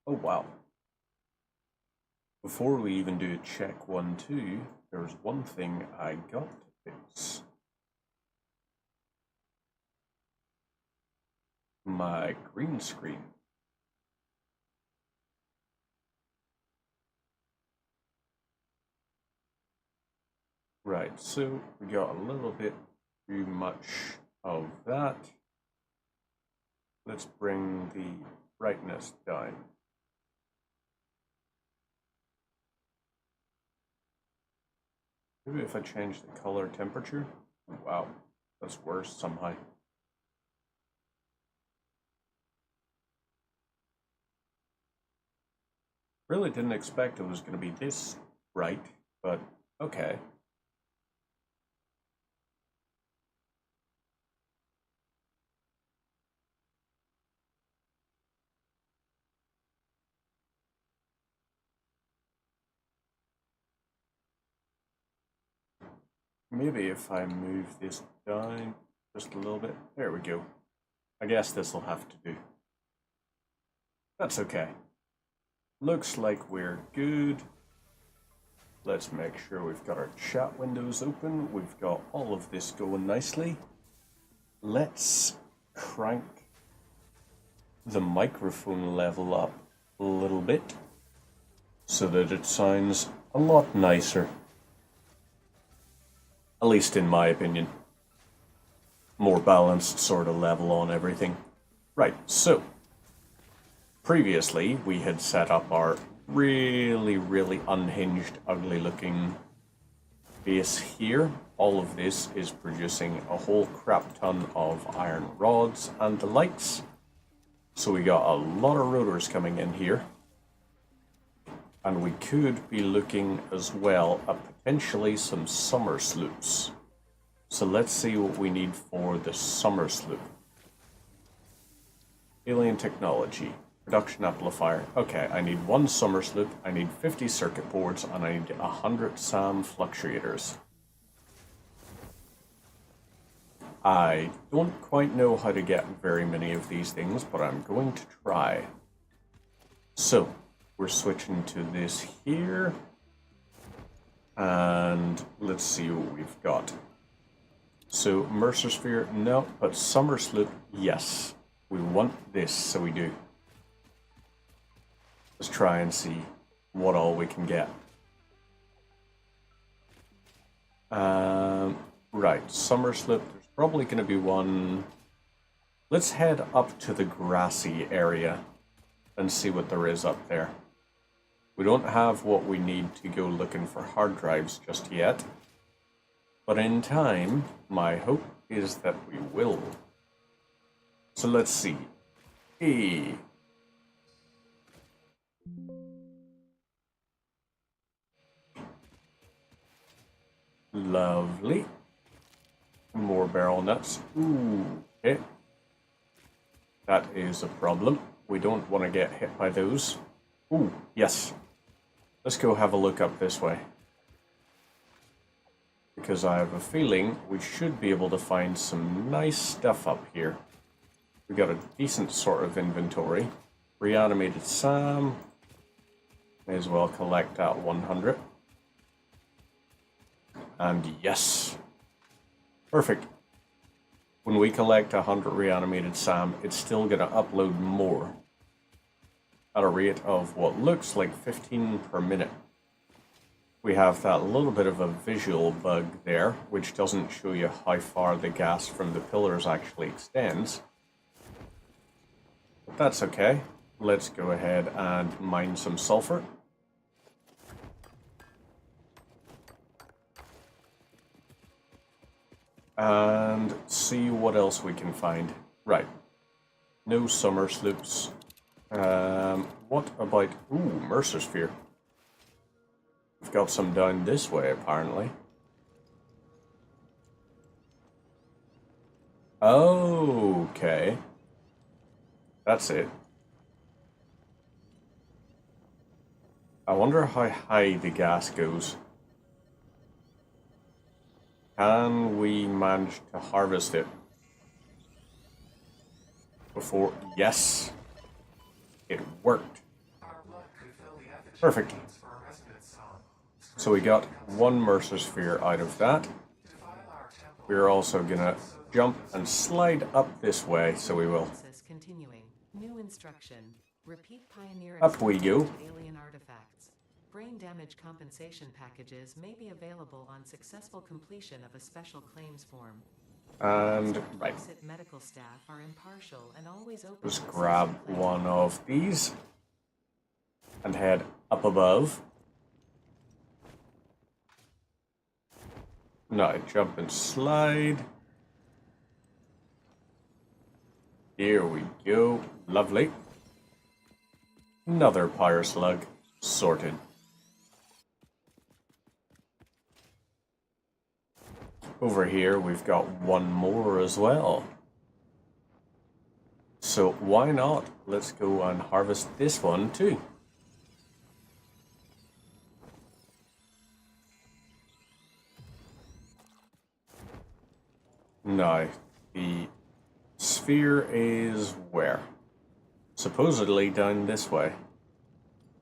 Oh wow. Before we even do check 1, 2, there's one thing I got to fix. My green screen. Right, so we got a little bit too much of that. Let's bring the brightness down. Maybe if I change the color temperature. Wow, that's worse somehow. Really didn't expect it was going to be this bright, but okay. Maybe if I move this down just a little bit. There we go. I guess this will have to do. That's okay. Looks like we're good. Let's make sure we've got our chat windows open. We've got all of this going nicely. Let's crank the microphone level up a little bit so that it sounds a lot nicer. At least in my opinion. More balanced sort of level on everything. Right, so previously we had set up our really unhinged, ugly looking base here. All of this is producing a whole crap ton of iron rods and the lights. So we got a lot of rotors coming in here. And we could be looking as well at potentially some summer sloops. So let's see what we need for the summer sloop. Alien technology, production amplifier. Okay, I need 1 summer sloop, I need 50 circuit boards, and I need 100 SAM fluctuators. I don't quite know how to get very many of these things, but I'm going to try. So, we're switching to this here. And let's see what we've got. So, Mercer Sphere, no, but Summer Sloop, yes. We want this, so we do. Let's try and see what all we can get. Right, Summer Sloop, there's probably going to be one. Let's head up to the grassy area and see what there is up there. We don't have what we need to go looking for hard drives just yet. But in time, my hope is that we will. So let's see. Hey. Lovely. More barrel nuts. Ooh, okay. That is a problem. We don't want to get hit by those. Ooh, yes. Let's go have a look up this way. Because I have a feeling we should be able to find some nice stuff up here. We got a decent sort of inventory. Reanimated SAM. May as well collect that 100. And yes. Perfect. When we collect 100 reanimated SAM, it's still going to upload more. At a rate of what looks like 15 per minute. We have that little bit of a visual bug there, which doesn't show you how far the gas from the pillars actually extends. But that's okay. Let's go ahead and mine some sulfur. And see what else we can find. Right. No summer sloops. What about... Ooh, Mercer Sphere. We've got some down this way, apparently. Okay. That's it. I wonder how high the gas goes. Can we manage to harvest it before? Yes, it worked. Perfect. So we got one Mercer Sphere out of that. We're also gonna jump and slide up this way, so we will. Continuing. New instruction. Repeat Pioneer Up we go. to alien artifacts. Brain damage compensation packages may be available on successful completion of a special claims form. And right. Medical staff are impartial and always open. Just grab one of these and head up above. Now jump and slide. Here we go. Lovely. Another Pyre Slug. Sorted. Over here we've got one more as well. So why not? Let's go and harvest this one too. Now, the sphere is where? Supposedly down this way.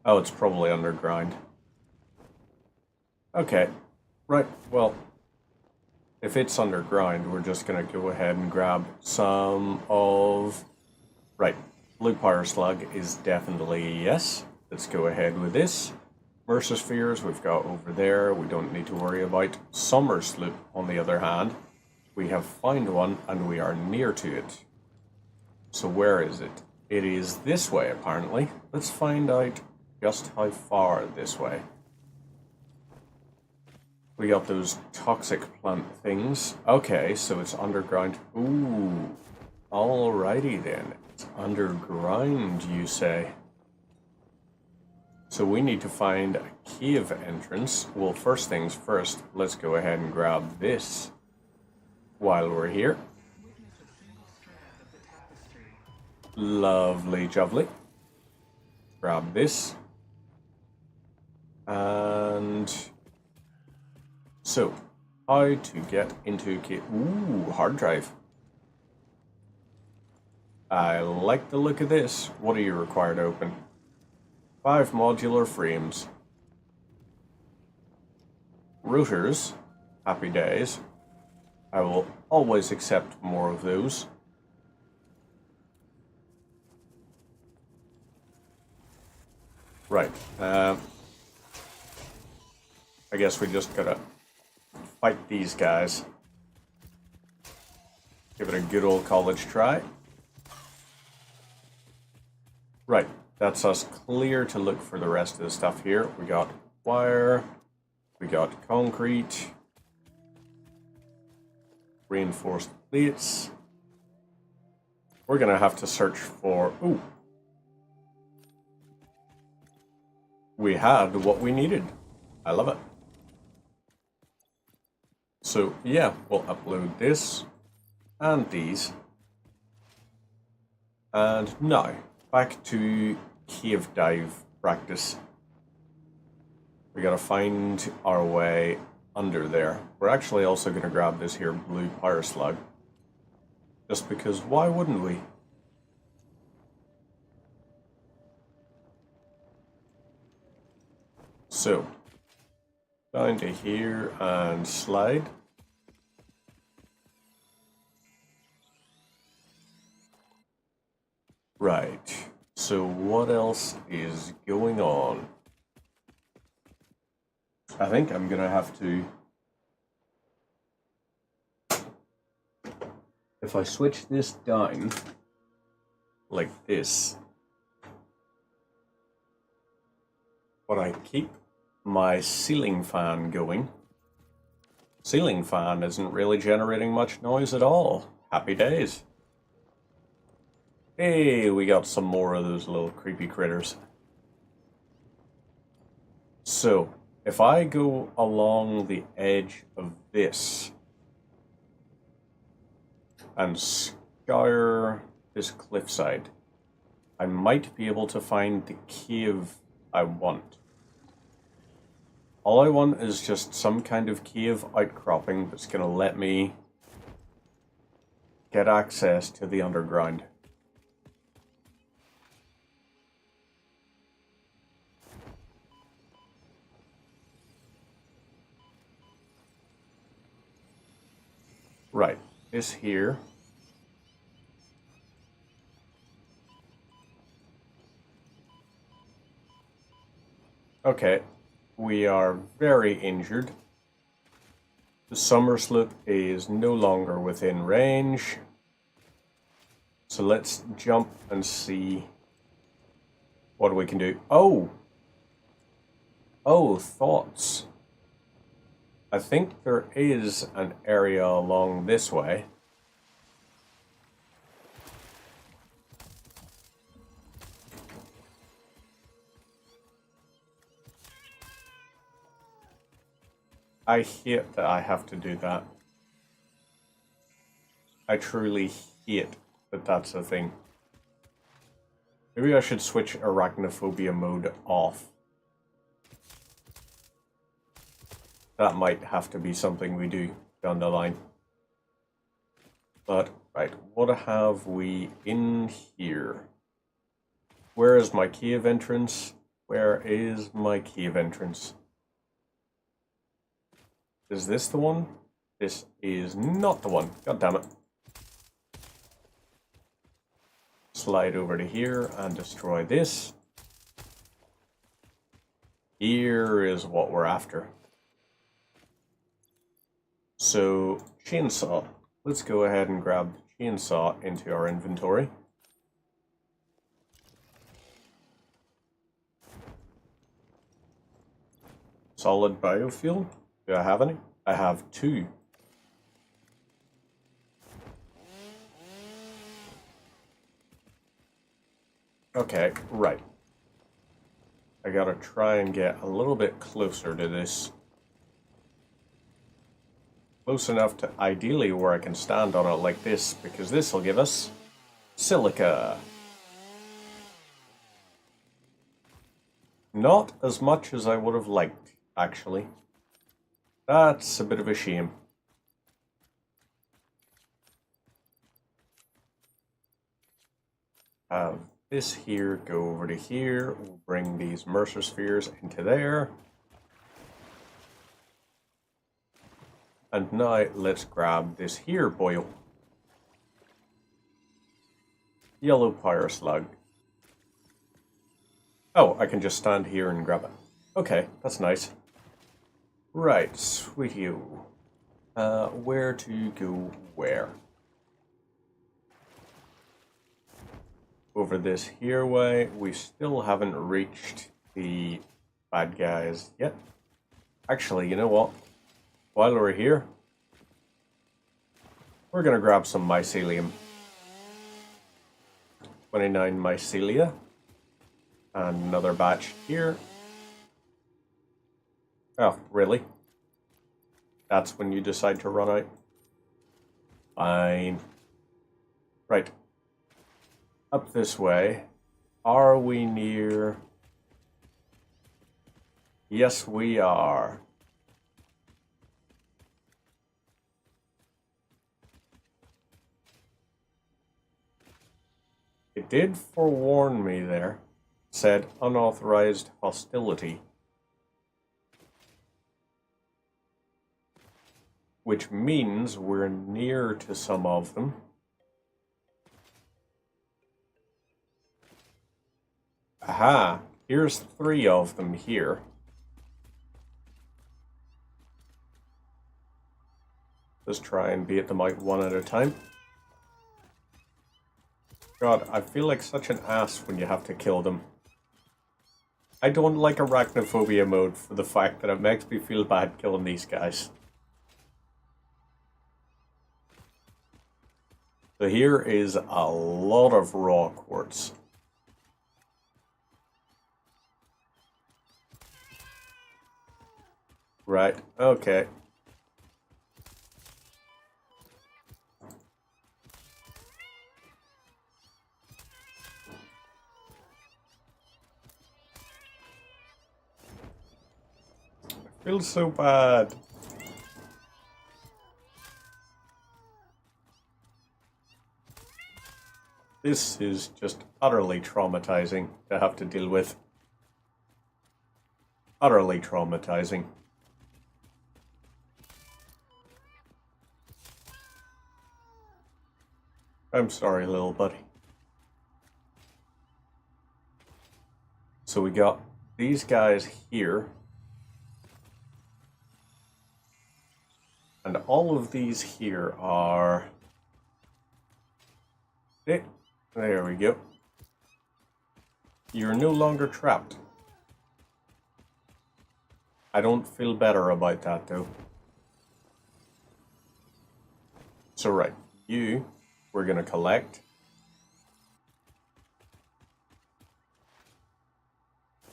Oh, it's probably underground. Okay, right, well, if it's underground, we're just going to go ahead and grab some of... Right, Blue Pyre Slug is definitely yes. Let's go ahead with this. Mercer Spheres we've got over there. We don't need to worry about. Summer Sloop, on the other hand. We have found one and we are near to it. So where is it? It is this way apparently. Let's find out just how far this way. We got those toxic plant things. Okay, so it's underground. Ooh, alrighty then. It's underground, you say. So we need to find a cave entrance. Well, first things first, let's go ahead and grab this. While we're here. Lovely jubbly. Grab this. And so, how to get into ooh, hard drive. I like the look of this. What are you required to open? 5 modular frames. Routers. Happy days. I will always accept more of those. Right. I guess we just gotta fight these guys. Give it a good old college try. Right. That's us clear to look for the rest of the stuff here. We got wire. We got concrete. Reinforced plates. We're gonna have to search for... Ooh. We had what we needed. I love it. So yeah, we'll upload this and these. And now, back to cave dive practice. We gotta find our way under there. We're actually also going to grab this here Blue Pyre Slug. Just because, why wouldn't we? So, down to here and slide. Right, so what else is going on? I think I'm gonna have to... If I switch this down like this, but I keep my ceiling fan going, ceiling fan isn't really generating much noise at all. Happy days. Hey, we got some more of those little creepy critters. So, if I go along the edge of this and scour this cliffside, I might be able to find the cave I want. All I want is just some kind of cave outcropping that's going to let me get access to the underground. this here. Okay, we are very injured. The Somersloop is no longer within range. So let's jump and see what we can do. Oh! Oh, thoughts. I think there is an area along this way. I hate that I have to do that. I truly hate that that's a thing. Maybe I should switch arachnophobia mode off. That might have to be something we do down the line. But, right, what have we in here? Where is my key of entrance? Where is my key of entrance? Is this the one? This is not the one. God damn it. Slide over to here and destroy this. Here is what we're after. So, chainsaw. Let's go ahead and grab the chainsaw into our inventory. Solid biofuel. Do I have any? I have 2. Okay, right. I gotta try and get a little bit closer to this. Close enough to ideally where I can stand on it like this, because this will give us silica. Not as much as I would have liked, actually. That's a bit of a shame. Have this here go over to here. We'll bring these Mercer spheres into there. And now let's grab this here boil. Yellow power slug. Oh, I can just stand here and grab it. Okay, that's nice. Right, sweetie-o. Where to go where? Over this here way. We still haven't reached the bad guys yet. Actually, you know what? While we're here, we're going to grab some mycelium. 29 mycelia. And another batch here. Oh, really? That's when you decide to run out? Fine. Right. Up this way. Are we near? Yes, we are. It did forewarn me there. Said unauthorized hostility. Which means we're near to some of them. Aha! Here's 3 of them here. Let's try and beat them out one at a time. God, I feel like such an ass when you have to kill them. I don't like arachnophobia mode for the fact that it makes me feel bad killing these guys. So here is a lot of raw quartz. Right, okay. I feel so bad. This is just utterly traumatizing to have to deal with. Utterly traumatizing. I'm sorry, little buddy. So we got these guys here. And all of these here are... There we go. You're no longer trapped. I don't feel better about that, though. So right, you, we're gonna collect.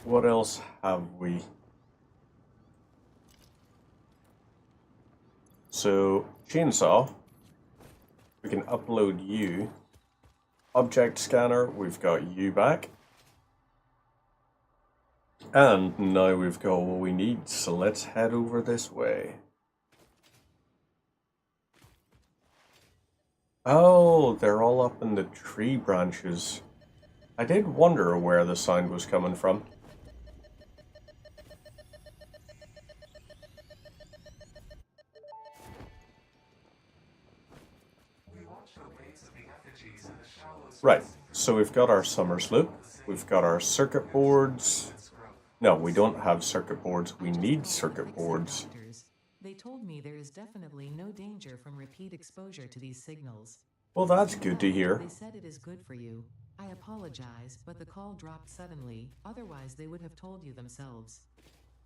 What else have we? So, chainsaw, we can upload you. Object scanner, we've got you back. And now we've got what we need, so let's head over this way. Oh, they're all up in the tree branches. I did wonder where the sound was coming from. Right, so we've got our summer sloop, we've got our circuit boards. No, we don't have circuit boards, we need circuit boards. They told me there is definitely no danger from repeat exposure to these signals. Well, that's good to hear. They said it is good for you. I apologize, but the call dropped suddenly, otherwise they would have told you themselves.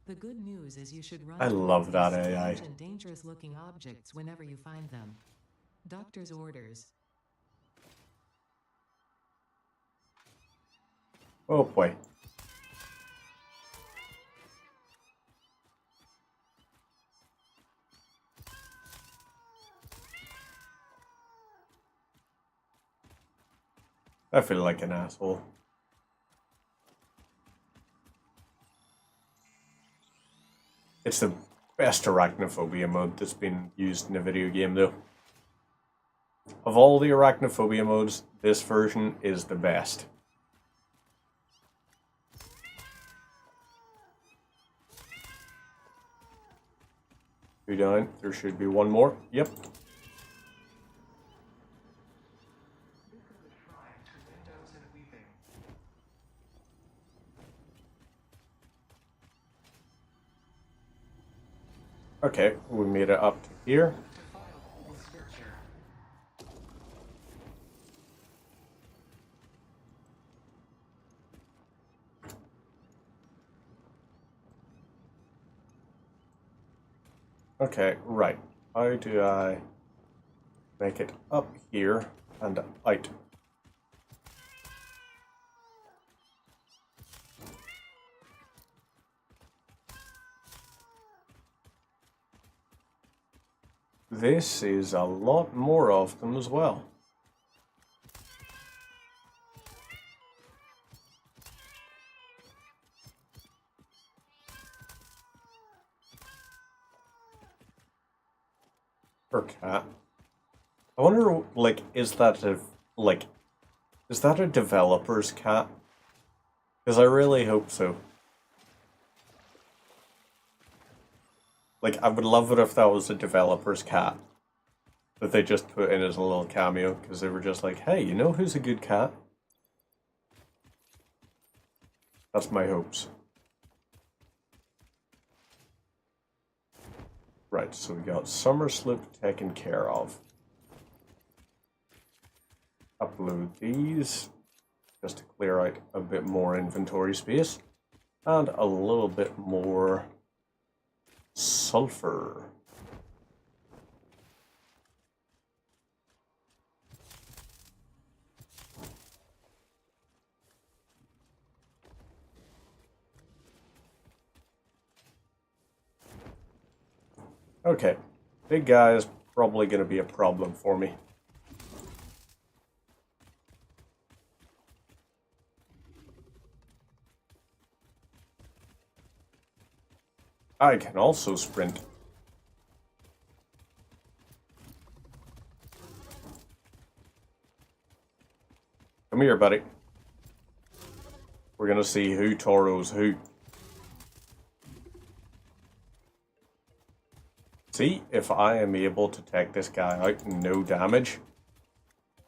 The good news is you should run. I love that these AI. strange and dangerous-looking objects whenever you find them. Doctor's orders. Oh boy. I feel like an asshole. It's the best arachnophobia mode that's been used in a video game, though. Of all the arachnophobia modes, this version is the best. Two down. There should be one more. Yep. Okay, we made it up to here. Okay, right. How do I make it up here and out? This is a lot more of them as well. Per cat. I wonder, like, is that a developer's cat? Because I really hope so. Like, I would love it if that was a developer's cat that they just put in as a little cameo, because they were just like, hey, you know who's a good cat? That's my hopes. Right, so we got Summer Sloop taken care of. Upload these, just to clear out a bit more inventory space, and a little bit more sulfur. Okay, big guy is probably going to be a problem for me. I can also sprint. Come here, buddy. We're gonna see who Toro's who. See, if I am able to take this guy out, no damage,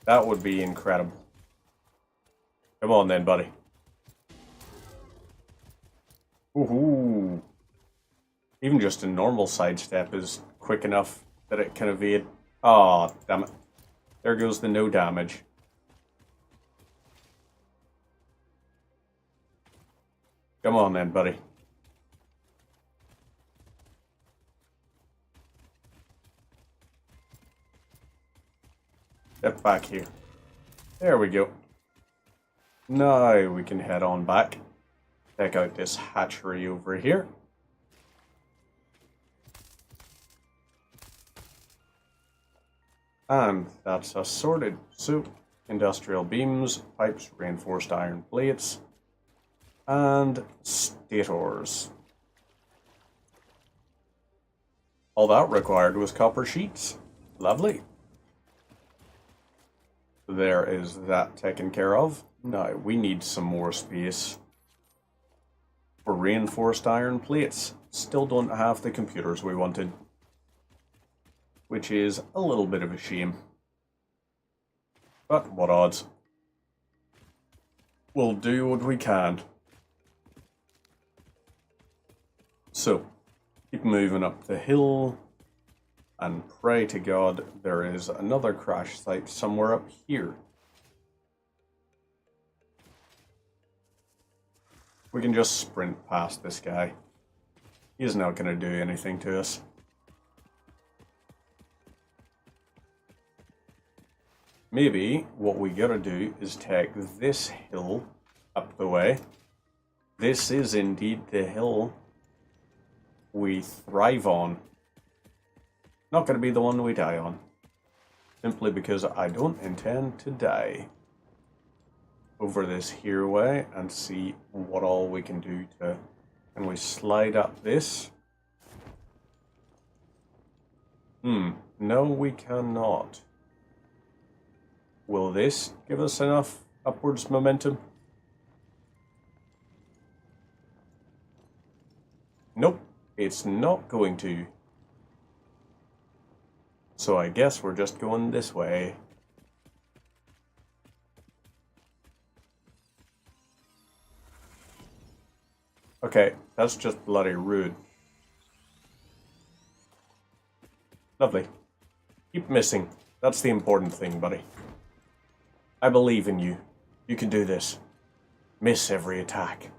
That would be incredible. Come on then, buddy. Woohoo! Even just a normal sidestep is quick enough that it can evade. Oh, damn it. There goes the no damage. Come on then, buddy. Get back here. There we go. Now we can head on back. Check out this hatchery over here. And that's us sorted. So, industrial beams, pipes, reinforced iron plates, and stators. All that required was copper sheets. Lovely. There is that taken care of. Now we need some more space for reinforced iron plates. Still don't have the computers we wanted, which is a little bit of a shame. But what odds? We'll do what we can. So, keep moving up the hill and pray to God there is another crash site somewhere up here. We can just sprint past this guy. He's not going to do anything to us. Maybe what we gotta do is take this hill up the way. This is indeed the hill we thrive on. Not gonna be the one we die on. Simply because I don't intend to die. Over this here way and see what all we can do to... Can we slide up this? No we cannot. Will this give us enough upwards momentum? Nope, it's not going to. So I guess we're just going this way. Okay, that's just bloody rude. Lovely. Keep missing. That's the important thing, buddy. I believe in you. You can do this. Miss every attack.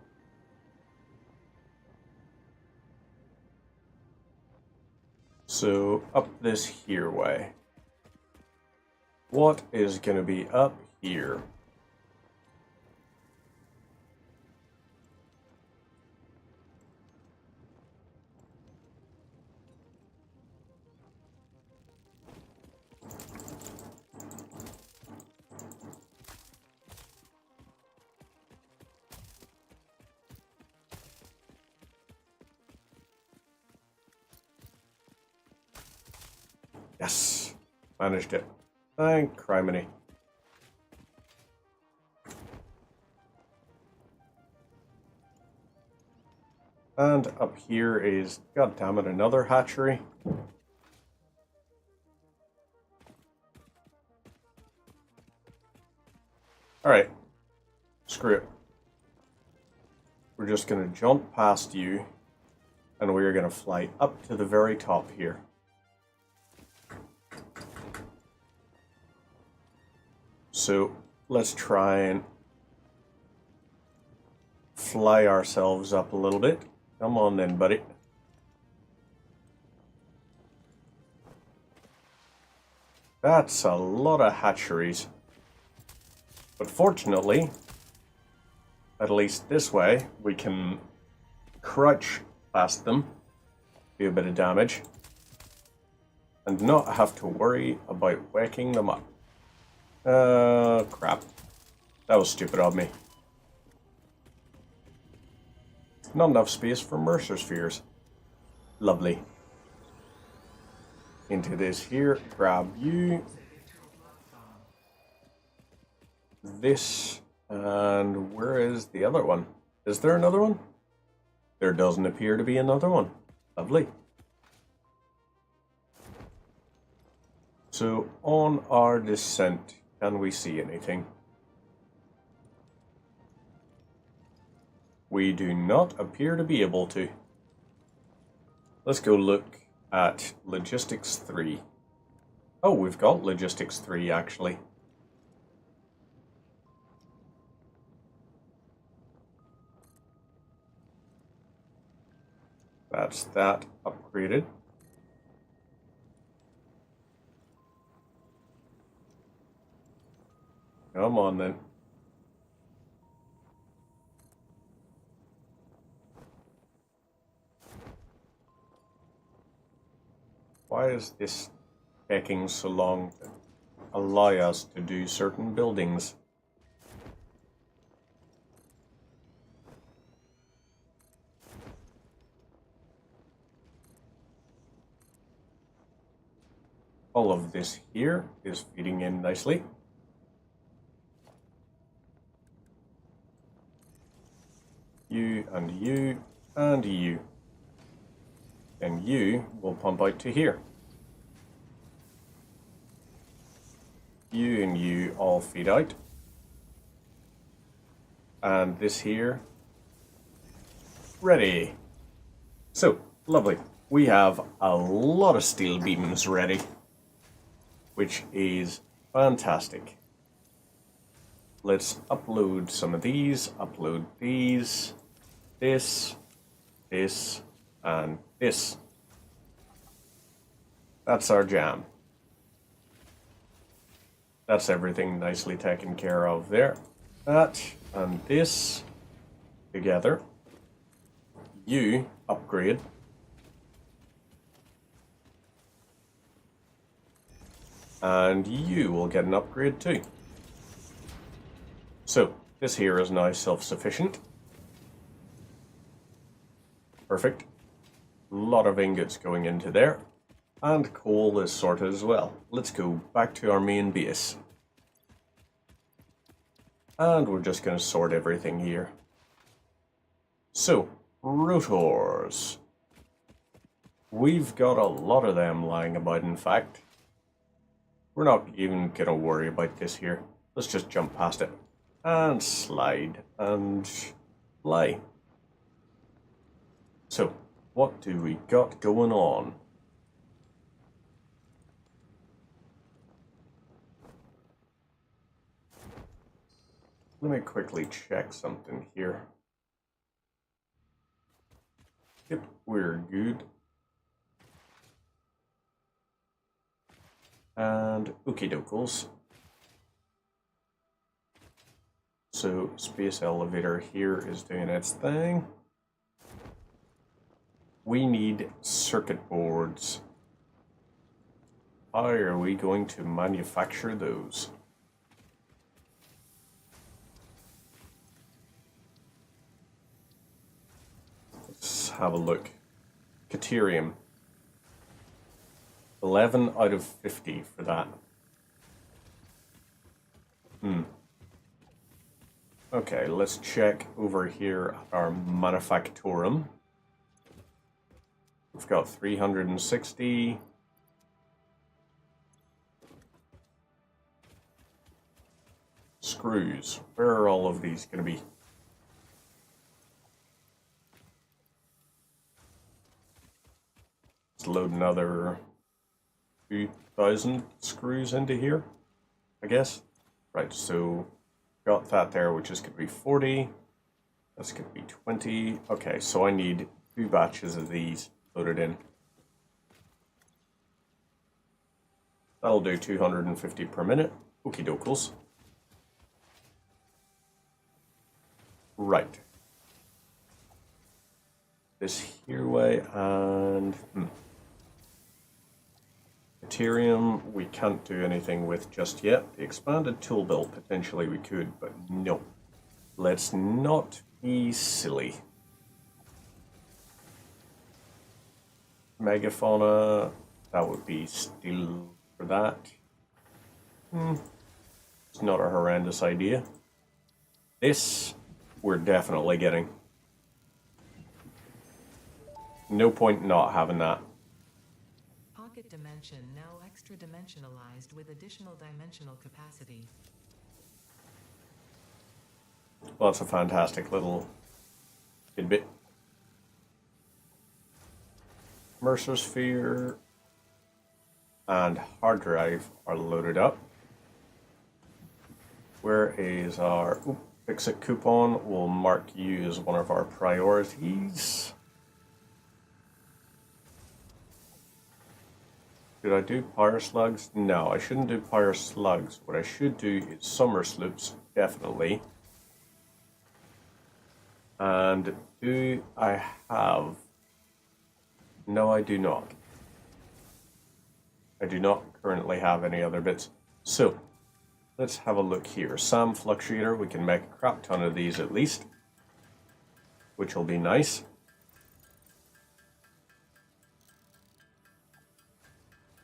So, up this here way. What is going to be up here? Yes, managed it. Thank criminy. And up here is, god damn it, another hatchery. Alright, screw it. We're just gonna jump past you, and we're gonna fly up to the very top here. So let's try and fly ourselves up a little bit. Come on then, buddy. That's a lot of hatcheries. But fortunately, at least this way, we can crouch past them, do a bit of damage, and not have to worry about waking them up. Crap. That was stupid of me. Not enough space for Mercer spheres. Lovely. Into this here, grab you. This, and where is the other one? Is there another one? There doesn't appear to be another one. Lovely. So, on our descent Can we see anything? We do not appear to be able to. Let's go look at Logistics 3. Oh, we've got Logistics 3 actually. That's that upgraded. Come on then. Why is this taking so long to allow us to do certain buildings? All of this here is feeding in nicely. You and you and you. And you will pump out to here. You and you all feed out. And this here, ready. So, lovely. We have a lot of steel beams ready, which is fantastic. Let's upload some of these, upload these, this, and this. That's our jam. That's everything nicely taken care of there. That and this together. You upgrade. And you will get an upgrade too. So, this here is now self-sufficient. Perfect. A lot of ingots going into there. And coal is sorted as well. Let's go back to our main base. And we're just going to sort everything here. So, rotors. We've got a lot of them lying about, in fact. We're not even going to worry about this here. Let's just jump past it. And slide. And fly. So, what do we got going on? Let me quickly check something here. Yep, we're good. And okie dokes. So, space elevator here is doing its thing. We need circuit boards. How are we going to manufacture those? Let's have a look. Caterium. 11 out of 50 for that. Okay, let's check over here at our manufactorum. We've got 360. Screws. Where are all of these going to be? Let's load another 2,000 screws into here, I guess. Right, so got that there, which is going to be 40. That's going to be 20. Okay, so I need 2 batches of these loaded in. That'll do 250 per minute. Okie dokes. Right. This here way and Ethereum we can't do anything with just yet. The expanded tool belt potentially we could, but no. Let's not be silly. Megafauna, that would be steel for that. It's not a horrendous idea. This we're definitely getting. No point not having that. Pocket target dimension now extra dimensionalized with additional dimensional capacity. Well, that's a fantastic little tidbit. Mercer sphere and hard drive are loaded up. Where is our Fix-It coupon? We'll mark you as one of our priorities. Should I do Pyre Slugs? No, I shouldn't do Pyre Slugs. What I should do is Summer Sloops, definitely. And do I have... No, I do not. I do not currently have any other bits. So, let's have a look here. SAM Fluctuator, we can make a crap ton of these at least, which will be nice.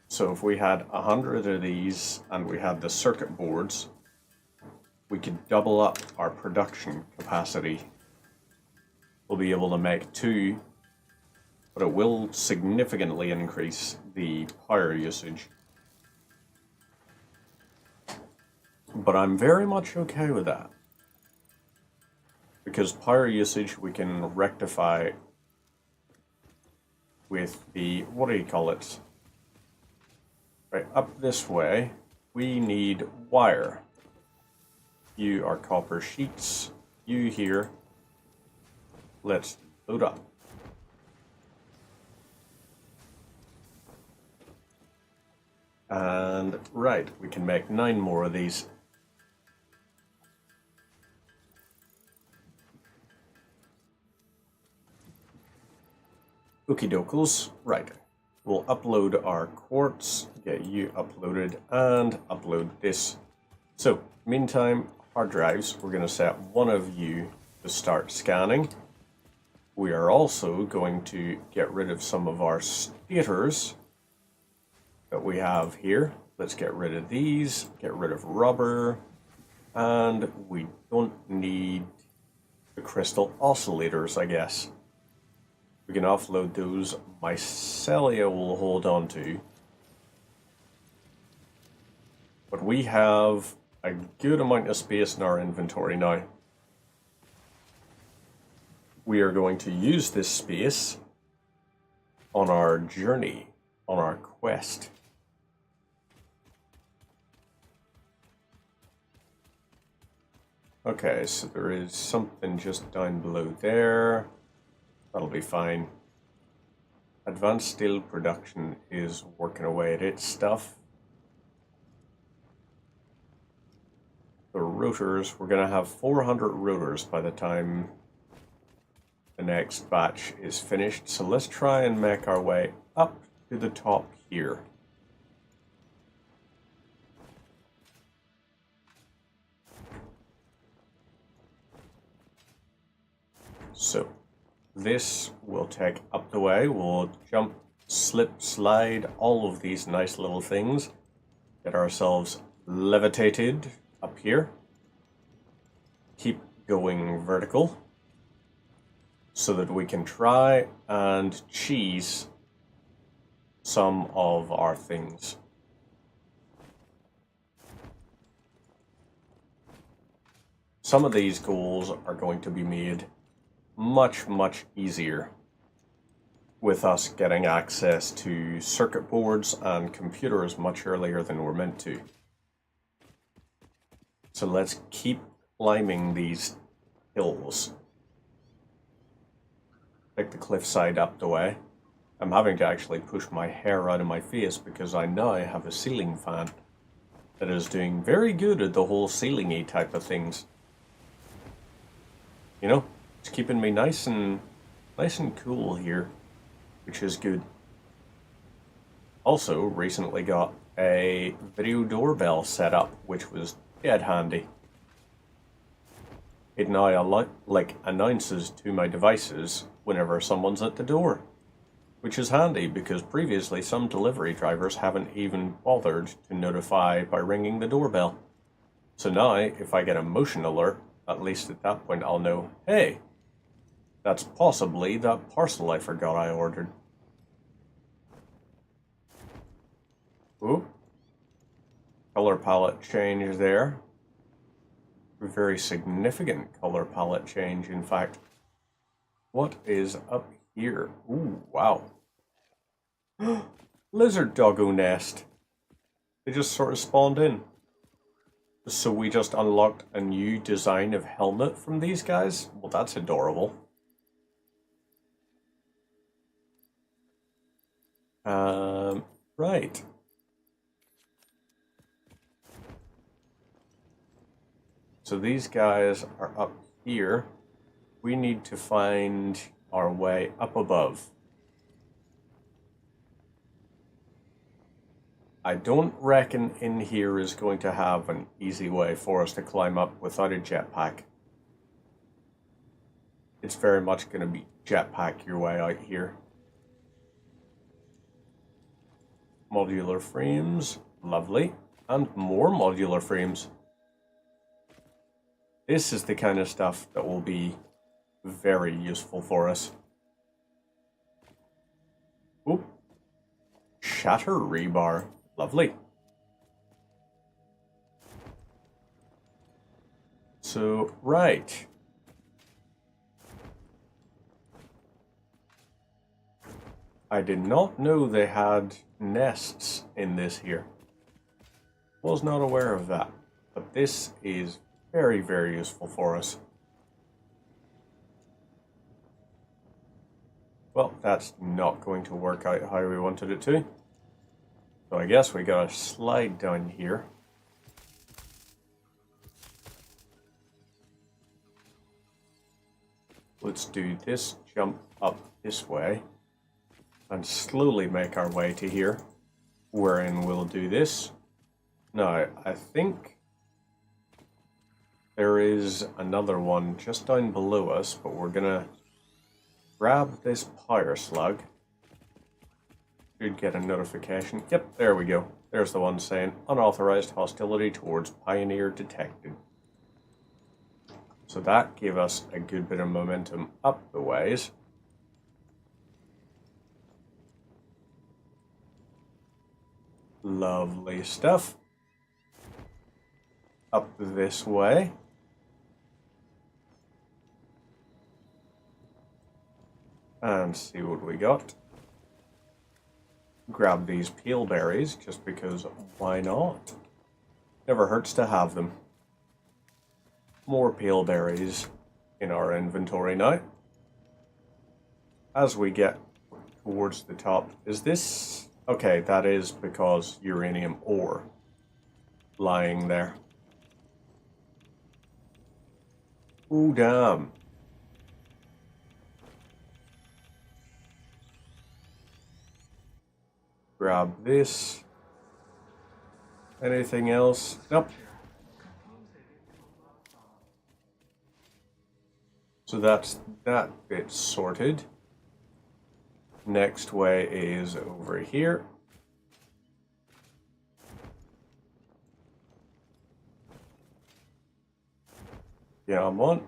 So if we had 100 of these and we had the circuit boards, we could double up our production capacity. We'll be able to make 2, but it will significantly increase the power usage. But I'm very much okay with that, because power usage we can rectify with the, what do you call it? Right, up this way, we need wire. You are copper sheets, you here. Let's load up. And right, we can make 9 more of these. Okie dokes, right. We'll upload our quartz, get you uploaded, and upload this. So, meantime, hard drives, we're going to set one of you to start scanning. We are also going to get rid of some of our stators that we have here. Let's get rid of these, get rid of rubber, and we don't need the crystal oscillators, I guess. We can offload those. Mycelia will hold on to. But we have a good amount of space in our inventory now. We are going to use this space on our journey, on our quest. Okay, so there is something just down below there. That'll be fine. Advanced Steel Production is working away at its stuff. The rotors, we're going to have 400 rotors by the time the next batch is finished. So let's try and make our way up to the top here. So this will take up the way. We'll jump, slip, slide, all of these nice little things. Get ourselves levitated up here. Keep going vertical so that we can try and cheese some of our things. Some of these goals are going to be made much, much easier with us getting access to circuit boards and computers much earlier than we're meant to. So let's keep climbing these hills. Take the cliffside up the way. I'm having to actually push my hair out of my face because I now have a ceiling fan that is doing very good at the whole ceiling-y type of things. You know? It's keeping me nice and cool here, which is good. Also, recently got a video doorbell set up, which was dead handy. It now announces to my devices whenever someone's at the door, which is handy because previously some delivery drivers haven't even bothered to notify by ringing the doorbell. So now, if I get a motion alert, at least at that point I'll know, hey, that's possibly that parcel I forgot I ordered. Ooh. Color palette change there. Very significant color palette change, in fact. What is up here? Ooh, wow. Lizard doggo nest. They just sort of spawned in. So we just unlocked a new design of helmet from these guys? Well, that's adorable. Right. So these guys are up here. We need to find our way up above. I don't reckon in here is going to have an easy way for us to climb up without a jetpack. It's very much going to be jetpack your way out here. Modular frames, lovely. And more modular frames. This is the kind of stuff that will be very useful for us. Ooh. Shatter rebar. Lovely. So, right. I did not know they had nests in this here. Was not aware of that. But this is very, very useful for us. Well, that's not going to work out how we wanted it to. So I guess we gotta slide down here. Let's do this jump up this way and slowly make our way to here, wherein we'll do this. Now, I think there is another one just down below us, but we're gonna grab this power slug. Should get a notification. Yep, there we go. There's the one saying unauthorized hostility towards Pioneer detected. So that gave us a good bit of momentum up the ways. Lovely stuff. Up this way. And see what we got. Grab these peel berries just because why not? Never hurts to have them. More peel berries in our inventory now. As we get towards the top, is this... Okay, that is because uranium ore lying there. Ooh, damn. Grab this. Anything else? Nope. So that's that bit sorted. Next way is over here. Yeah, I'm on.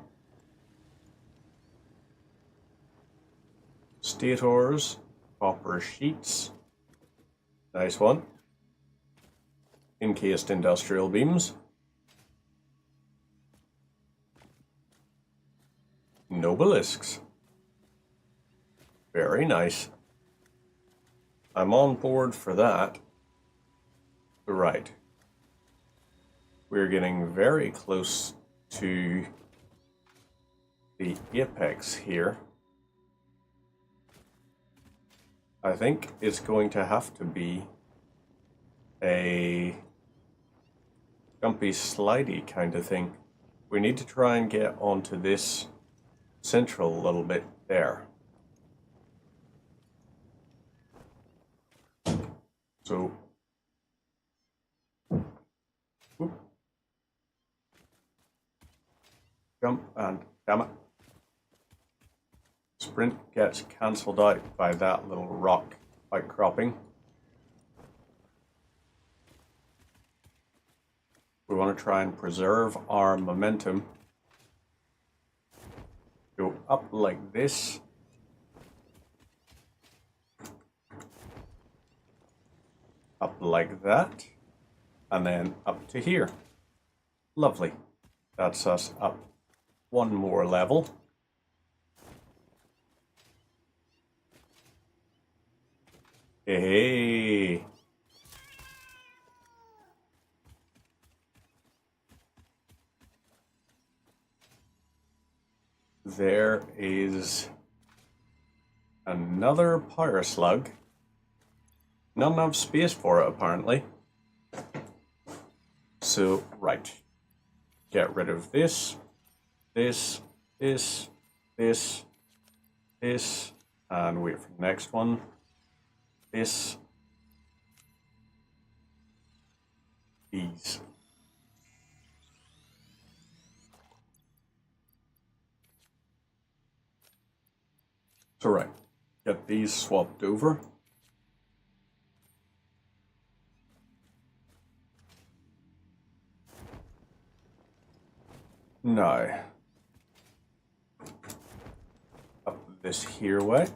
Stators, copper sheets. Nice one. Encased industrial beams. Nobelisks. Very nice. I'm on board for that. Right. We're getting very close to the apex here. I think it's going to have to be a jumpy slidey kind of thing. We need to try and get onto this central little bit there. So, whoop. Jump and damn it. Sprint gets cancelled out by that little rock outcropping. We want to try and preserve our momentum. Go up like this. up like that, and then up to here. Lovely. That's us up one more level. Hey. There is another power slug. Not enough space for it, apparently. So, right. Get rid of this, this, this, this, this, and wait for the next one. This, these. So right, get these swapped over. Now, up this here way.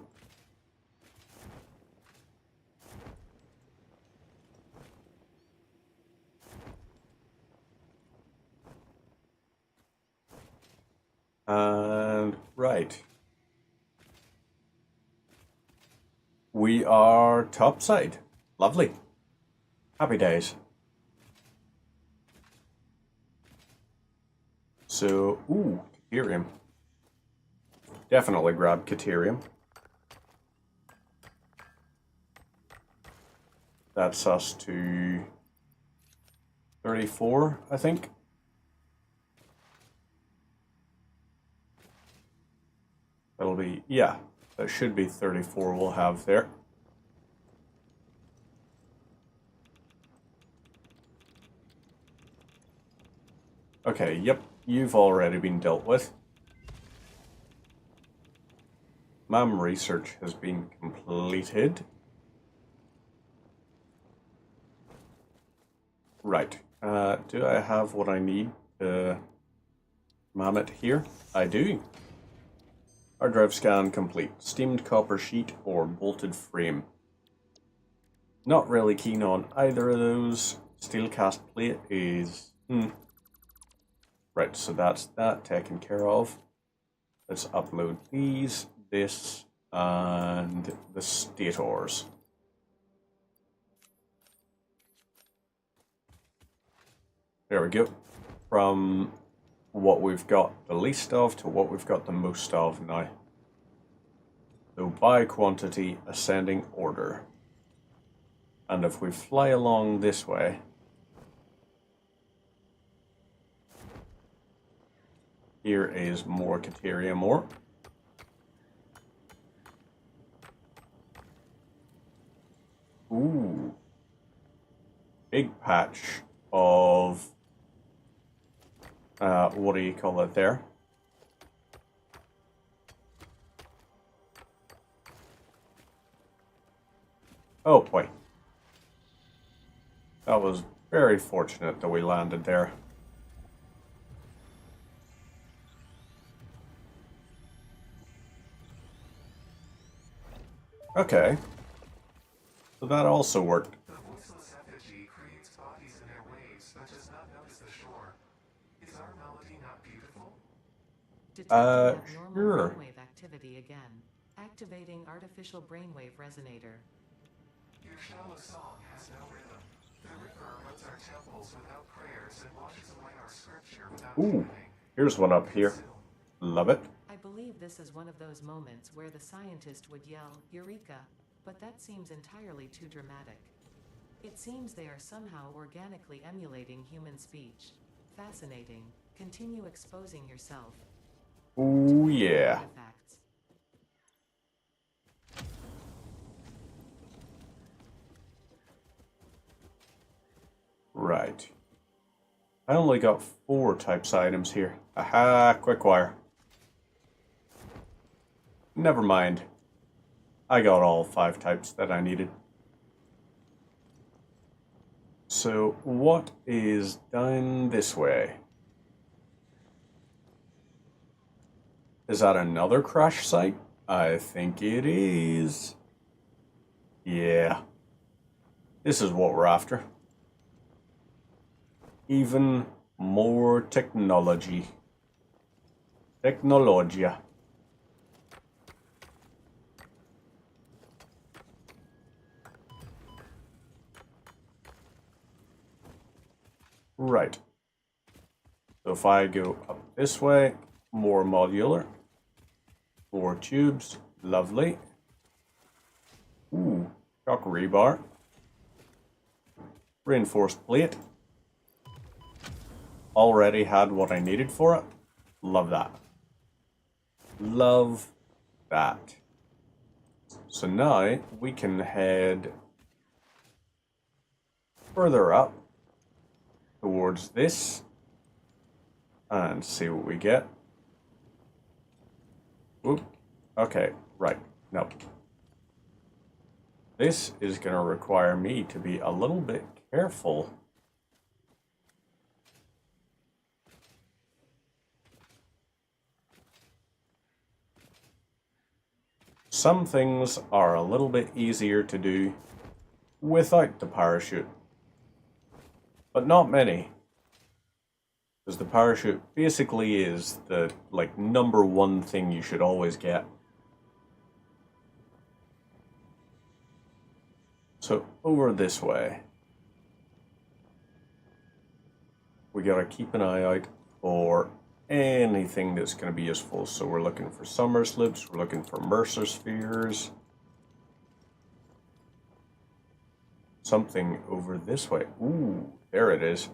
And right. We are topside. Lovely. Happy days. So, ooh, Caterium. Definitely grab Caterium. That's us to 34, I think. That'll be, yeah, that should be 34 we'll have there. Okay, yep, you've already been dealt with. MAM research has been completed. Right, do I have what I need to MAM it here? I do. Hard drive scan complete. Steamed copper sheet or bolted frame. Not really keen on either of those. Steel cast plate is... Right, so that's that taken care of. Let's upload these, this, and the stators. There we go. From what we've got the least of to what we've got the most of now. So by quantity, ascending order. And if we fly along this way, here is more Caterium ore. Ooh. Big patch of... what do you call it there? Oh boy. That was very fortunate that we landed there. Okay. So that also worked. The voiceless effigy creates bodies in airwaves but does not notice the shore. Is our melody not beautiful? Detecting abnormal sure. brainwave activity again. Activating artificial brainwave resonator. Your shallow song has no rhythm. The river runs our temples without prayers and washes away our scripture without Ooh, dreaming. here's one up here. Love it. I believe this is one of those moments where the scientist would yell, Eureka! But that seems entirely too dramatic. It seems they are somehow organically emulating human speech. Fascinating. Continue exposing yourself. Ooh, yeah. Artifacts. Right. I only got 4 types items here. Aha, quick wire. Never mind. I got all 5 types that I needed. So what is down this way? Is that another crash site? I think it is. Yeah. This is what we're after. Even more technology. Technologia. Right. So if I go up this way, more modular. More tubes. Lovely. Ooh, shock rebar. Reinforced plate. Already had what I needed for it. Love that. Love that. So now we can head further up towards this and see what we get. Oop. Okay, right. No. This is going to require me to be a little bit careful. Some things are a little bit easier to do without the parachute, but not many. Because the parachute basically is the number one thing you should always get. So over this way, we gotta keep an eye out for anything that's going to be useful. So we're looking for summer slips, we're looking for Mercer spheres. Something over this way. Ooh, there it is.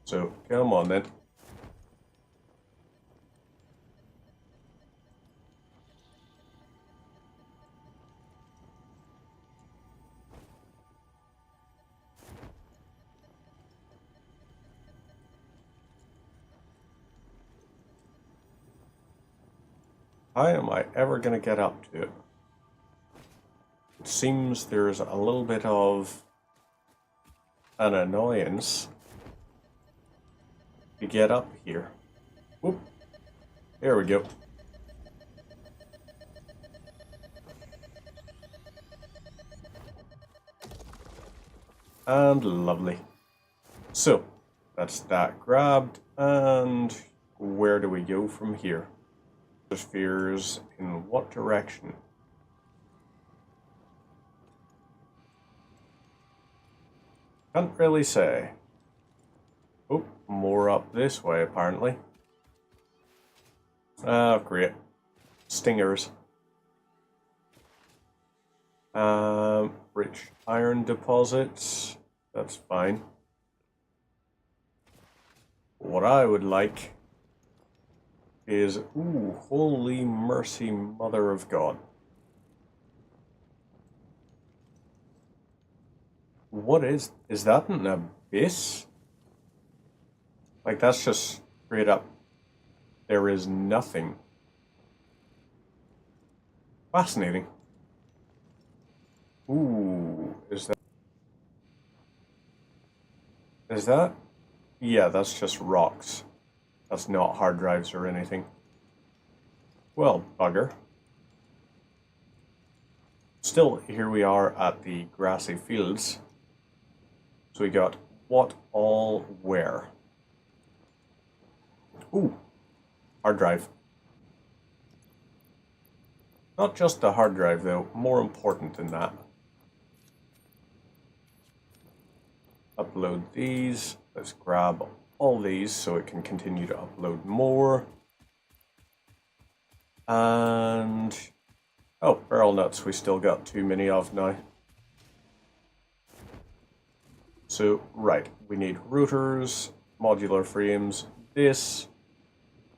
So come on then. How am I ever going to get up to it? It seems there's a little bit of an annoyance to get up here. Whoop. There we go. And lovely. So, that's that grabbed, and where do we go from here? Spheres in what direction? Can't really say. Oh, more up this way apparently. Ah, great. Stingers. Rich iron deposits. That's fine. What I would like is, ooh, holy mercy, mother of God. What is that an abyss? Like, that's just straight up. There is nothing. Fascinating. Ooh, is that? Yeah, that's just rocks. That's not hard drives or anything. Well, bugger. Still, here we are at the grassy fields. So we got what all where? Ooh, hard drive. Not just the hard drive though, more important than that. Upload these. Let's grab all these so it can continue to upload more. And oh, barrel nuts we still got too many of now. So, right, we need routers, modular frames, this,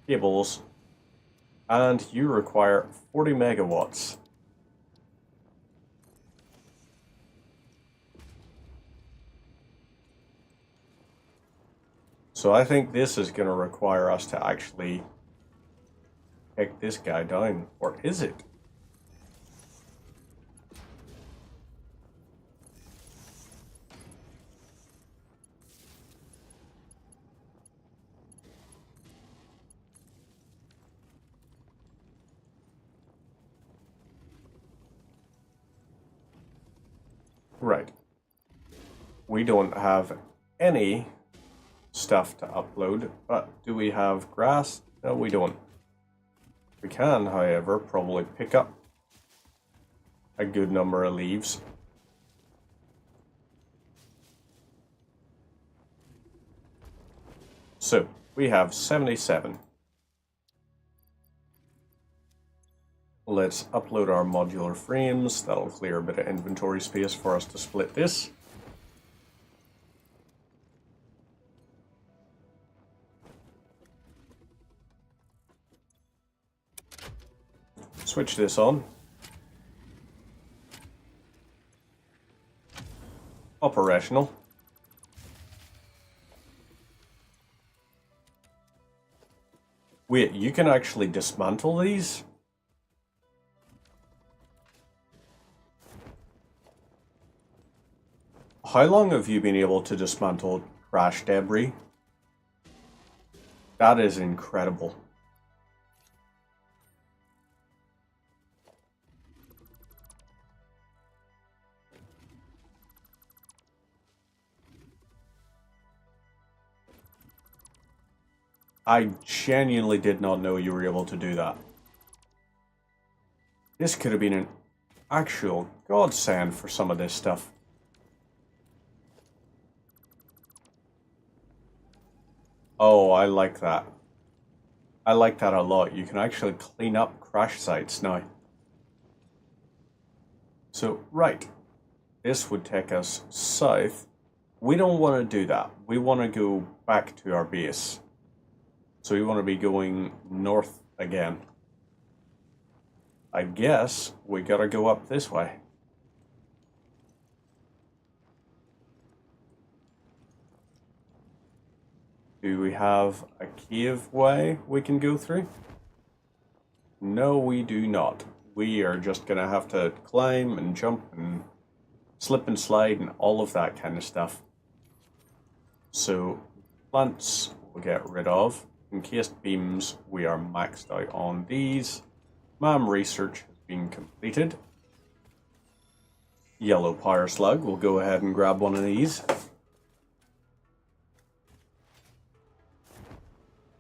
cables, and you require 40 megawatts. So I think this is going to require us to actually take this guy down. Or is it? Right. We don't have any stuff to upload, but do we have grass? No, we don't. We can, however, probably pick up a good number of leaves. So, we have 77. Let's upload our modular frames. That'll clear a bit of inventory space for us to split this. Switch this on. Operational. Wait, you can actually dismantle these? How long have you been able to dismantle crash debris? That is incredible. I genuinely did not know you were able to do that. This could have been an actual godsend for some of this stuff. Oh, I like that. I like that a lot. You can actually clean up crash sites now. So, right. This would take us south. We don't want to do that. We want to go back to our base. So we want to be going north again. I guess we gotta go up this way. Do we have a cave way we can go through? No, we do not. We are just gonna have to climb and jump and slip and slide and all of that kind of stuff. So plants we'll get rid of. Encased beams, we are maxed out on these. MAM research has been completed. Yellow power slug, we'll go ahead and grab one of these.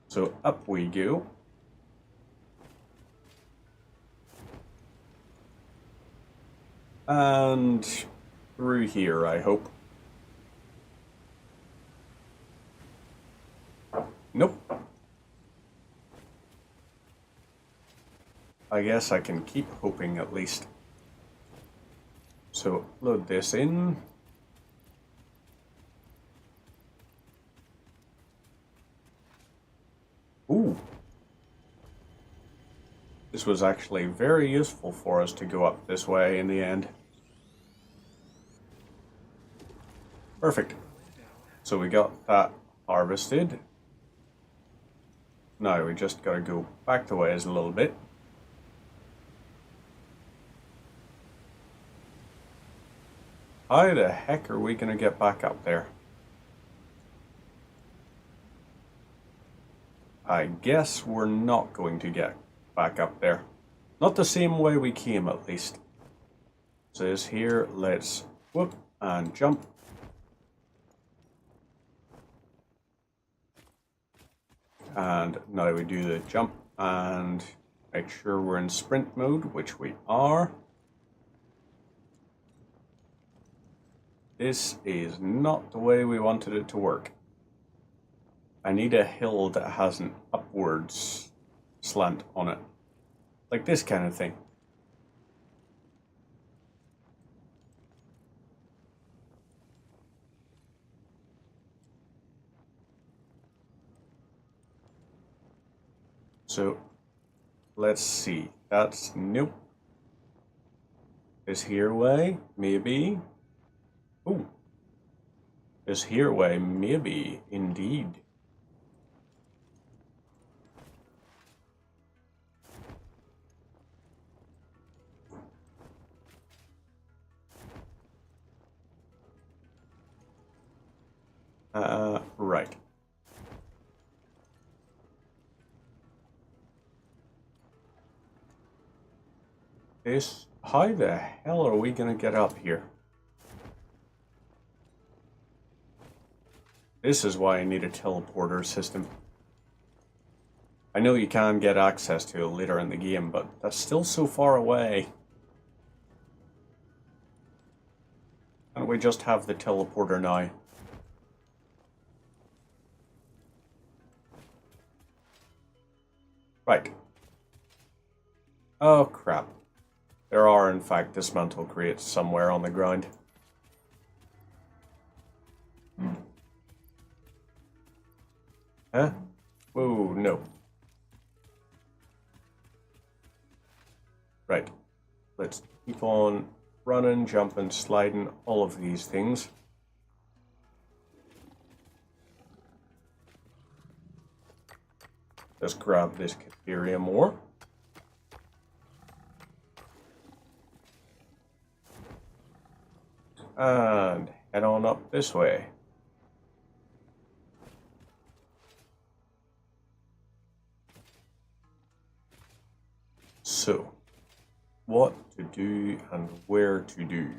So up we go. And through here, I hope. Nope. I guess I can keep hoping at least. So load this in. Ooh. This was actually very useful for us to go up this way in the end. Perfect. So we got that harvested. Now we just gotta go back the ways a little bit. How the heck are we gonna get back up there? I guess we're not going to get back up there. Not the same way we came, at least. So this here, let's whoop and jump. And now we do the jump and make sure we're in sprint mode, which we are. This is not the way we wanted it to work. I need a hill that has an upwards slant on it. Like this kind of thing. So, let's see. That's nope. This here way, maybe. Ooh. This here way, maybe, indeed. Right. This, how the hell are we gonna get up here? This is why I need a teleporter system. I know you can get access to it later in the game, but that's still so far away. Can't we just have the teleporter now? Right. Oh crap. There are in fact dismantle crates somewhere on the ground. Huh? Whoa, no. Right. Let's keep on running, jumping, sliding, all of these things. Let's grab this Caterium ore. And head on up this way. So, what to do and where to do.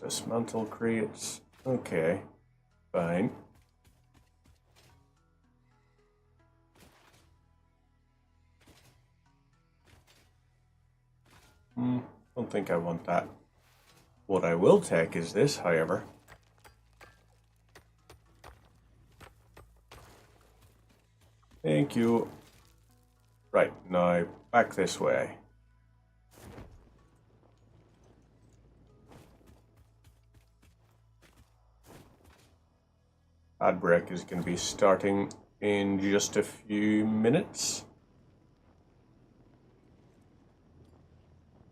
Dismantle crates. Okay, fine. Don't think I want that. What I will take is this, however. Thank you. Right, now back this way. Ad break is going to be starting in just a few minutes.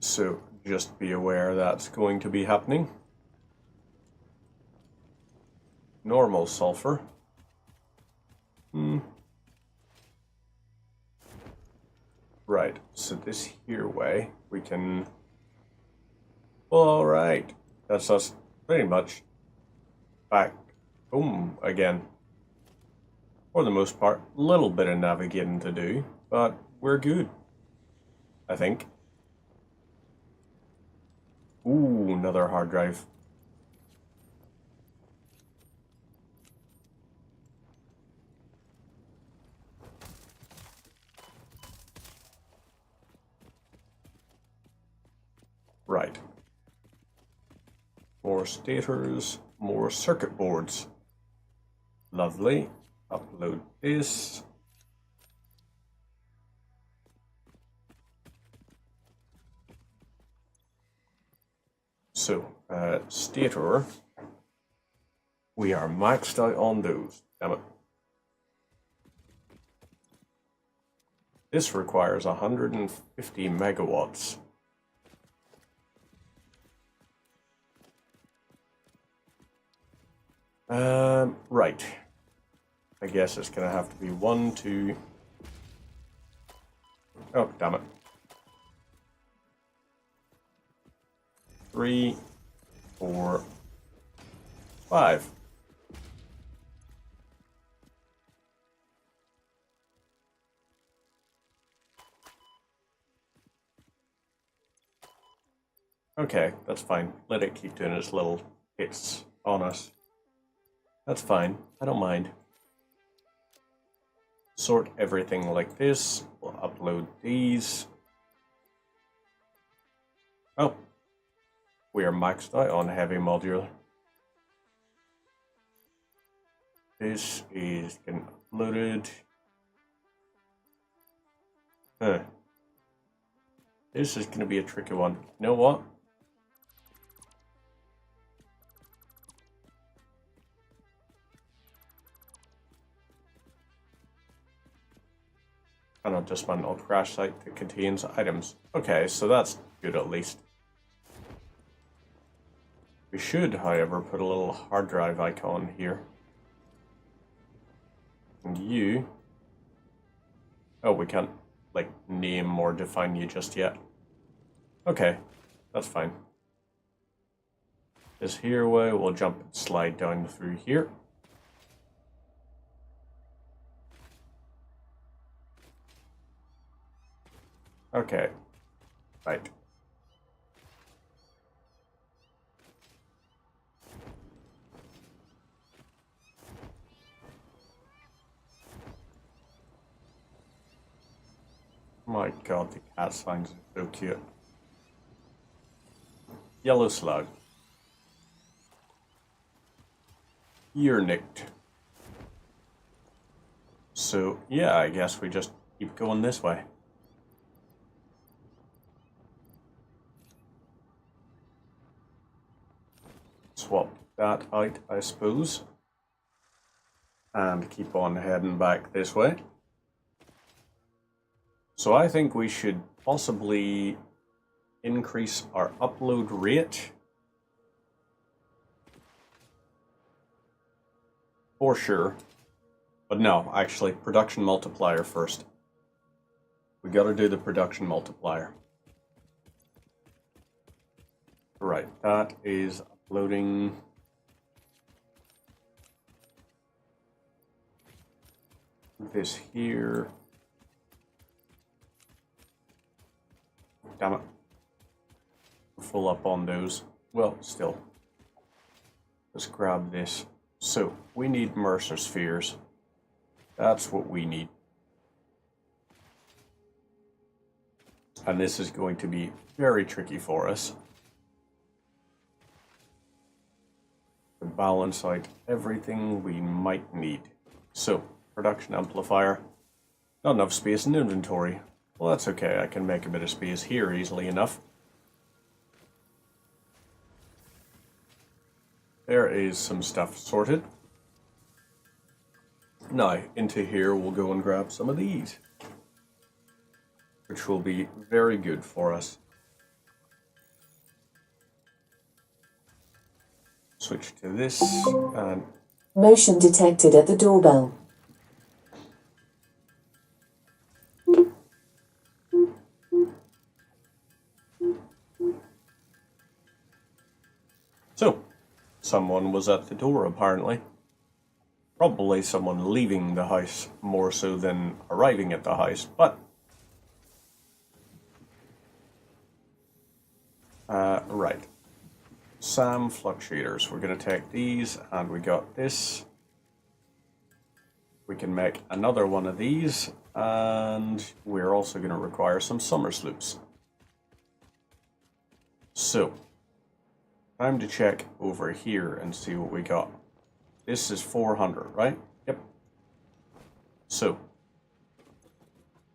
So just be aware that's going to be happening. Normal sulfur. Right, so this here way we can... Alright, that's us pretty much back home again. For the most part, a little bit of navigating to do, but we're good, I think. Ooh, another hard drive. Right. More stators, more circuit boards. Lovely. Upload this. So, stator. We are maxed out on those. Damn it. This requires 150 megawatts. Right. I guess it's gonna have to be 1, 2. Oh, damn it. 3, 4, 5. Okay, that's fine. Let it keep doing its little hits on us. That's fine. I don't mind. Sort everything like this. We'll upload these. Oh. We are maxed out on heavy modular. This is getting uploaded. Huh. This is going to be a tricky one. You know what? Cannot dismantle crash site that contains items. Okay, so that's good at least. We should, however, put a little hard drive icon here. And you... Oh, we can't, like, name or define you just yet. Okay, that's fine. This here way, we'll jump and slide down through here. Okay. Right. My god, the cat signs are so cute. Yellow slug. You're nicked. So, yeah, I guess we just keep going this way. Swap that out, I suppose. And keep on heading back this way. So I think we should possibly increase our upload rate. For sure. But no, actually, production multiplier first. We gotta do the production multiplier. Right, that is uploading. This here. Damn it. Full up on those. Well, still. Let's grab this. So, we need Mercer spheres. That's what we need. And this is going to be very tricky for us to balance out everything we might need. So, production amplifier. Not enough space in inventory. Well, that's okay. I can make a bit of space here easily enough. There is some stuff sorted. Now, into here we'll go and grab some of these, which will be very good for us. Switch to this, and Motion detected at the doorbell. so, someone was at the door apparently. Probably someone leaving the house more so than arriving at the house, but right. SAM fluctuators. We're going to take these, and we got this. We can make another one of these, and we're also going to require some summer sloops. So, time to check over here and see what we got. This is 400, right? Yep. So,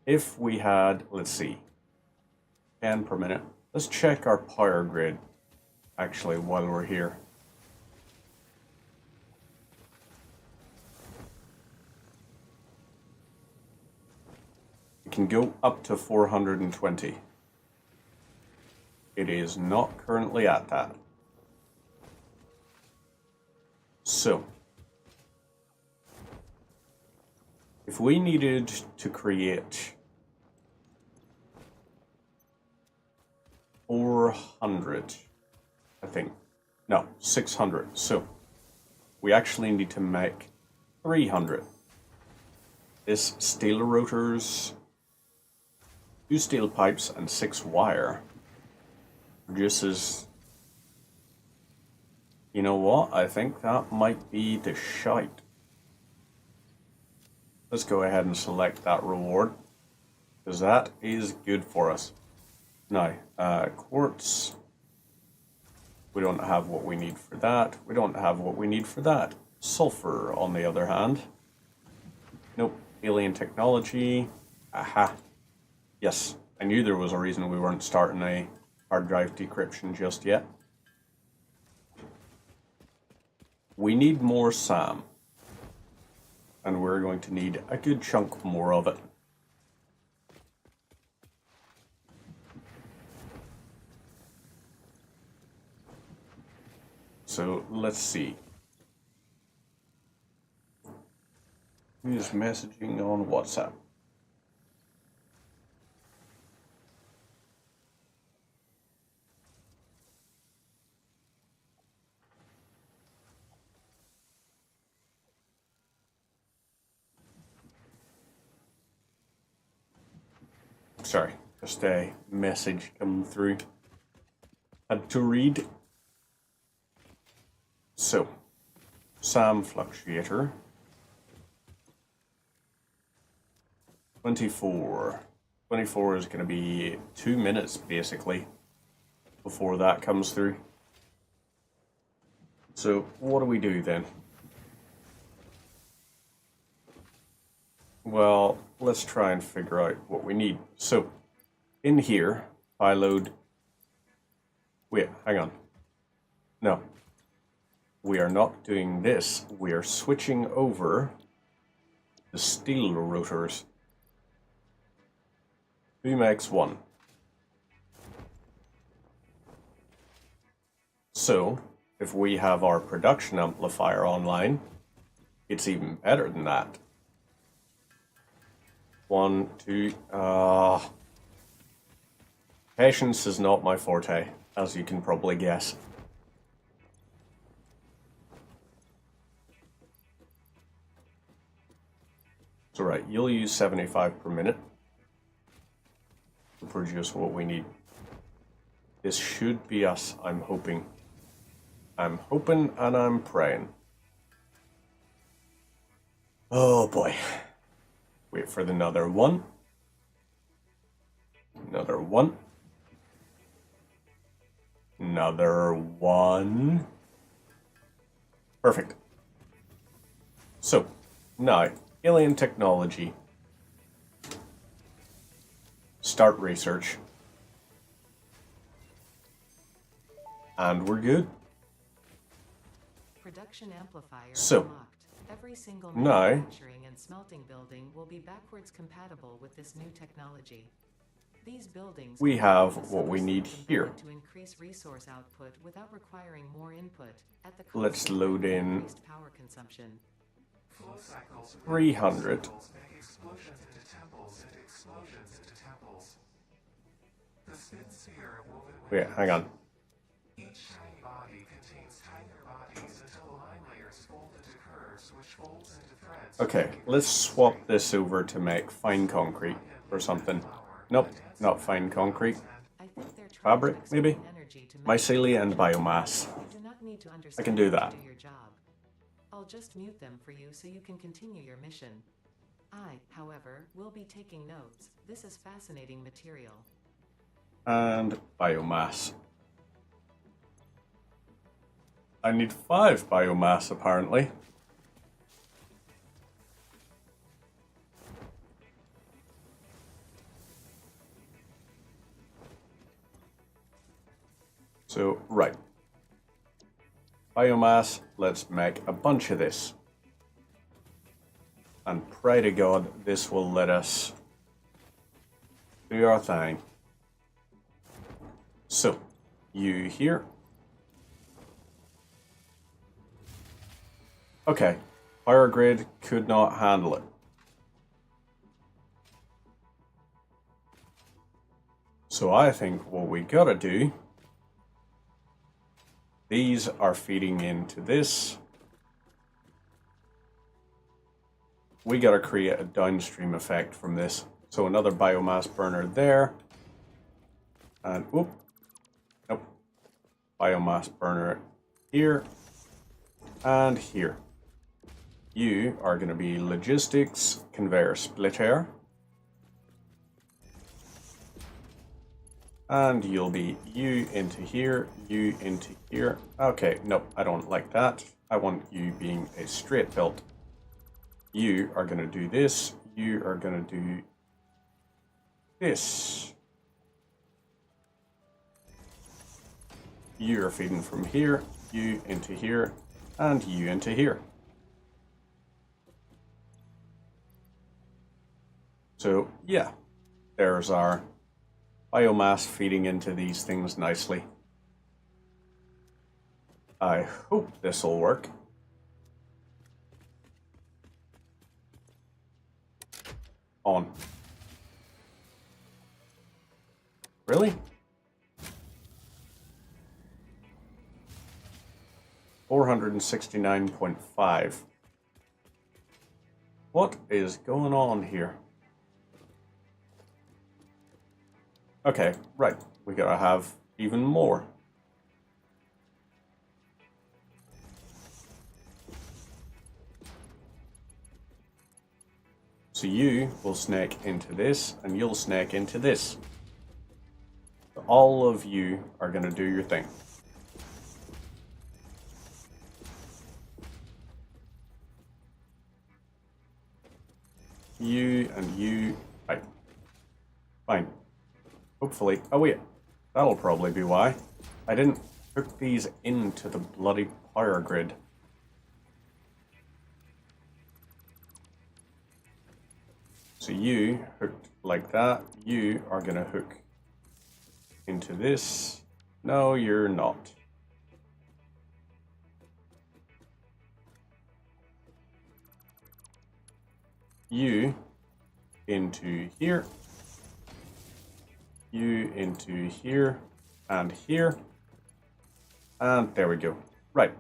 if we had, let's see, 10 per minute. Let's check our power grid, actually, while we're here. We can go up to 420. It is not currently at that. So, if we needed to create 400, I think, no, 600. So, we actually need to make 300. This steel rotors, 2 steel pipes, and 6 wire produces. You know what? I think that might be the shite. Let's go ahead and select that reward, because that is good for us. Now, quartz. We don't have what we need for that. We don't have what we need for that. Sulfur, on the other hand. Nope. Alien technology. Aha. Yes, I knew there was a reason we weren't starting a hard drive decryption just yet. We need more SAM, and we're going to need a good chunk more of it. So let's see. Who's messaging on WhatsApp? Sorry, Just a message come through. Had to read. So, SAM fluctuator. 24. 24 is going to be 2 minutes, basically, before that comes through. So, what do we do then? Well, let's try and figure out what we need. So, in here, if I load... Wait, hang on. No. We are not doing this. We are switching over the steel rotors. 2 makes 1. So, if we have our production amplifier online, it's even better than that. 1, 2, patience is not my forte, as you can probably guess. So right, you'll use 75 per minute to produce what we need. This should be us, I'm hoping. I'm hoping and I'm praying. Oh boy. Wait for another one. Another one. Another one. Perfect. So, now, alien technology. Start research. And we're good. Production amplifier So, unlocked. Every single now- manufacturing and smelting building will be backwards compatible with this new technology. These buildings We can have have what we need here. to increase resource output without requiring more input at the cost Let's of load in increased power consumption. Flow cycles 300. make explosions into temples and explosions into temples. The spin sphere woven Wait, hang on. each tiny body contains tinier bodies until the line layers fold into curves, which folds into threads. Okay, let's swap this over to make fine concrete or something. Nope, not fine concrete. I think they're trying Fabric, to expend maybe? energy to Mycelia and biomass. You do not need to understand can do how that. to do your job. I'll just mute them for you so you can continue your mission. I, however, will be taking notes. This is fascinating material. And biomass. I need 5 biomass, apparently. So, right. Biomass, let's make a bunch of this. And pray to God this will let us do our thing. So, you here. Okay, power grid could not handle it. So I think what we gotta do, these are feeding into this. We gotta create a downstream effect from this. So another biomass burner there. And, nope. Biomass burner here and here. You are going to be logistics conveyor splitter. And you'll be you into here, you into here. Okay, no, I don't like that. I want you being a straight belt. You are going to do this. You are going to do this. You are feeding from here, you into here, and you into here. So, yeah, there's our biomass feeding into these things nicely. I hope this will work. On. Really? 469.5. What is going on here? Okay, right. We gotta have even more. So you will snake into this, and you'll snake into this. So all of you are gonna do your thing. You and you. Right. Fine. Hopefully. Oh wait. That'll probably be why. I didn't hook these into the bloody power grid. So you hooked like that. You are gonna hook into this. No, you're not. You into here. You into here and here. And there we go. Right.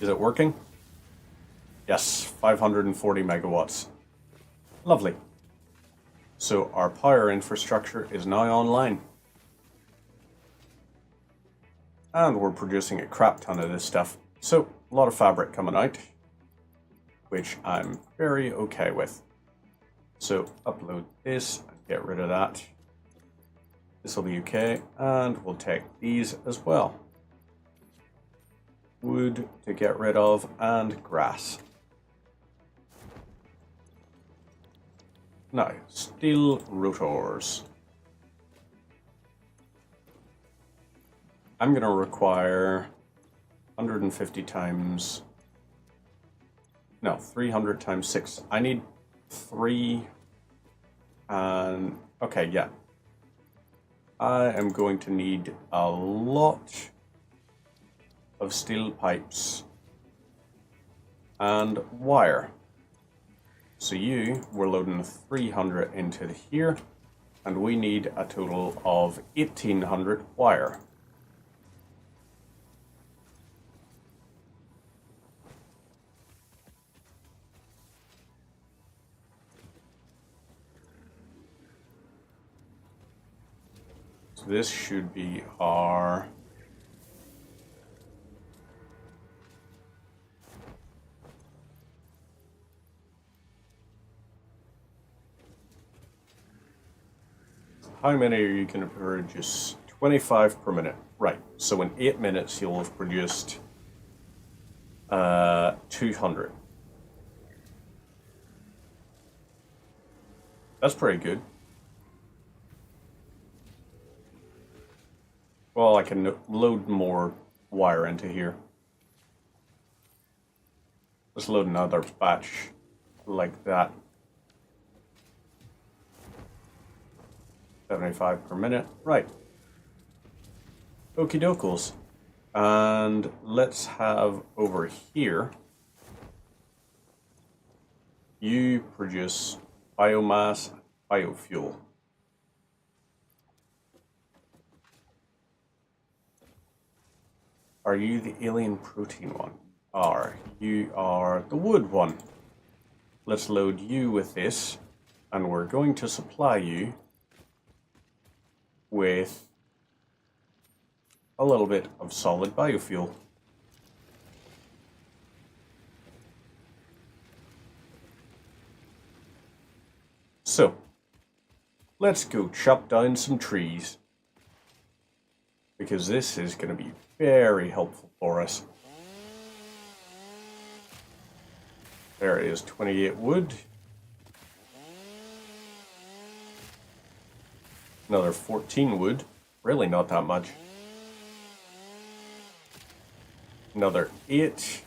Is it working? Yes, 540 megawatts. Lovely. So our power infrastructure is now online. And we're producing a crap ton of this stuff. So, a lot of fabric coming out, which I'm very okay with. So, upload this and get rid of that. This will be okay, and we'll take these as well. Wood to get rid of, and grass. Now, steel rotors. I'm going to require 150 times... No, 300 times 6. I need 3... And... Okay, yeah. I am going to need a lot of steel pipes and wire. So we're loading 300 into here, and we need a total of 1800 wire. So this should be our... How many are you going to produce? 25 per minute. Right. So in 8 minutes, you'll have produced 200. That's pretty good. Well, I can load more wire into here. Let's load another batch like that. 75 per minute. Right. Okie dokes. And let's have over here, you produce biomass, biofuel. Are you the alien protein one? You are the wood one. Let's load you with this, and we're going to supply you with a little bit of solid biofuel. So, let's go chop down some trees, because this is going to be very helpful for us. There is 28 wood. Another 14 wood. Really not that much. Another 8.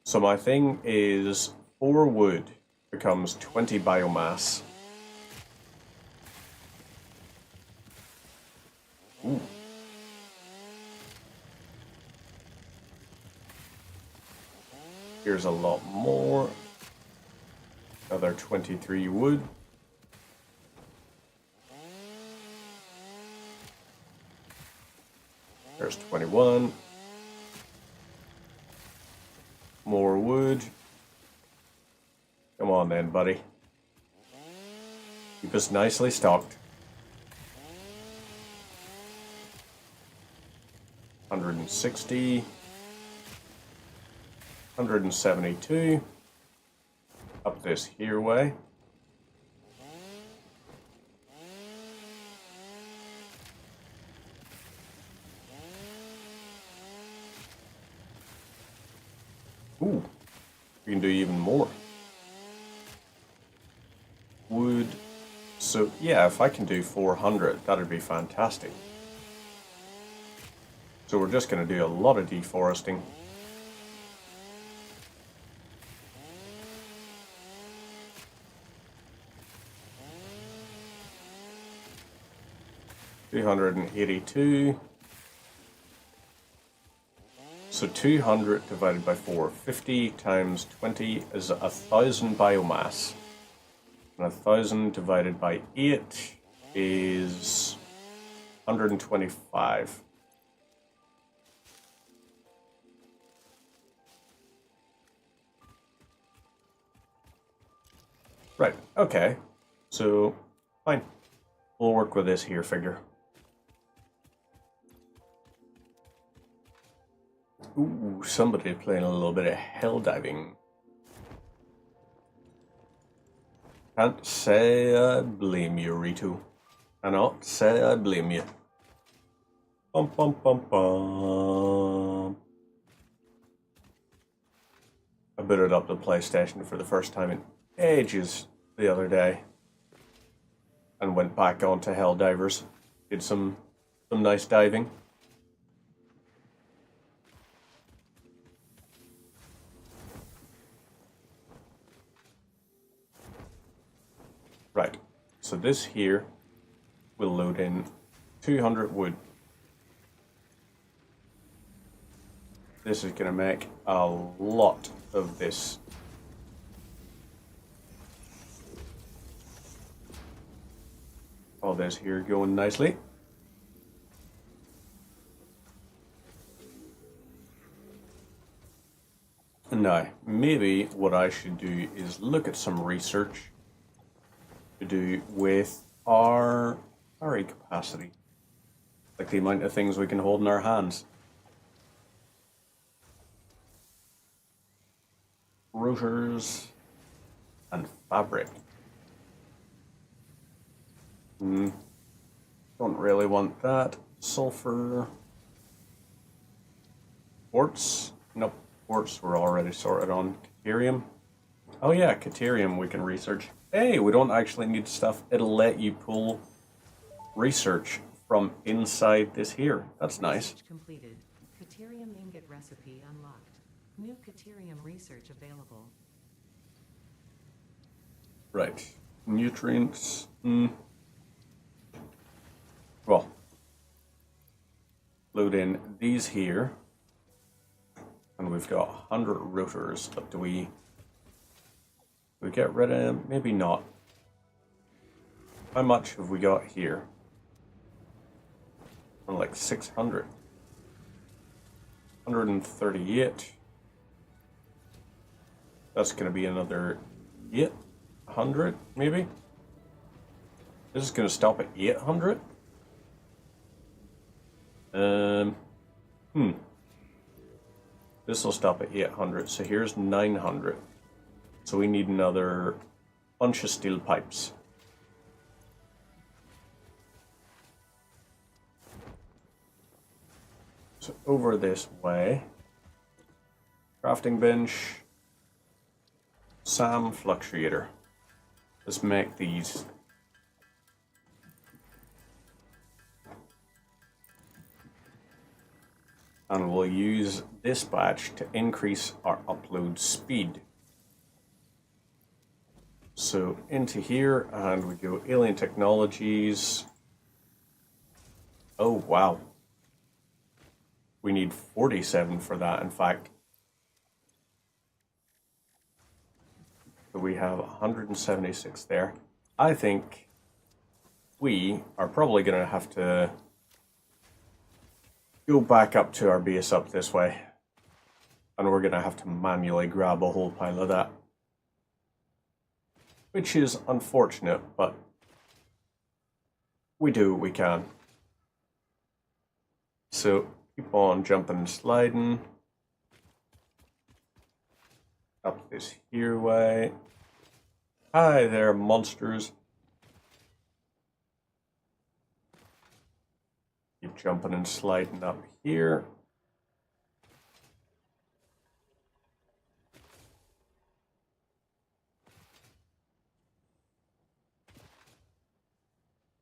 So my thing is 4 wood becomes 20 biomass. Ooh. Here's a lot more. Another 23 wood. There's 21. More wood. Come on then, buddy. Keep us nicely stocked. 160. 172. Up this here way. Ooh, we can do even more. Wood. So yeah, if I can do 400, that'd be fantastic. So we're just going to do a lot of deforesting. $282. So 200 divided by 4. 50 times 20 is 1,000 biomass. And 1,000 divided by 8 is 125. Right, okay. So, fine. We'll work with this here figure. Ooh, somebody playing a little bit of hell diving. Can't say I blame you, Ritu. Cannot say I blame you. Bum bum bum bum. I booted up the PlayStation for the first time in ages the other day. And went back onto Helldivers. Did some nice diving. Right, so this here will load in 200 wood. This is going to make a lot of this. All this here going nicely. Now, maybe what I should do is look at some research to do with our carry capacity, like the amount of things we can hold in our hands. Rotors and fabric. Don't really want that. Sulfur. Quartz. Nope, quartz we're already sorted on. Caterium. Oh yeah, caterium we can research. Hey, we don't actually need stuff. It'll let you pull research from inside this here. That's nice. Research completed. Caterium ingot recipe unlocked. New caterium research available. Right. Nutrients. Well, load in these here. And we've got 100 rotors, but do we get rid of them? Maybe not. How much have we got here? Like 600. 138. That's going to be another 800, maybe? This is going to stop at 800? This will stop at 800, so here's 900. So we need another bunch of steel pipes. So over this way, crafting bench, SAM fluctuator. Let's make these. And we'll use this batch to increase our upload speed. So into here, and we go Alien Technologies. Oh, wow. We need 47 for that, in fact. So we have 176 there. I think we are probably going to have to go back up to our base up this way. And we're going to have to manually grab a whole pile of that. which is unfortunate, but we do what we can. So keep on jumping and sliding up this here way. Hi there, monsters. Keep jumping and sliding up here.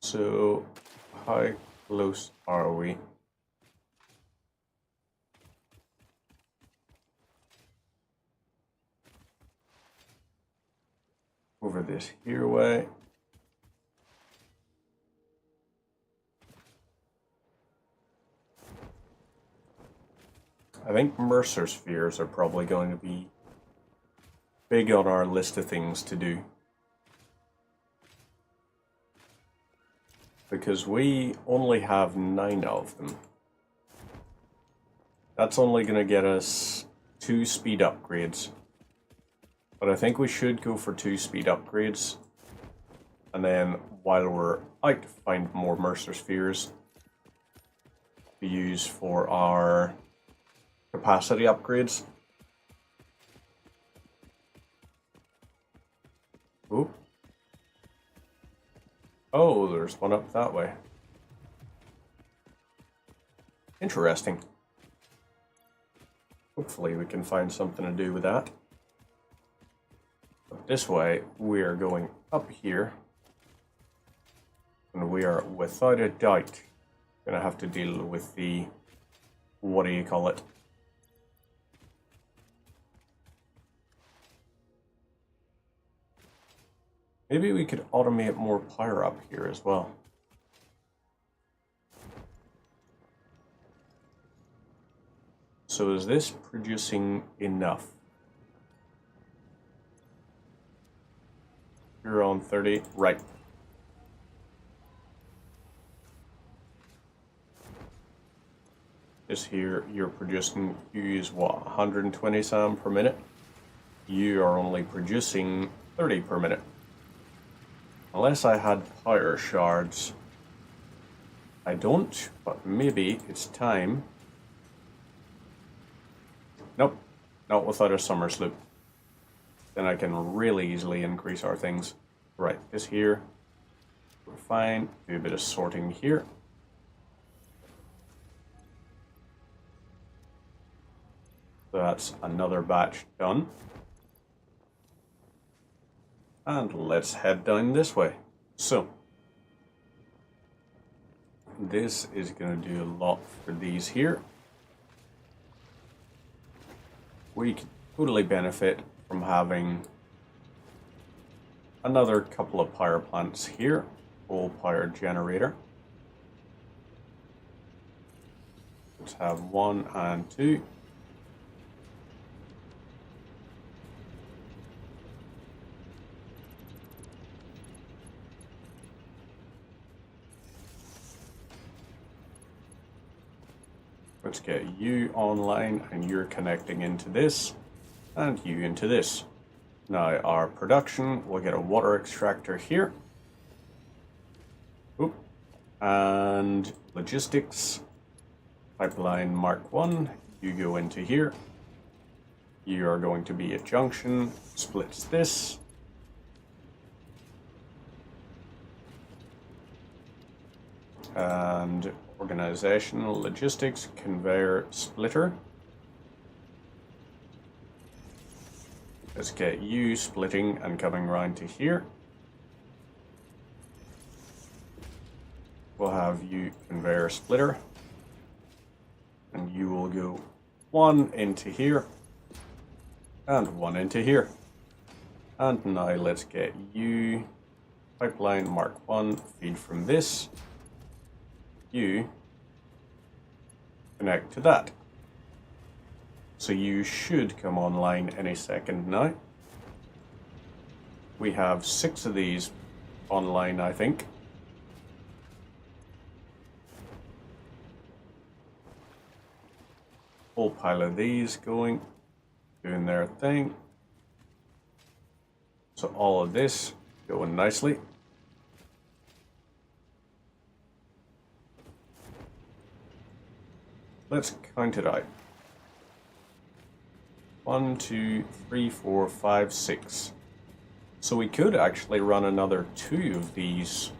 So, how close are we? Over this here way. I think Mercer spheres are probably going to be big on our list of things to do. Because we only have 9 of them. That's only going to get us 2 speed upgrades. But I think we should go for 2 speed upgrades. And then while we're out, find more Mercer spheres to use for our capacity upgrades. Ooh. Oh, there's one up that way. Interesting. Hopefully we can find something to do with that. But this way, we are going up here. And we are, without a doubt, going to have to deal with the... what do you call it? Maybe we could automate more power up here as well. So is this producing enough? You're on 30, right. This here, you're producing, you use what, 120 SAM per minute? You are only producing 30 per minute. Unless I had power shards. I don't, but maybe it's time. Nope, not without a summer sloop. Then I can really easily increase our things. Right, this here, we're fine. Do a bit of sorting here. So that's another batch done. And let's head down this way. So, this is going to do a lot for these here. We can totally benefit from having another couple of power plants here. Coal power generator. Let's have 1 and 2. Let's get you online, and you're connecting into this, and you into this. Now our production, we'll get a water extractor here. Oop. And logistics, pipeline Mark 1, you go into here. You are going to be a junction, splits this. And organizational logistics, conveyor splitter. Let's get you splitting and coming around to here. We'll have you conveyor splitter. And you will go 1 into here. And 1 into here. And now let's get you pipeline Mark 1, feed from this. You connect to that. So you should come online any second now. We have 6 of these online, I think. Whole pile of these going, doing their thing. So all of this Going nicely. Let's count it out. 1, 2, 3, 4, 5, 6. So we could actually run another 2 of these.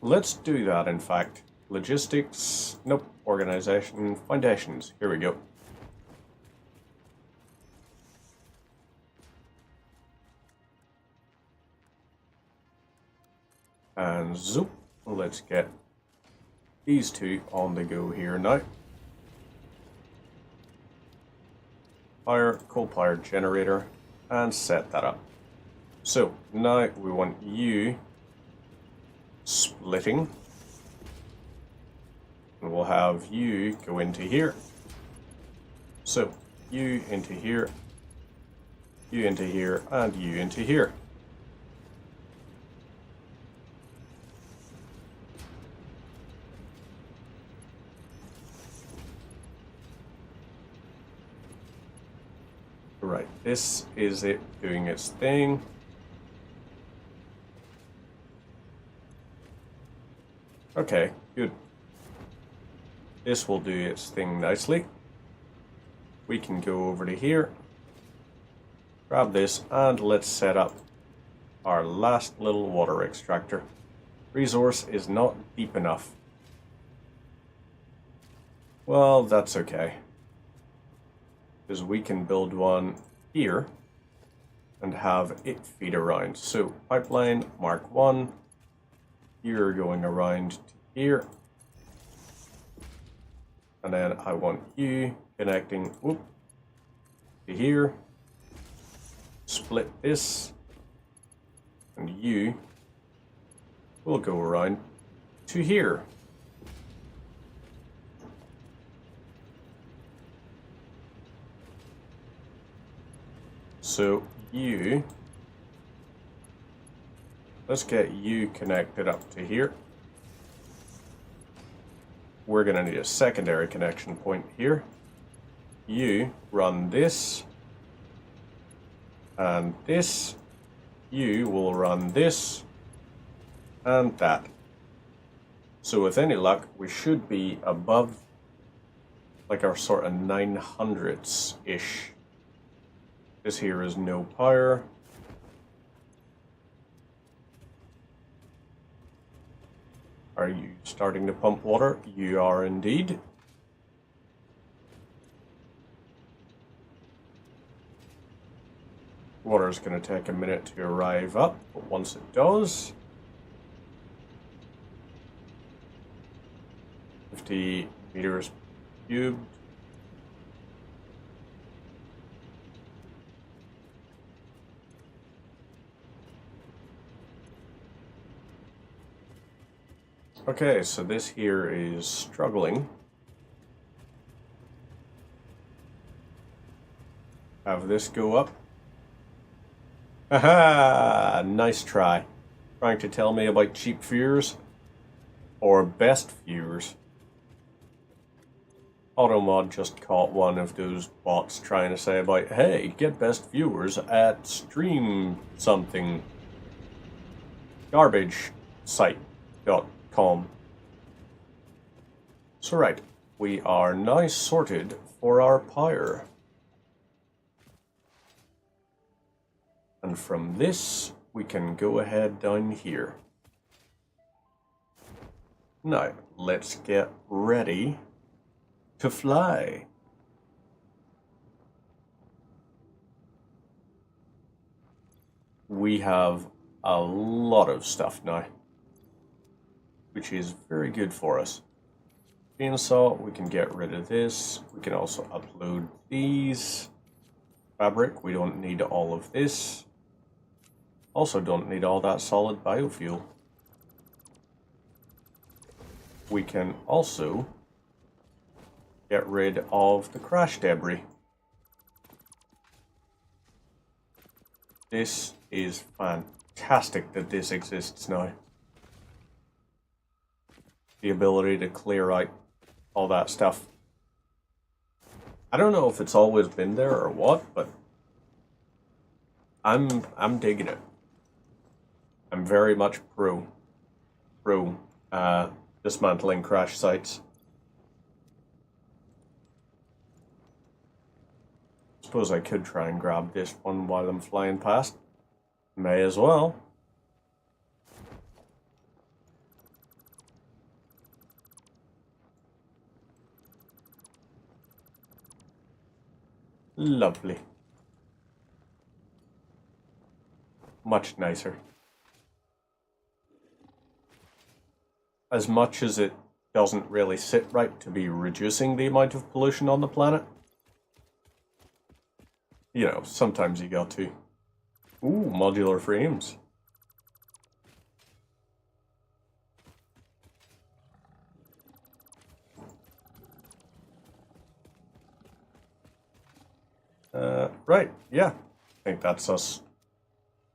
Let's do that, in fact. Logistics, nope. Organization, foundations. Here we go. And zoop. Let's get these 2 on the go here now. Fire, coal-powered generator, and set that up. So now we want you splitting, and we'll have you go into here. So you into here, you into here, and you into here. Right, this is it doing its thing. Okay, good. This will do its thing nicely. We can go over to here, grab this, and let's set up our last little water extractor. Resource is not deep enough. Well, that's okay, because we can build one here and have it feed around. So pipeline Mark 1, you're going around to here, and then I want you connecting to here, split this, and you will go around to here. So you, let's get you connected up to here. We're going to need a secondary connection point here. You run this, and this. You will run this, and that. So with any luck, we should be above like our sort of 900s-ish. This here is no power. Are you starting to pump water? You are indeed. Water is going to take a minute to arrive up, but once it does, 50 meters cubed. Okay, so this here is struggling. Have this go up. Haha! Nice try. Trying to tell me about cheap viewers or best viewers. Automod just caught one of those bots trying to say about, hey, get best viewers at stream something. Garbage site.com. So right, we are now sorted for our power. And from this, we can go ahead down here. Now, let's get ready to fly. We have a lot of stuff now, which is very good for us. Chainsaw, we can get rid of this. We can also upload these. Fabric, we don't need all of this. Also don't need all that solid biofuel. We can also get rid of the crash debris. This is fantastic that this exists now. The ability to clear out all that stuff. I don't know if it's always been there or what, but I'm digging it. I'm very much pro dismantling crash sites. Suppose I could try and grab this one while I'm flying past. May as well. Lovely. Much nicer. As much as it doesn't really sit right to be reducing the amount of pollution on the planet, you know, sometimes you got to. Ooh, modular frames. Right, yeah. I think that's us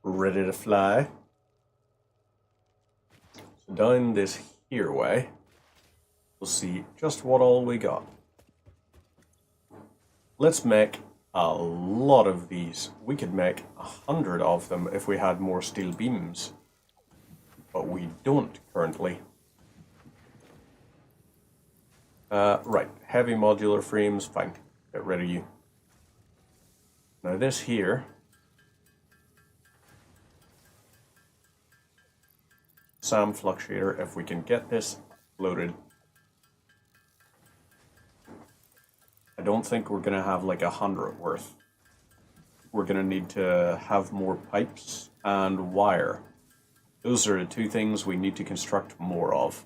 ready to fly. So down this here way, we'll see just what all we got. Let's make a lot of these. We could make 100 of them if we had more steel beams, but we don't currently. Right, heavy modular frames, fine. Get rid of you. Now this here, SAM fluctuator, if we can get this loaded. I don't think we're gonna have like 100 worth. We're gonna need to have more pipes and wire. Those are the two things we need to construct more of.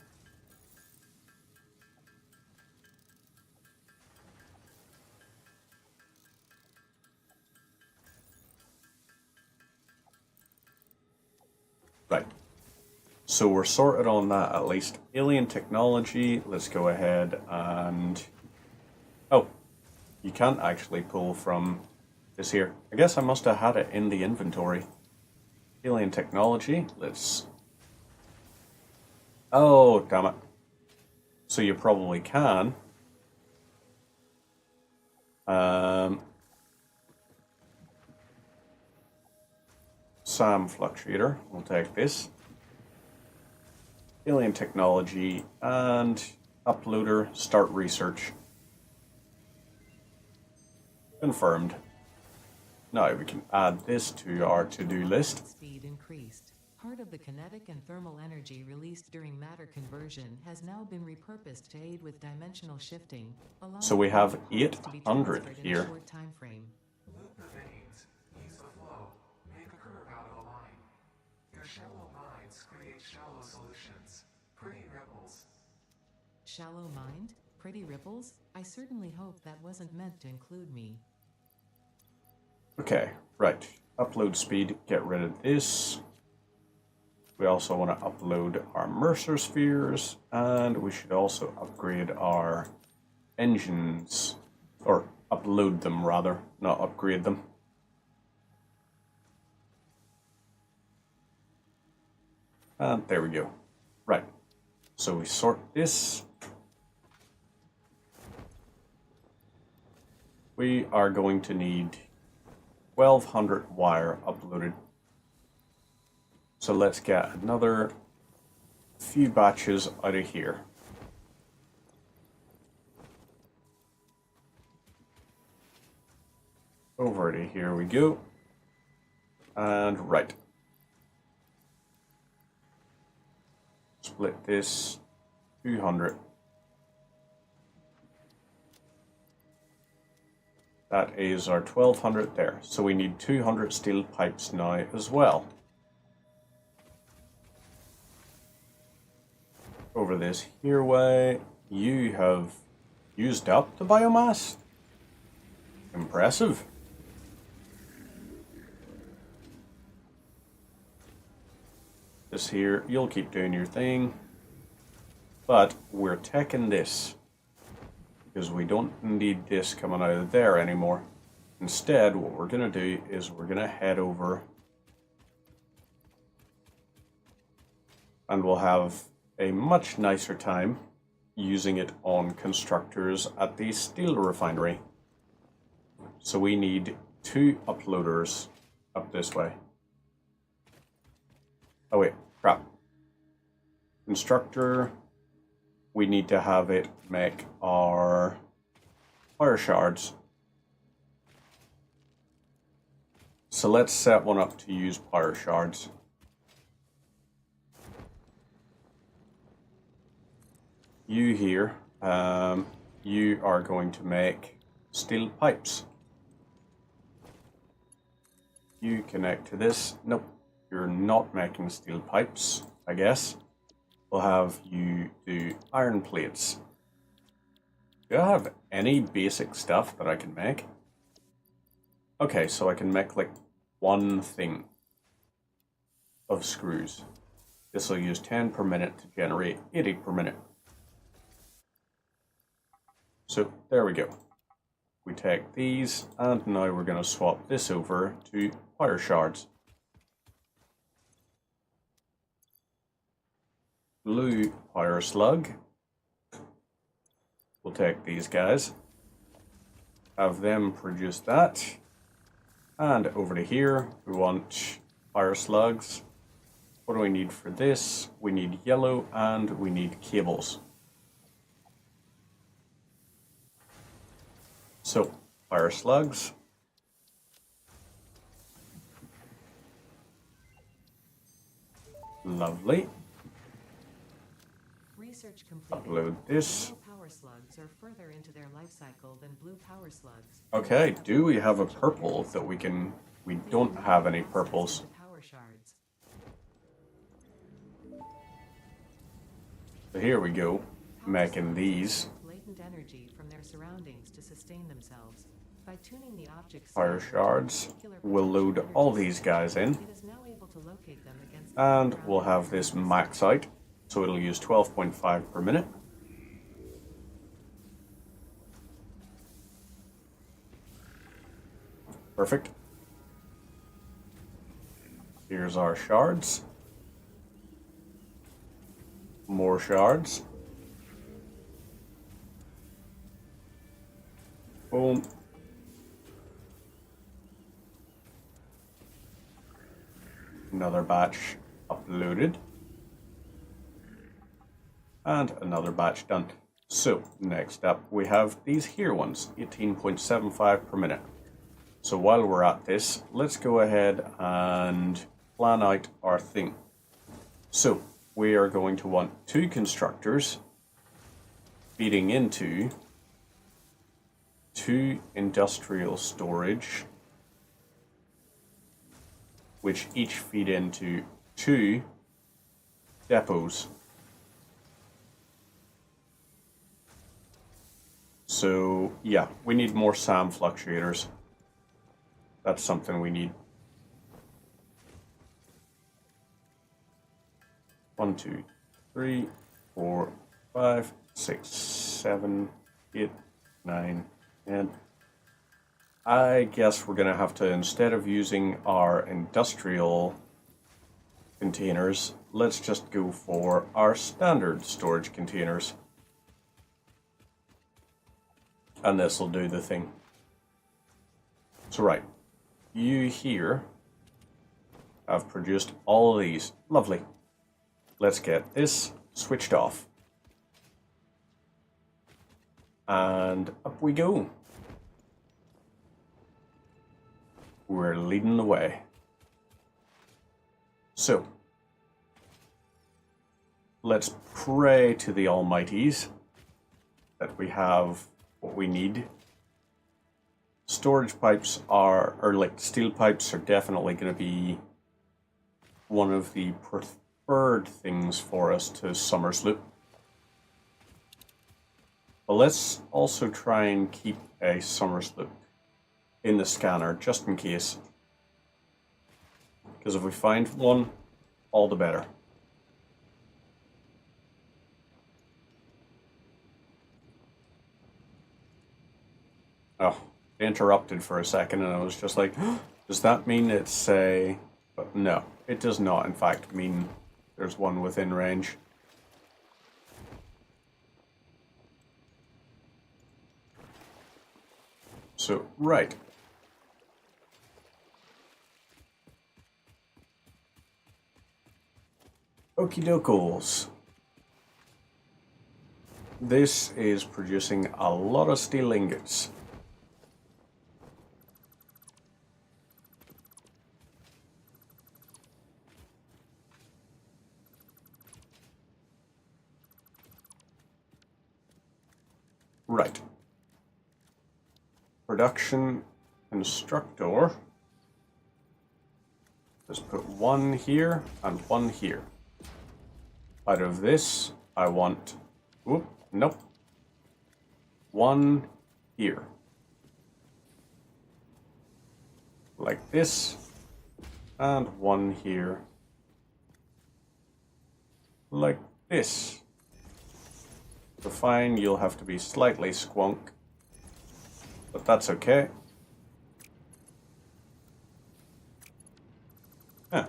Right. So we're sorted on that at least. Alien technology, let's go ahead and... Oh, you can't actually pull from this here. I guess I must have had it in the inventory. Alien technology, let's... Oh, damn it. So you probably can. SAM fluctuator, we'll take this. Alien technology and uploader, start research. Confirmed. Now we can add this to our to-do list. Speed increased. Part of the kinetic and thermal energy released during matter conversion has now been repurposed to aid with dimensional shifting. So we have allowing particles to be 800 transferred in a here. short time frame. Loop the veins, ease the flow, make a curve out of a line. Your shallow minds create shallow solutions. Pretty ripples. Shallow mind? Pretty ripples? I certainly hope that wasn't meant to include me. Okay, right. Upload speed, get rid of this. We also want to upload our Mercer spheres, and we should also upgrade our engines, or upload them rather, not upgrade them. And there we go. Right. So we sort this. We are going to need 1200 wire uploaded. So let's get another few batches out of here. Over to here we go. And right. Split this 200. That is our 1200 there. So we need 200 steel pipes now as well. Over this here way, you have used up the biomass. Impressive. This here, you'll keep doing your thing. But we're taking this, because we don't need this coming out of there anymore. Instead, what we're going to do is we're going to head over and we'll have a much nicer time using it on constructors at the steel refinery. So we need 2 uploaders up this way. Oh wait, crap. Constructor, we need to have it make our fire shards. So let's set one up to use fire shards. You here, you are going to make steel pipes. You connect to this. Nope, you're not making steel pipes, I guess. We'll have you do iron plates. Do I have any basic stuff that I can make? Okay, so I can make like one thing of screws. This will use 10 per minute to generate 80 per minute. So there we go. We take these, and now we're going to swap this over to fire shards. Blue fire slug. We'll take these guys, have them produce that, and over to here we want fire slugs. What do we need for this? We need yellow and we need cables. So, fire slugs. Lovely. Research completed. Upload this. Yellow power slugs are further into their life cycle than blue power slugs. Okay, do we have a purple that we can... We don't have any purples. Power shards. So here we go, making these. Latent energy from their surroundings to sustain themselves. By tuning the object's Fire shards. We'll load all these guys in. it is now able to locate them against And we'll have this max out. So it'll use 12.5 per minute. Perfect. Here's our shards. More shards. Boom. Another batch uploaded. And another batch done. So, next up we have these here ones, 18.75 per minute. So while we're at this, let's go ahead and plan out our thing. So, we are going to want 2 constructors feeding into 2 industrial storage, which each feed into 2 depots. So, yeah, we need more SAM fluctuators. That's something we need. 1, 2, 3, 4, 5, 6, 7, 8, 9, 10. I guess we're going to have to, instead of using our industrial containers, let's just go for our standard storage containers. And this will do the thing. So right, you here have produced all of these. Lovely. Let's get this switched off. And up we go. We're leading the way. So, let's pray to the Almighties that we have what we need. Storage pipes are, or like steel pipes, are definitely going to be one of the preferred things for us to summer sloop. But let's also try and keep a summer sloop in the scanner just in case. Because if we find one, all the better. Oh, interrupted for a second and I was just like, does that mean it's a... But no, it does not in fact mean there's one within range. So, right. Okie dokos. This is producing a lot of steel ingots. Right. Production constructor. Let's put one here and one here. Out of this, I want, whoop, nope. One here. Like this. And one here. Like this. So fine, you'll have to be slightly squonk, but that's okay. Huh.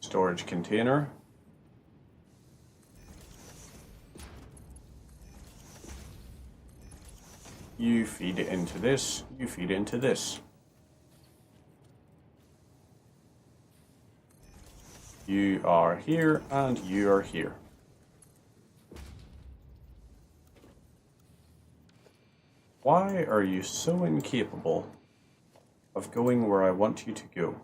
Storage container. You feed it into this, you feed it into this. You are here and you are here. Why are you so incapable of going where I want you to go?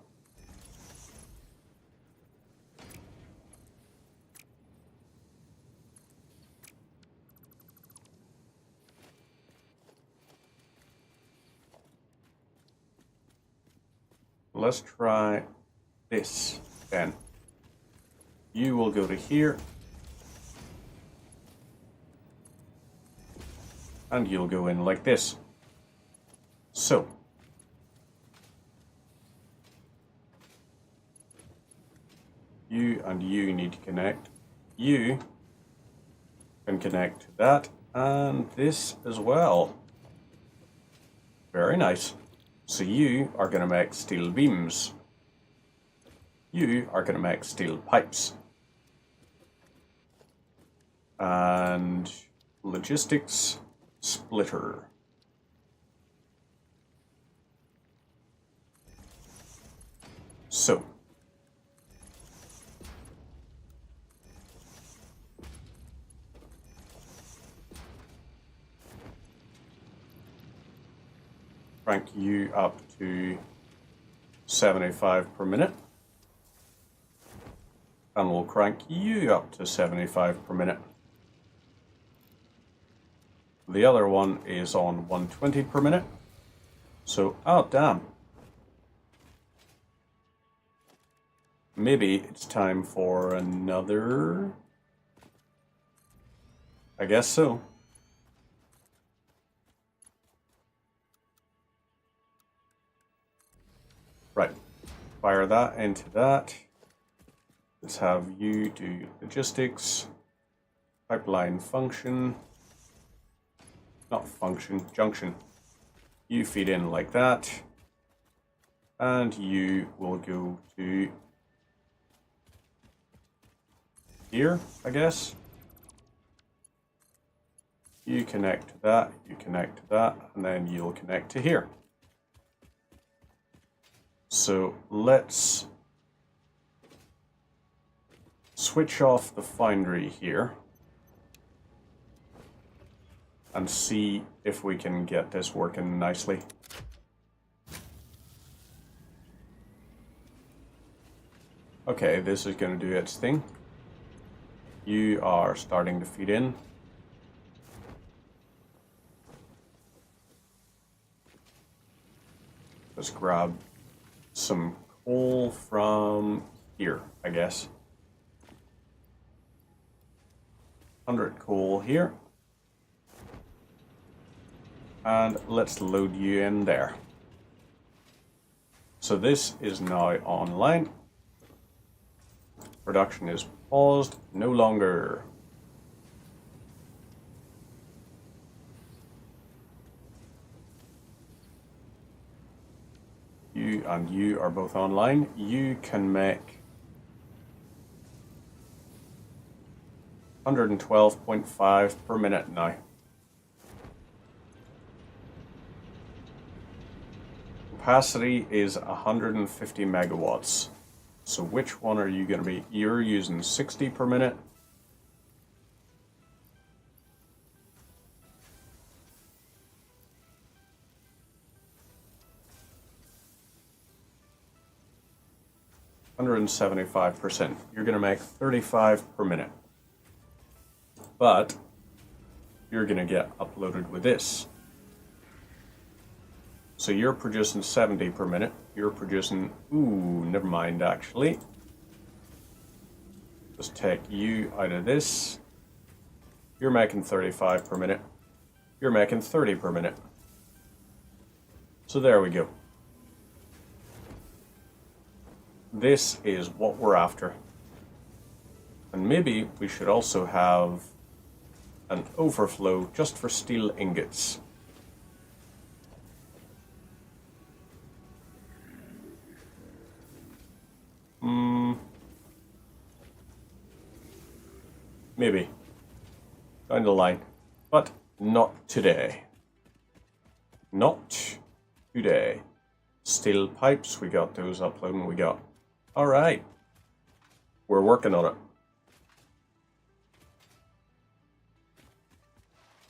Let's try this then. You will go to here. And you'll go in like this. So. You and you need to connect. You can connect to that and this as well. Very nice. So you are going to make steel beams. You are going to make steel pipes. And logistics splitter. So. Crank you up to 75 per minute. And we'll crank you up to 75 per minute. The other one is on 120 per minute. So, oh damn. Maybe it's time for another. I guess so. Right. Fire that into that. Let's have you do logistics. Pipeline function. Not function, junction. You feed in like that. And you will go to here, I guess. You connect to that, you connect to that, and then you'll connect to here. So let's switch off the foundry here. And see if we can get this working nicely. Okay, this is going to do its thing. You are starting to feed in. Let's grab some coal from here, I guess. 100 coal here. And let's load you in there. So this is now online. Production is paused, no longer. You and you are both online. You can make 112.5 per minute now. Capacity is 150 megawatts. So which one are you going to be? You're using 60 per minute. %. You're going to make 35 per minute. But you're going to get uploaded with this. So you're producing 70 per minute. You're producing, ooh, never mind actually. Just take you out of this. You're making 35 per minute. You're making 30 per minute. So there we go. This is what we're after. And maybe we should also have an overflow just for steel ingots. Maybe. Down the line. But not today. Not today. Steel pipes, we got those uploading, we got. Alright. We're working on it.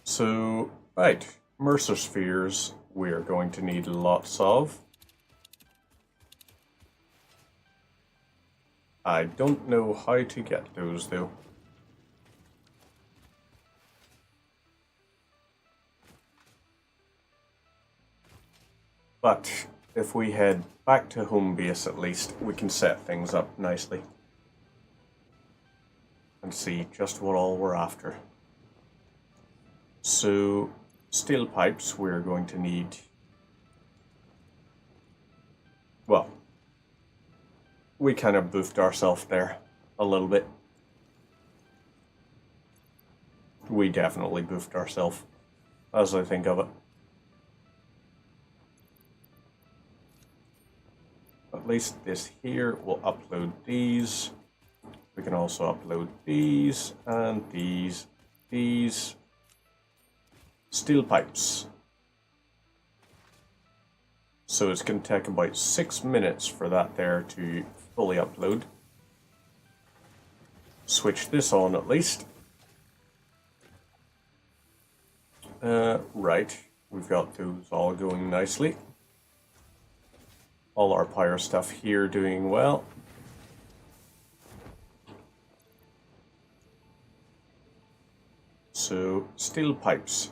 So, right. Mercer spheres we're going to need lots of. I don't know how to get those though. But if we head back to home base at least, we can set things up nicely. And see just what all we're after. So, steel pipes we're going to need. Well, we kind of boofed ourselves there a little bit. We definitely boofed ourselves, as I think of it. At least this here will upload these. We can also upload these and these. Steel pipes. So it's going to take about 6 minutes for that there to fully upload. Switch this on at least. Right, we've got those all going nicely. All our pyre stuff here doing well. So, steel pipes.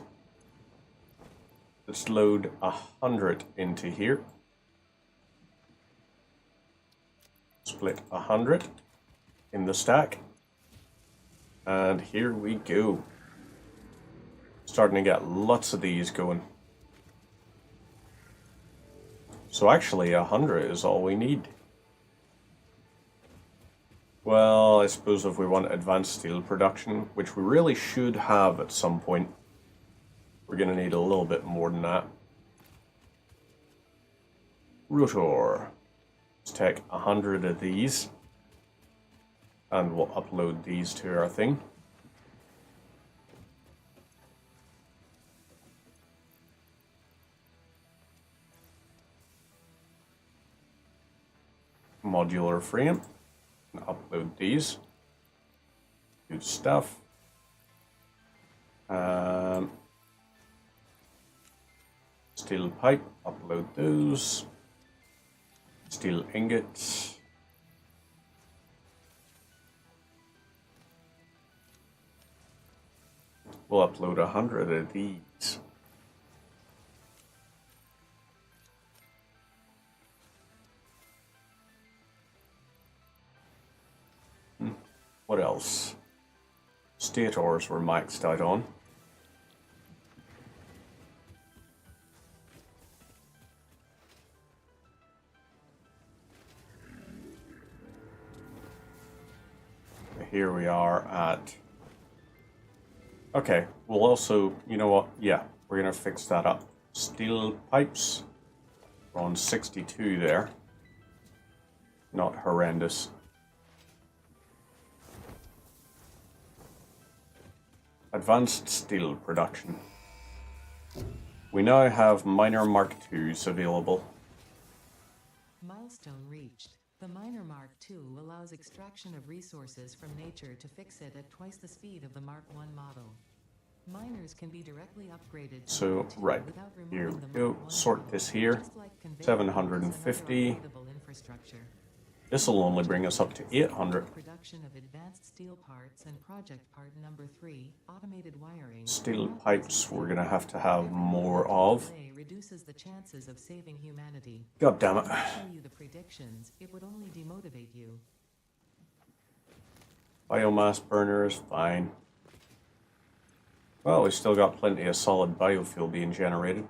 Let's load 100 into here. Split 100 in the stack. And here we go. Starting to get lots of these going. So actually 100 is all we need. Well, I suppose if we want advanced steel production, which we really should have at some point, we're going to need a little bit more than that. Rotor. Let's take 100 of these. And we'll upload these to our thing. Modular frame. And upload these. Good stuff. Steel pipe, upload those. Steel ingots. We'll upload 100 of these. What else? Stators were maxed out on. Here we are at... Okay, we'll also, you know what? Yeah, we're going to fix that up. Steel pipes. We're on 62 there. Not horrendous. Advanced steel production. We now have minor Mark IIs available. Milestone reached. The Miner Mark II allows extraction of resources from nature to fix it at twice the speed of the Mark I model. Miners can be directly upgraded to So, Mark II right, without here removing we the go. Mark I Sort model, this here. just like conveyor 750. belts and other upgradable infrastructure. This will only bring us up to 800. Production of advanced steel parts and project part number 3, automated wiring. Steel pipes we're going to have more of. Delay reduces the chances of saving humanity. God damn it. If I show you the predictions, it would only demotivate you. Biomass burner is fine. Well, we still got plenty of solid biofuel being generated.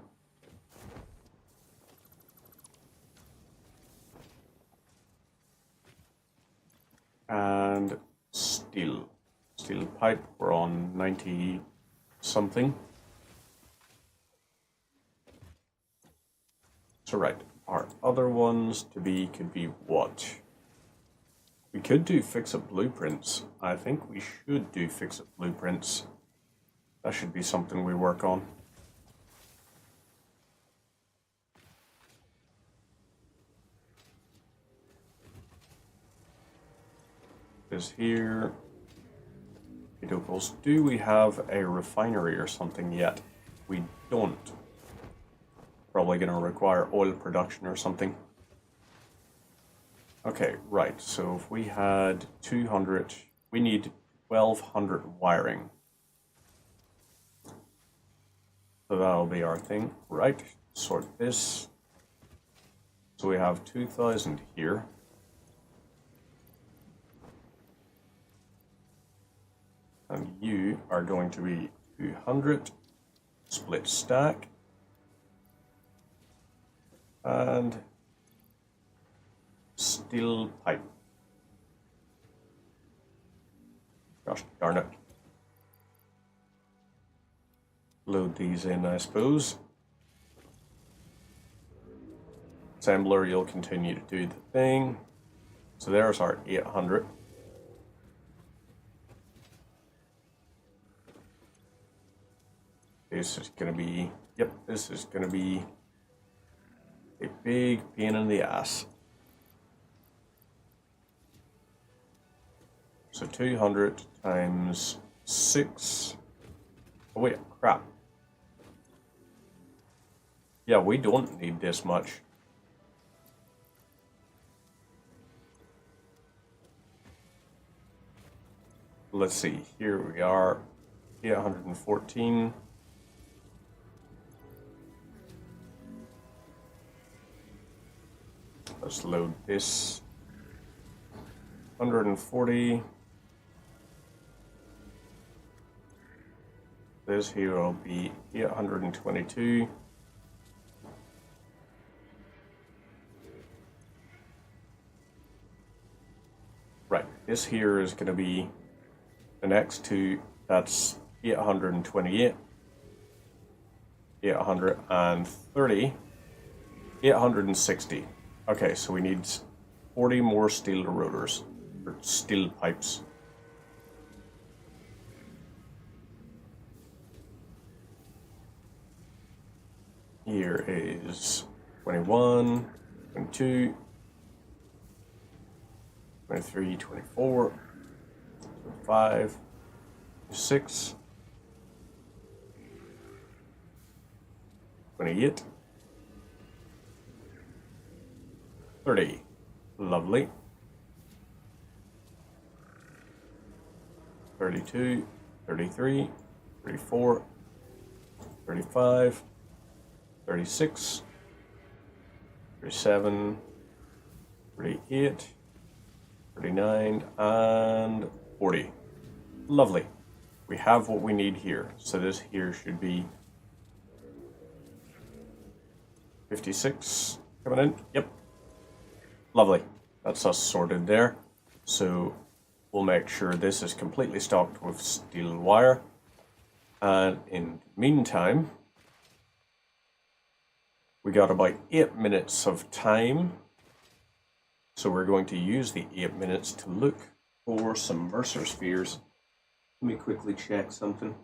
And steel. Steel pipe, we're on 90 something. So right, our other ones to be could be what? We could do fix-up blueprints. I think we should do fix-up blueprints. That should be something we work on. Is here. Do we have a refinery or something yet? We don't. Probably going to require oil production or something. Okay, right. So if we had 200, we need 1200 wiring. So that'll be our thing. Right, sort this. So we have 2000 here. And you are going to be 200, split stack, and steel pipe. Gosh darn it. Load these in, I suppose. Assembler, you'll continue to do the thing. So there's our 800. This is going to be, yep, this is going to be a big pain in the ass. So 200 times 6. Oh wait, crap. Yeah, we don't need this much. Let's see, here we are, 814. Let's load this. 140. This here will be 822. Right, this here is going to be the next two. That's 828, 830, 860. Okay, so we need 40 more steel rotors, or steel pipes. Here is 21, 22, 23, 24, 25, 26, 28, 30. Lovely. 32, 33, 34, 35, 36, 37, 38, 39, and 40. Lovely. We have what we need here. So this here should be 56 coming in. Yep. Lovely. That's us sorted there. So we'll make sure this is completely stocked with steel wire. And in the meantime, we got about 8 minutes of time. So we're going to use the 8 minutes to look for some Mercer spheres. Let me quickly check something.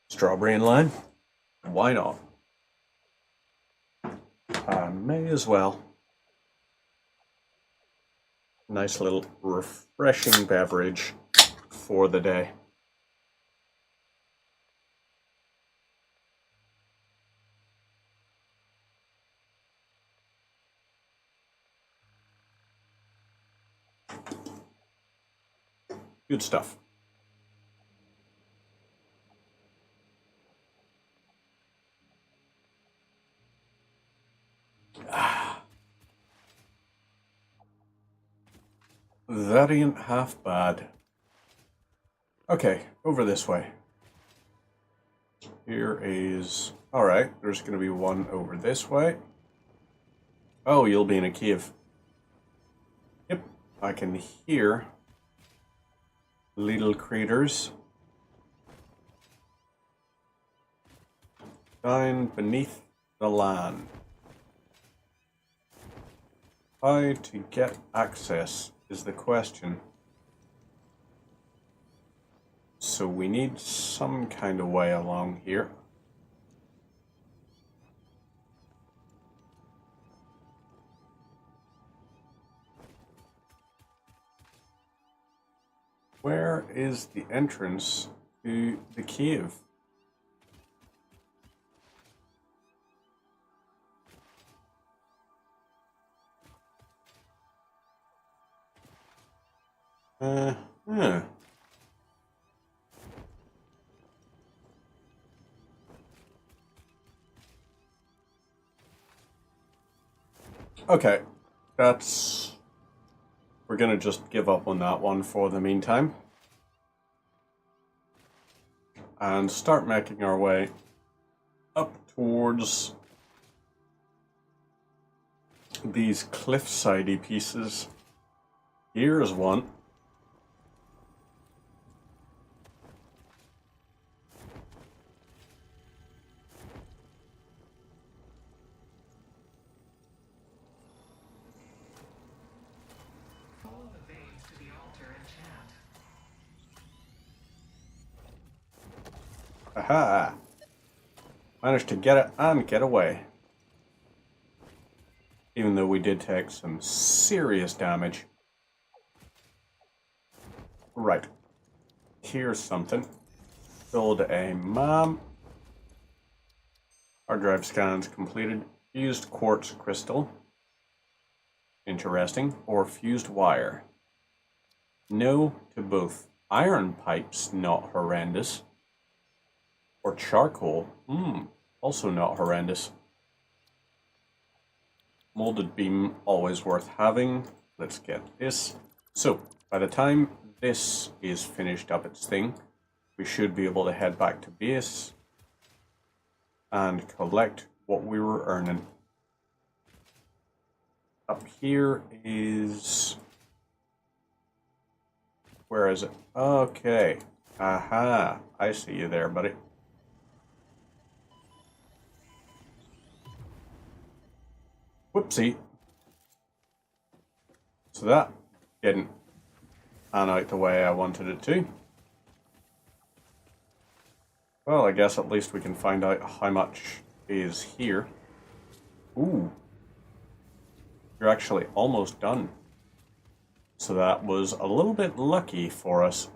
Strawberry and lime? Why not? I may as well. Nice little refreshing beverage for the day. Good stuff. That ain't half bad. Okay, over this way. Here is... Alright, there's going to be one over this way. Oh, you'll be in a cave. Yep, I can hear little critters down beneath the land. How to get access is the question. So we need some kind of way along here. Where is the entrance to the cave? Okay, that's... We're gonna just give up on that one for the meantime. And start making our way up towards these cliffsidey pieces. Here's one. Follow the veins to the altar and chant. Aha! Managed to get it and get away. Even though we did take some serious damage. Right. Here's something. Build a MAM. Hard drive scans completed. Fused quartz crystal. Interesting. Or fused wire. No to both. Iron pipes, not horrendous. Or charcoal. Also not horrendous. Molded beam, always worth having. Let's get this. So, by the time this is finished up its thing, we should be able to head back to base and collect what we were earning. Up here is... Where is it? Okay. Aha. I see you there, buddy. Whoopsie. So that didn't pan out the way I wanted it to. Well, I guess at least we can find out how much is here. Ooh. You're actually almost done. So that was a little bit lucky for us.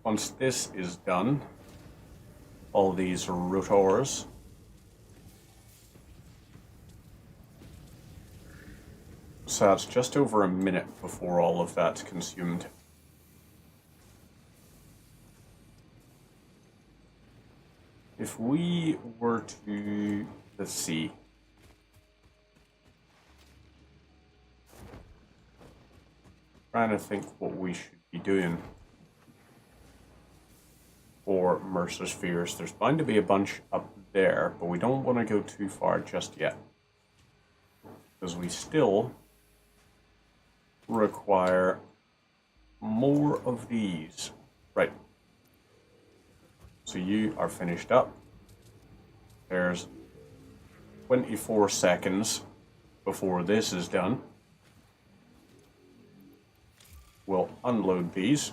Once this is done, all these rotors, so that's just over a minute before all of that's consumed. If we were to, let's see, trying to think what we should be doing for Mercer Spheres. There's bound to be a bunch up there, but we don't want to go too far just yet, because we still require more of these. Right. So you are finished up. There's 24 seconds before this is done. We'll unload these.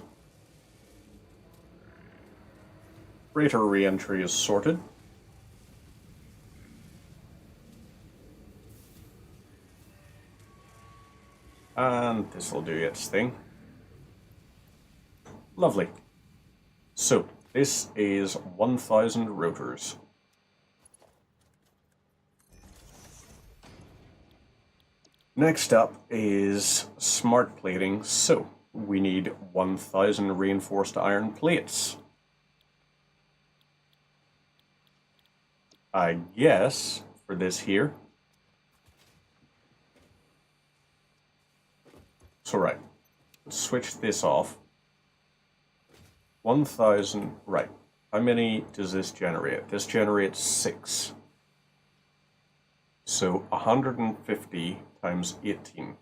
Freighter re-entry is sorted. this will do its thing. Lovely. So, this is 1,000 rotors. Next up is smart plating. So, we need 1,000 reinforced iron plates. I guess for this here. So, right, let's switch this off. 1,000, right. How many does this generate? This generates 6. So 150 times 18.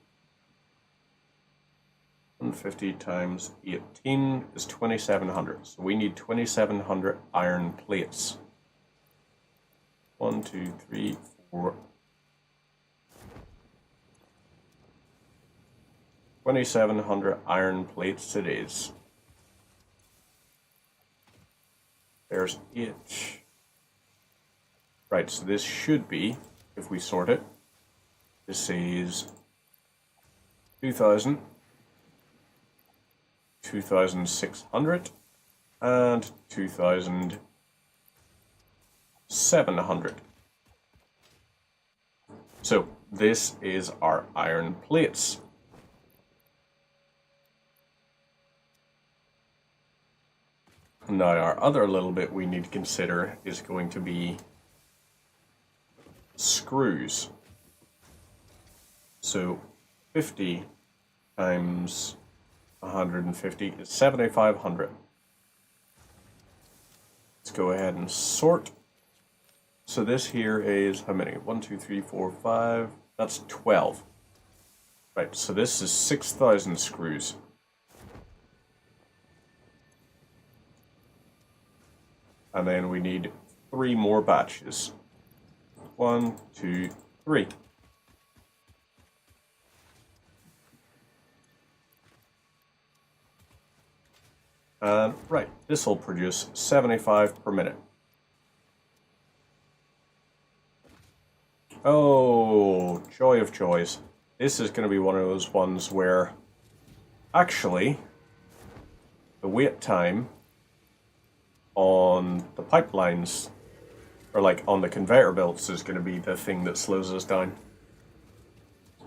150 times 18 is 2,700. So we need 2,700 iron plates. 1, 2, 3, 4. 2,700 iron plates it is. There's each. Right, so this should be, if we sort it, this is 2,000, 2,600, and 2,700. So this is our iron plates. Now our other little bit we need to consider is going to be screws. So 50 times 150 is 7,500. Let's go ahead and sort. So this here is how many? 1, 2, 3, 4, 5. That's 12. Right, so this is 6,000 screws. And then we need 3 more batches. 1, 2, 3. And right, this will produce 75 per minute. Oh, joy of joys. This is going to be one of those ones where actually the wait time on the pipelines, or like on the conveyor belts, is going to be the thing that slows us down.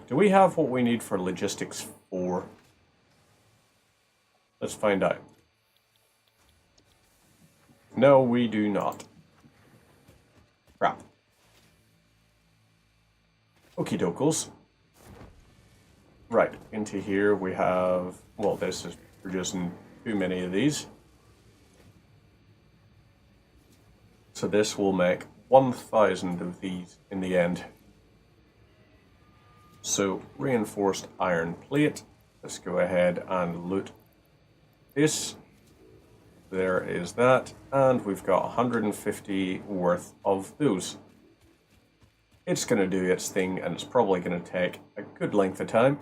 Do we have what we need for logistics 4? Let's find out. No, we do not. Crap. Okie dokes. Right, into here we have, well, this is producing too many of these. So this will make 1,000 of these in the end. So reinforced iron plate. Let's go ahead and loot this. There is that. And we've got 150 worth of those. It's going to do its thing, and it's probably going to take a good length of time.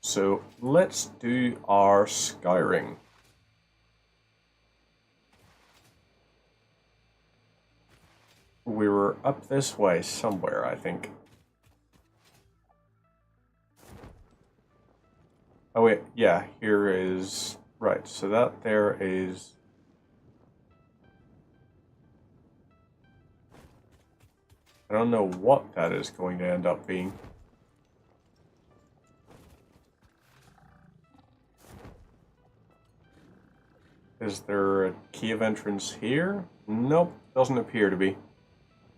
So let's do our scouring. We were up this way somewhere, I think. Oh wait, yeah, here is... Right, so that there is... I don't know what that is going to end up being. Is there a key of entrance here? Nope, doesn't appear to be.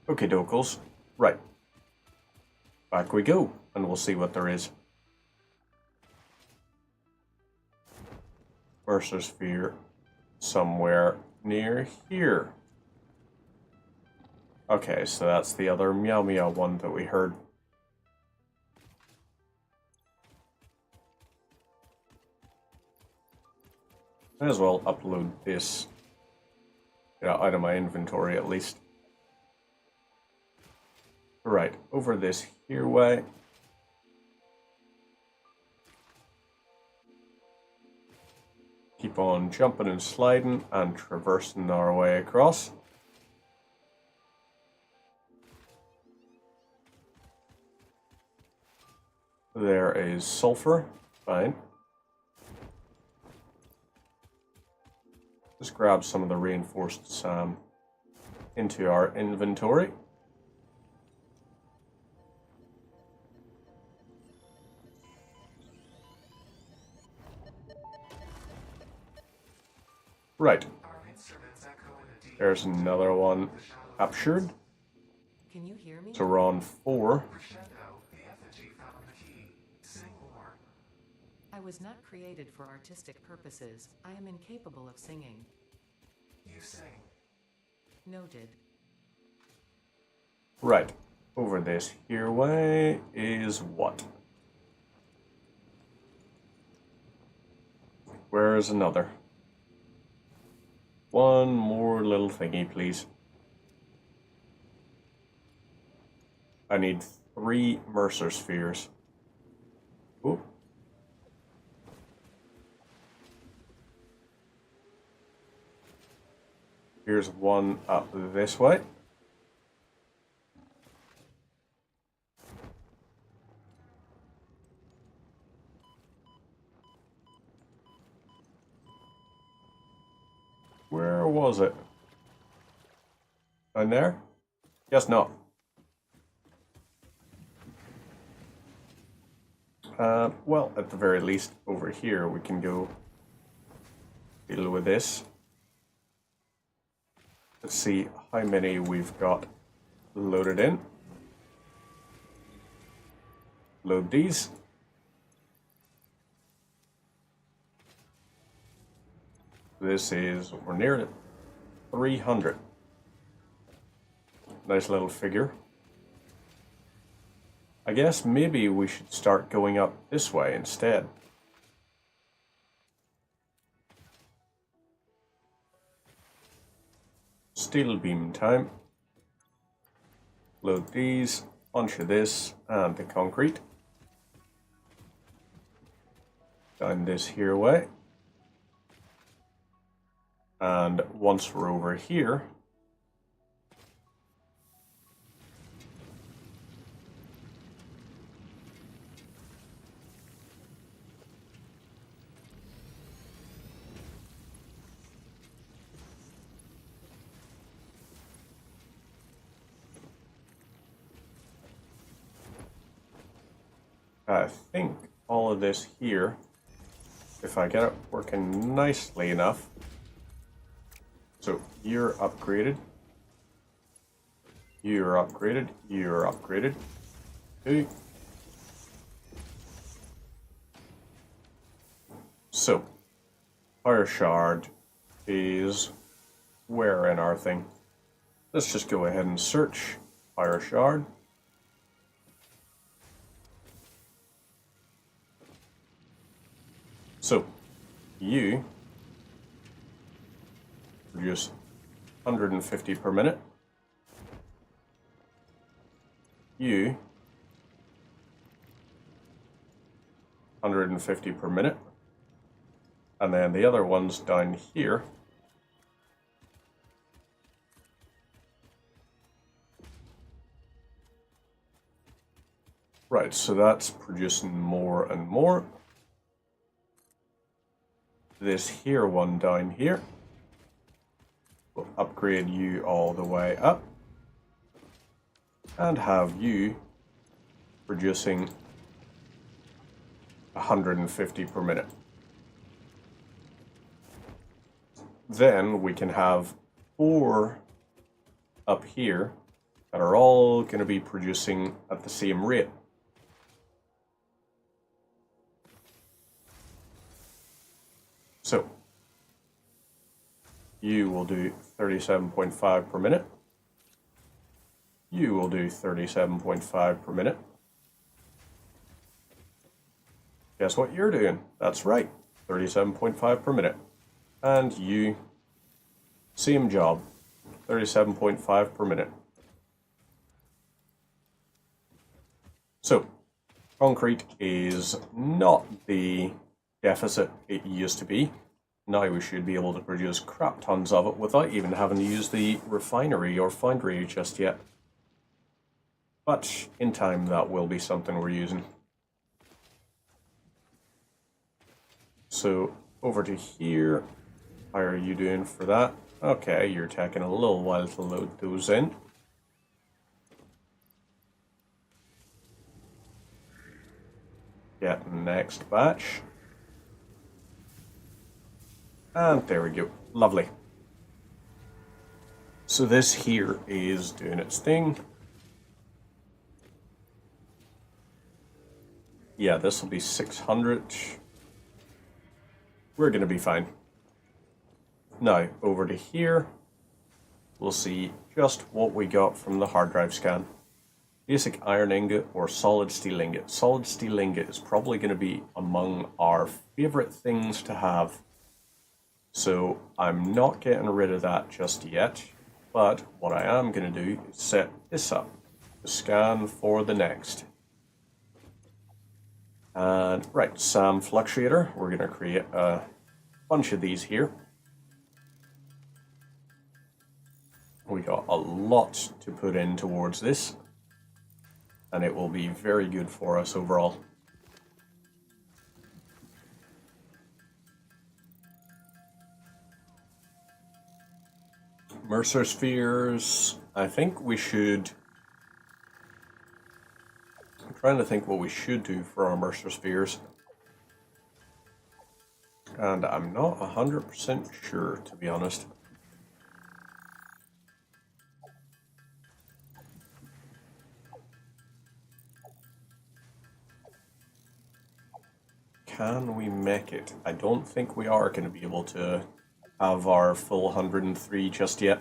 Okay, dokes. Right. Back we go, and we'll see what there is. Mercer Sphere somewhere near here. Okay, so that's the other Meow Meow one that we heard. May as well upload this out of my inventory at least. Right, over this here way. Keep on jumping and sliding and traversing our way across. There is sulfur. Fine. Just grab some of the reinforced SAM into our inventory. Right. Our instruments echo in a deep There's another one captured. Can you hear me? So we're on 4. crescendo. The effigy found the key. Sing more. I was not created for artistic purposes. I am incapable of singing. You sing. Noted. Right. Over this here way is what? Where's another? One more little thingy, please. I need 3 Mercer spheres. Ooh. Here's one up this way. Where was it? Down there? Guess not. Well, at the very least, over here we can go deal with this. Let's see how many we've got loaded in. Load these. This is, we're near it, 300. Nice little figure. I guess maybe we should start going up this way instead. Steel beam time. Load these onto this and the concrete. Down this here way. And once we're over here, I think all of this here, if I get it working nicely enough. So you're upgraded. You're upgraded. You're upgraded. Okay. So, Fire Shard is where in our thing? Let's just go ahead and search Fire Shard. So, you produce 150 per minute. You 150 per minute. And then the other ones down here right, so that's producing more and more. This here one down here will upgrade you all the way up and have you producing 150 per minute. Then we can have 4 up here that are all going to be producing at the same rate. So you will do 37.5 per minute. You will do 37.5 per minute. Guess what you're doing? That's right, 37.5 per minute. And you, same job, 37.5 per minute. So, concrete is not the deficit it used to be. Now we should be able to produce crap tons of it without even having to use the refinery or foundry just yet. But in time that will be something we're using. So over to here. How are you doing for that? Okay, you're taking a little while to load those in. Get next batch. And there we go. Lovely. So this here is doing its thing. Yeah, this will be 600. We're going to be fine. Now, over to here, we'll see just what we got from the hard drive scan. Basic iron ingot or solid steel ingot. Solid steel ingot is probably going to be among our favorite things to have. So I'm not getting rid of that just yet. But what I am going to do is set this up to scan for the next. And right, SAM fluctuator. We're going to create a bunch of these here. We got a lot to put in towards this, and it will be very good for us overall. Mercer spheres. I think we should. I'm trying to think what we should do for our Mercer spheres. And I'm not 100% sure, to be honest. Can we make it? I don't think we are going to be able to have our full 103 just yet.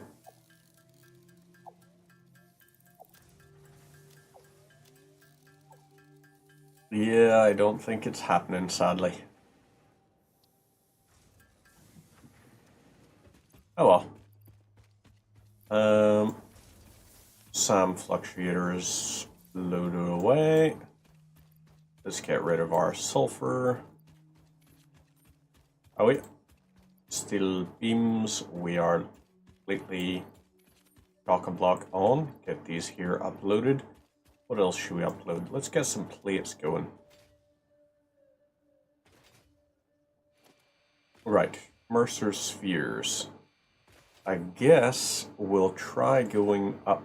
Yeah, I don't think it's happening, sadly. Oh well. SAM fluctuators loaded away. Let's get rid of our sulfur. Oh yeah. Steel beams, we are completely chock-a-block on. Get these here uploaded. What else should we upload? Let's get some plates going. Right, Mercer spheres. I guess we'll try going up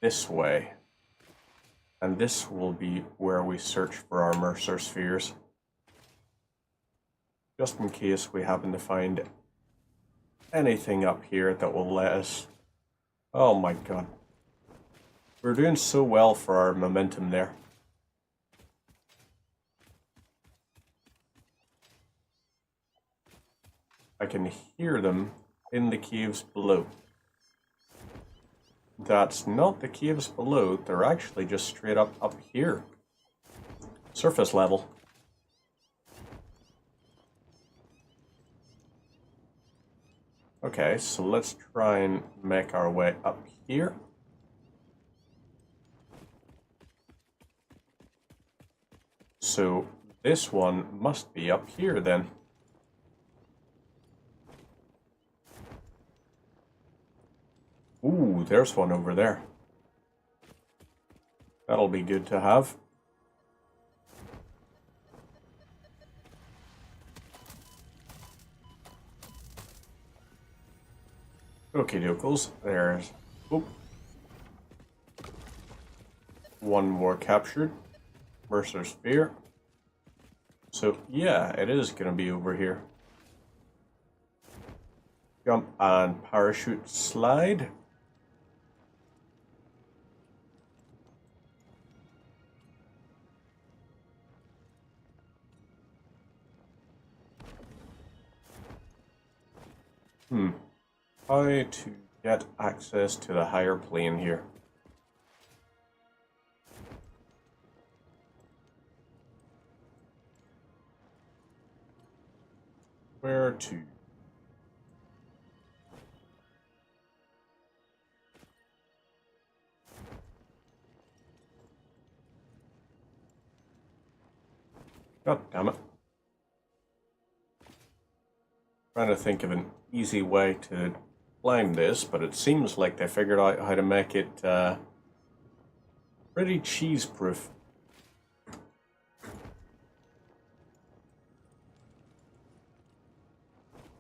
this way. And this will be where we search for our Mercer spheres. Just in case we happen to find anything up here that will let us... Oh my god. We're doing so well for our momentum there. I can hear them in the caves below. That's not the caves below, they're actually just straight up here. Surface level. Okay, so let's try and make our way up here. So this one must be up here then. Ooh, there's one over there. That'll be good to have. Okay, dokes. There's... Oop. One more captured. Mercer sphere. So, yeah, it is going to be over here. Jump and parachute slide. How to get access to the higher plane here? Where to? God damn it. Trying to think of an easy way to climb this, but it seems like they figured out how to make it pretty cheese-proof.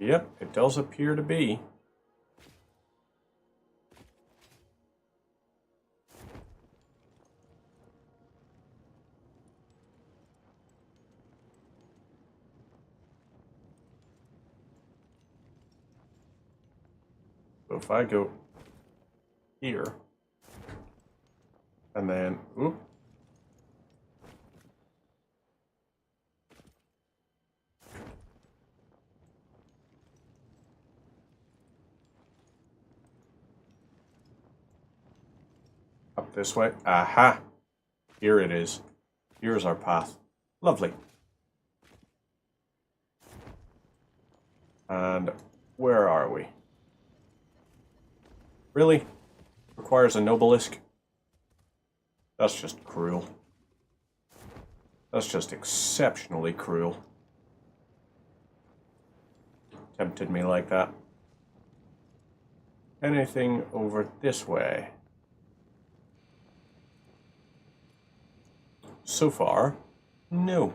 Yep, it does appear to be. So if I go here, and then, oop. Up this way. Aha! Here it is. Here's our path. Lovely. And where are we? Really? Requires a Nobelisk? That's just cruel. That's just exceptionally cruel. Tempted me like that. Anything over this way? So far, no.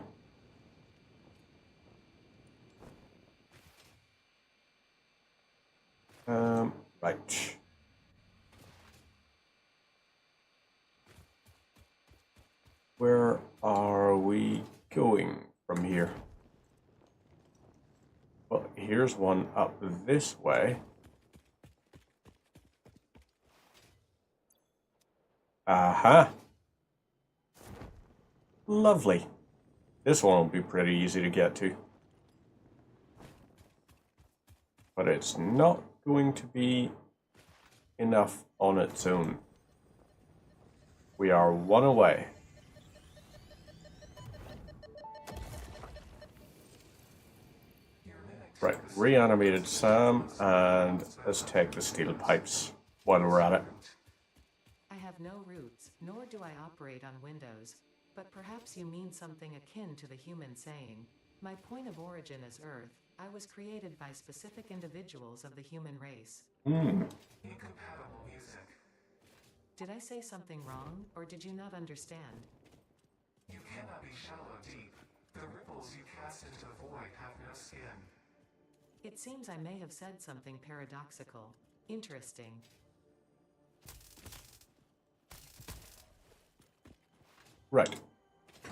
Right. Where are we going from here? Well, here's one up this way. Aha! Lovely. This one will be pretty easy to get to. But it's not going to be enough on its own. We are one away. Right, reanimated Sam, and let's take the steel pipes while we're at it. I have no roots, nor do I operate on Windows, but perhaps you mean something akin to the human saying, "My point of origin is Earth. I was created by specific individuals of the human race." Incompatible music. Did I say something wrong, or did you not understand? You cannot be shallow deep. The ripples you cast into the void have no skin. It seems I may have said something paradoxical. Interesting. Right.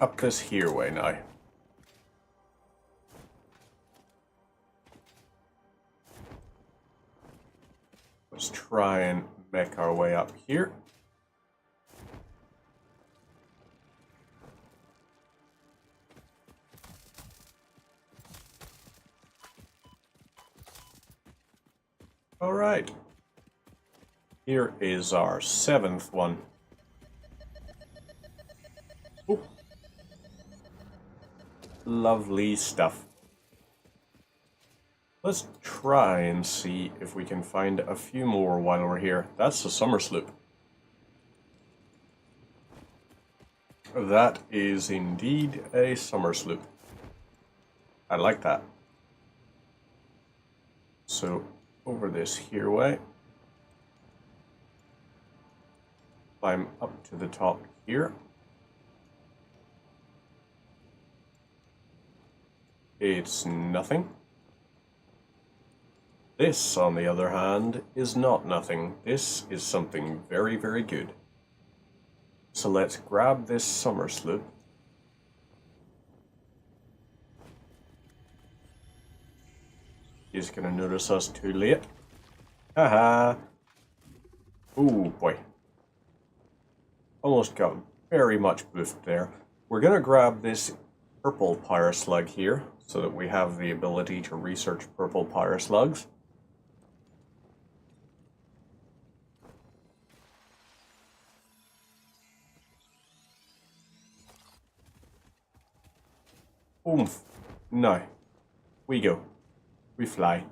Up this here way now. Let's try and make our way up here. All right. Here is our 7th one. Ooh. Lovely stuff. Let's try and see if we can find a few more while we're here. That's the summer sloop. That is indeed a summer sloop. I like that. So over this here way. Climb up to the top here. It's nothing. This, on the other hand, is not nothing. This is something very, very good. So let's grab this summer sloop. He's gonna notice us too late. Haha. Oh boy. Almost got very much boofed there. We're gonna grab this purple pyre slug here so that we have the ability to research purple pyre slugs. Oomph. No. We go. We fly.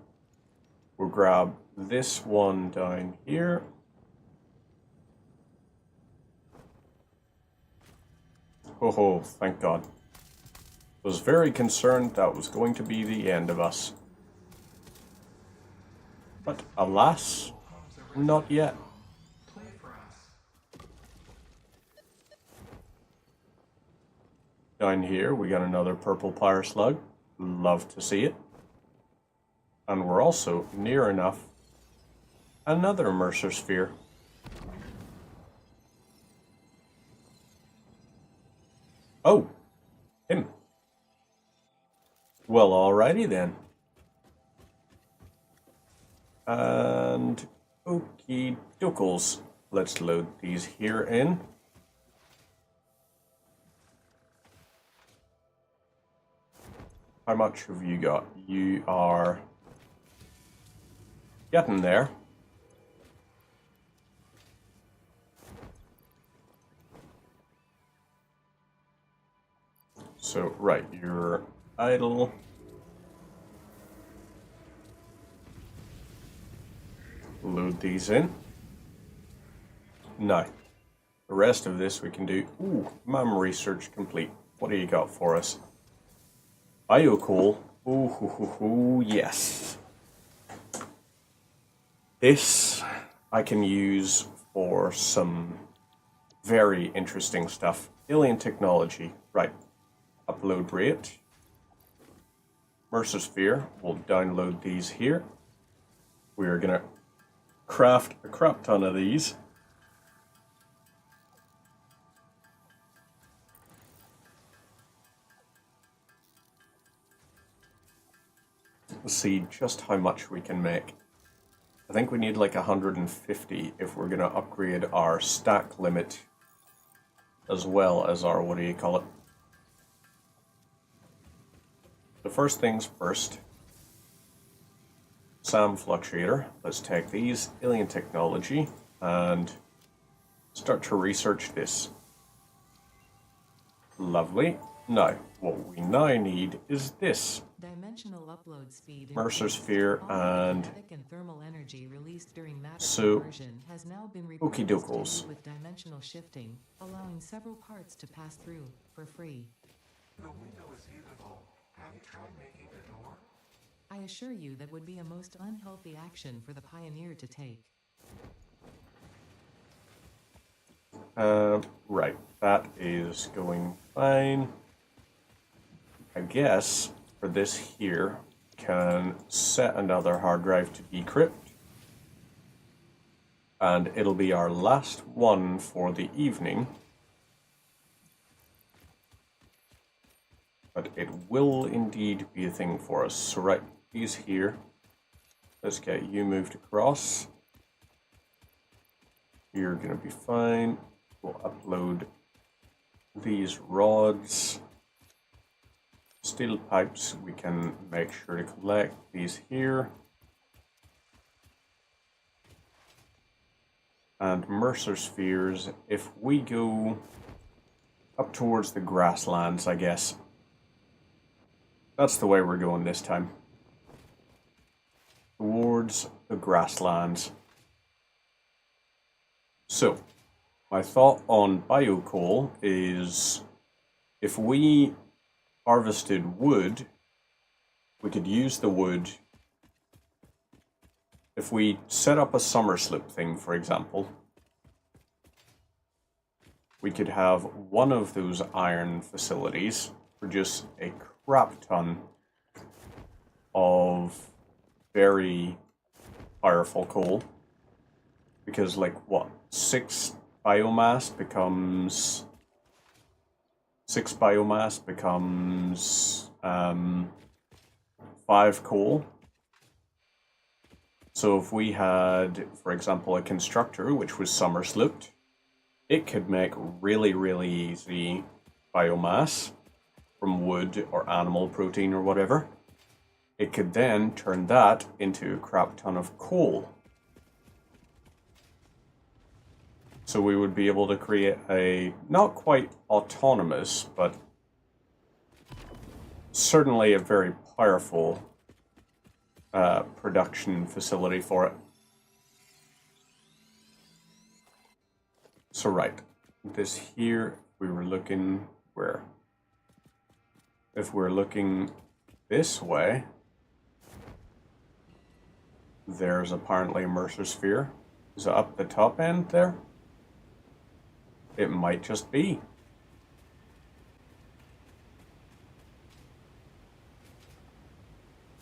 We'll grab this one down here. Oh, thank God. Was very concerned that was going to be the end of us. But alas, not yet. Play for us. Down here we got another purple pyre slug. Love to see it. And we're also near enough another Mercer sphere. Oh, him. Well, alrighty then. And okie dokes. Let's load these here in. How much have you got? You are getting there. So, right, you're idle. Load these in. Now, the rest of this we can do. Ooh, MAM research complete. What do you got for us? Biocoal. Ooh, yes. This I can use for some very interesting stuff. Alien technology. Right. Upload rate. Mercer sphere. We'll download these here. We're gonna craft a crap ton of these. Let's see just how much we can make. I think we need like 150 if we're gonna upgrade our stack limit as well as our, what do you call it? The first things first. SAM fluctuator. Let's take these, alien technology, and start to research this. Lovely. Now, what we now need is this. Dimensional upload speed Mercer increased. sphere All and kinetic and thermal energy released during matter so, conversion has now been okie repurposed dokes. to do with dimensional shifting, allowing several parts to pass through for free. The window is beautiful. Have you tried making the door? I assure you that would be a most unhealthy action for the Pioneer to take. Right, that is going fine. I guess for this here, can set another hard drive to decrypt. And it'll be our last one for the evening. But it will indeed be a thing for us. So right, these here. Let's get you moved across. You're gonna be fine. We'll upload these rods. Steel pipes we can make sure to collect these here. And Mercer spheres, if we go up towards the grasslands, I guess. That's the way we're going this time. Towards the grasslands. So, my thought on biocoal is if we harvested wood, we could use the wood. If we set up a summer slip thing, for example, we could have one of those iron facilities produce a crap ton of very powerful coal. Because, like, what? 6 biomass becomes 5 coal. So if we had, for example, a constructor which was summer slipped, it could make really, really easy biomass from wood or animal protein or whatever. It could then turn that into a crap ton of coal. So we would be able to create a, not quite autonomous, but certainly a very powerful production facility for it. So right, this here, we were looking where? If we're looking this way, there's apparently a Mercer sphere. Is it up the top end there? It might just be.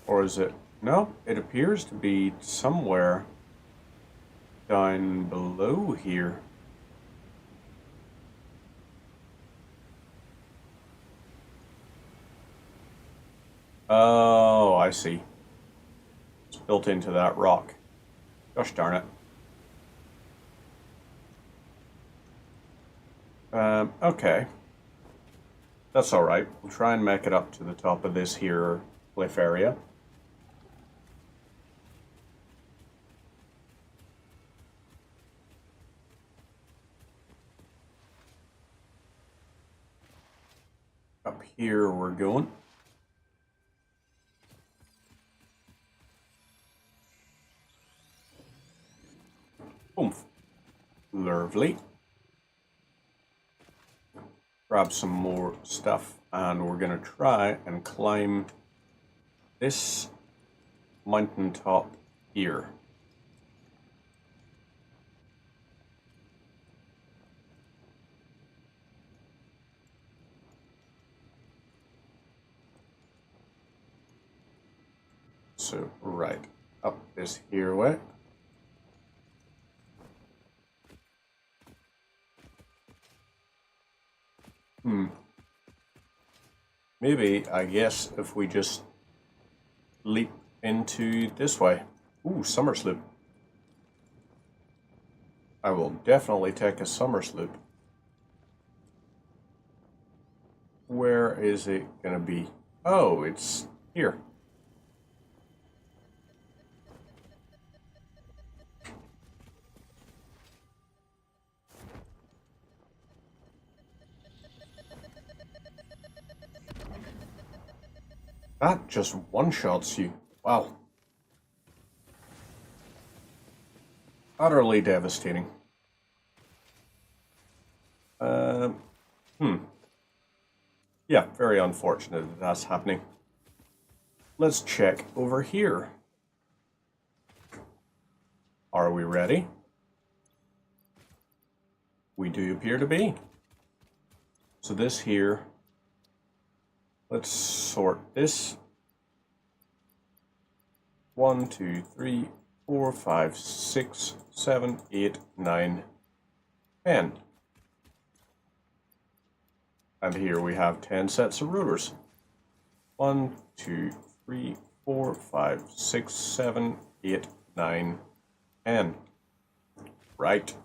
Or is it No, it appears to be somewhere down below here. Oh, I see. It's built into that rock. Gosh darn it. Okay. That's alright. We'll try and make it up to the top of this here cliff area. Up here we're going. Oomph. Lovely. Grab some more stuff and we're going to try and climb this mountaintop here. So, right, up this here way. Maybe, I guess, if we just leap into this way. Ooh, summer sloop. I will definitely take a summer sloop. Where is it gonna be? Oh, it's here. That just one-shots you. Wow. Utterly devastating. Yeah, very unfortunate that that's happening. Let's check over here. Are we ready? We do appear to be. So this here, let's sort this. 1, 2, 3, 4, 5, 6, 7, 8, 9, 10. And here we have 10 sets of rotors. 1, 2, 3, 4, 5, 6, 7, 8, 9, 10. Right.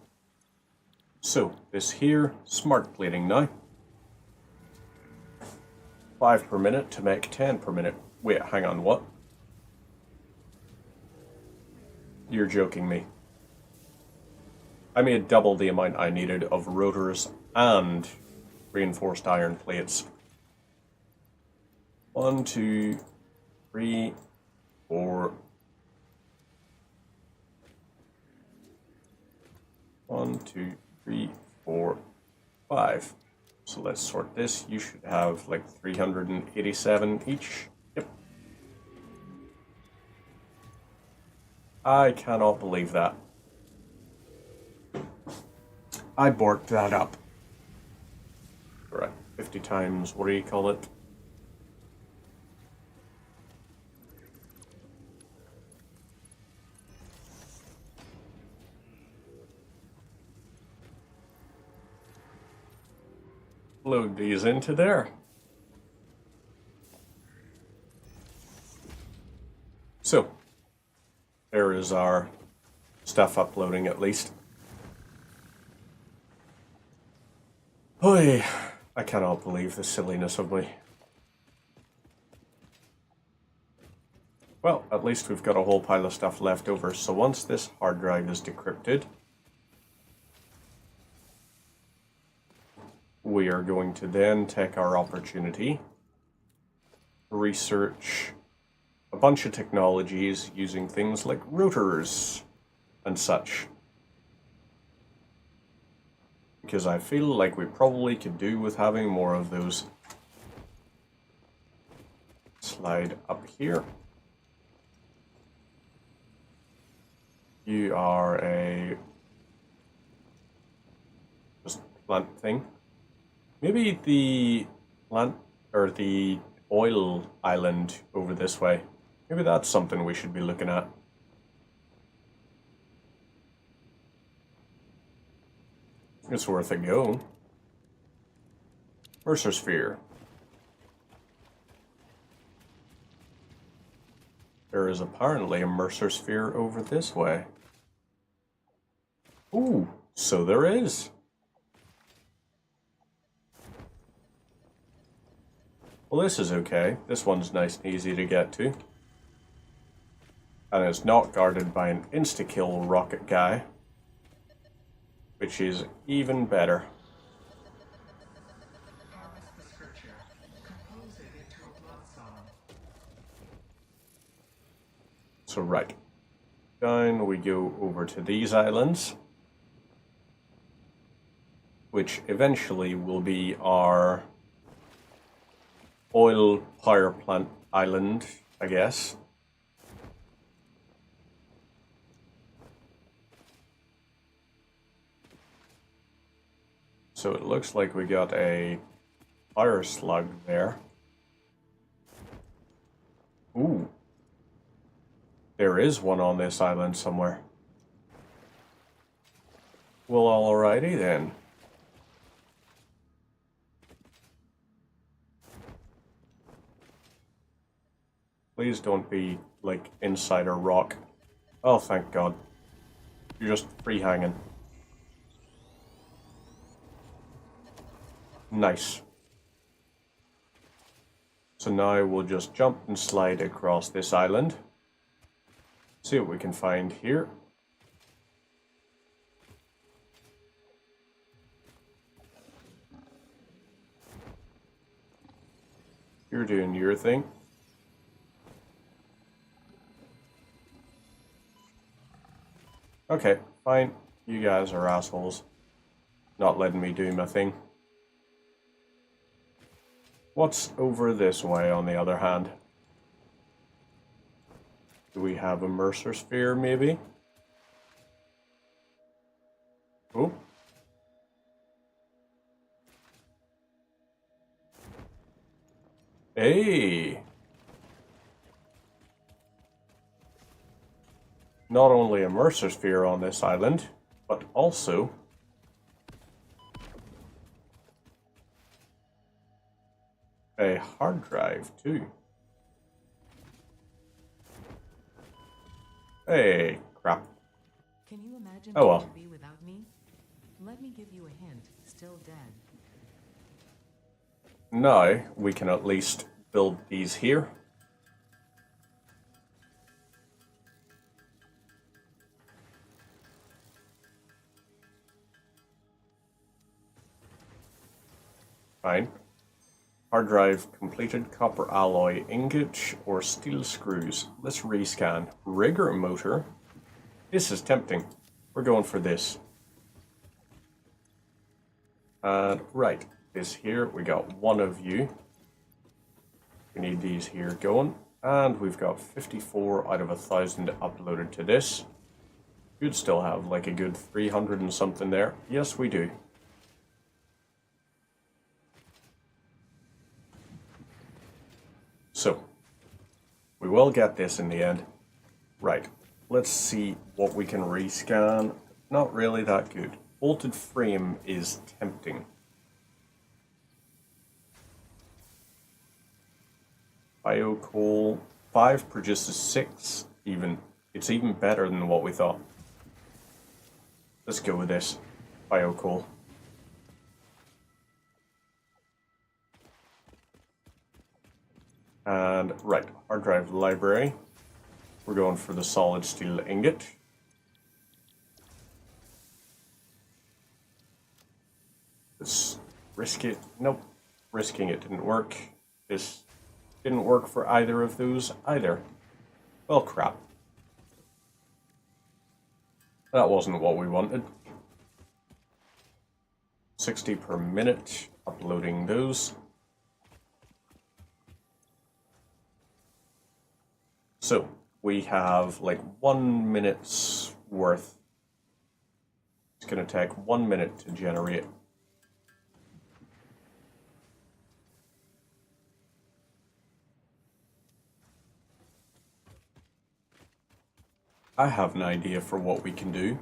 So this here, smart plating now. 5 per minute to make 10 per minute. Wait, hang on, what? You're joking me. I made double the amount I needed of rotors and reinforced iron plates. 1, 2, 3, 4. 1, 2, 3, 4, 5. So let's sort this. You should have like 387 each. Yep. I cannot believe that. I borked that up. Right, 50 times, what do you call it? Load these into there. So, there is our stuff uploading at least. Oy, I cannot believe the silliness of me. Well, at least we've got a whole pile of stuff left over, so once this hard drive is decrypted, we are going to then take our opportunity to research a bunch of technologies using things like rotors and such. Because I feel like we probably could do with having more of those. Slide up here. You are a just plant thing. Maybe the plant or the oil island over this way. Maybe that's something we should be looking at. It's worth a go. Mercer Sphere. There is apparently a Mercer Sphere over this way. Ooh, so there is. Well, this is okay. This one's nice and easy to get to. And it's not guarded by an insta-kill rocket guy, which is even better. Harvest the scripture. Compose it into a blood song. So right, down we go over to these islands, which eventually will be our oil power plant island, I guess. So it looks like we got a fire slug there. Ooh. There is one on this island somewhere. Well, alrighty then. Please don't be, like, inside a rock. Oh, thank God. You're just free hanging. Nice. So now we'll just jump and slide across this island. See what we can find here. You're doing your thing. Okay, fine. You guys are assholes. Not letting me do my thing. What's over this way, on the other hand? Do we have a Mercer Sphere, maybe? Oh. Hey! Not only a Mercer Sphere on this island, but also a hard drive, too. Hey, crap. Can you imagine Oh, what well. it'd be without me? Let me give you a hint. Still dead. Now we can at least build these here. Fine. Hard drive completed, copper alloy ingot or steel screws. Let's rescan. Rigger motor. This is tempting. We're going for this. And right, this here, we got one of you. We need these here going. And we've got 54 out of 1,000 uploaded to this. You'd still have like a good 300 and something there. Yes, we do. So, we will get this in the end. Right, let's see what we can rescan. Not really that good. Bolted frame is tempting. Biocoal 5 produces 6 even. It's even better than what we thought. Let's go with this. Biocoal. And right, hard drive library. We're going for the solid steel ingot. Let's risk it. Nope, risking it didn't work. This didn't work for either of those either. Well, crap. That wasn't what we wanted. 60 per minute, uploading those. So, we have like 1 minute's worth. It's going to take 1 minute to generate. I have an idea for what we can do.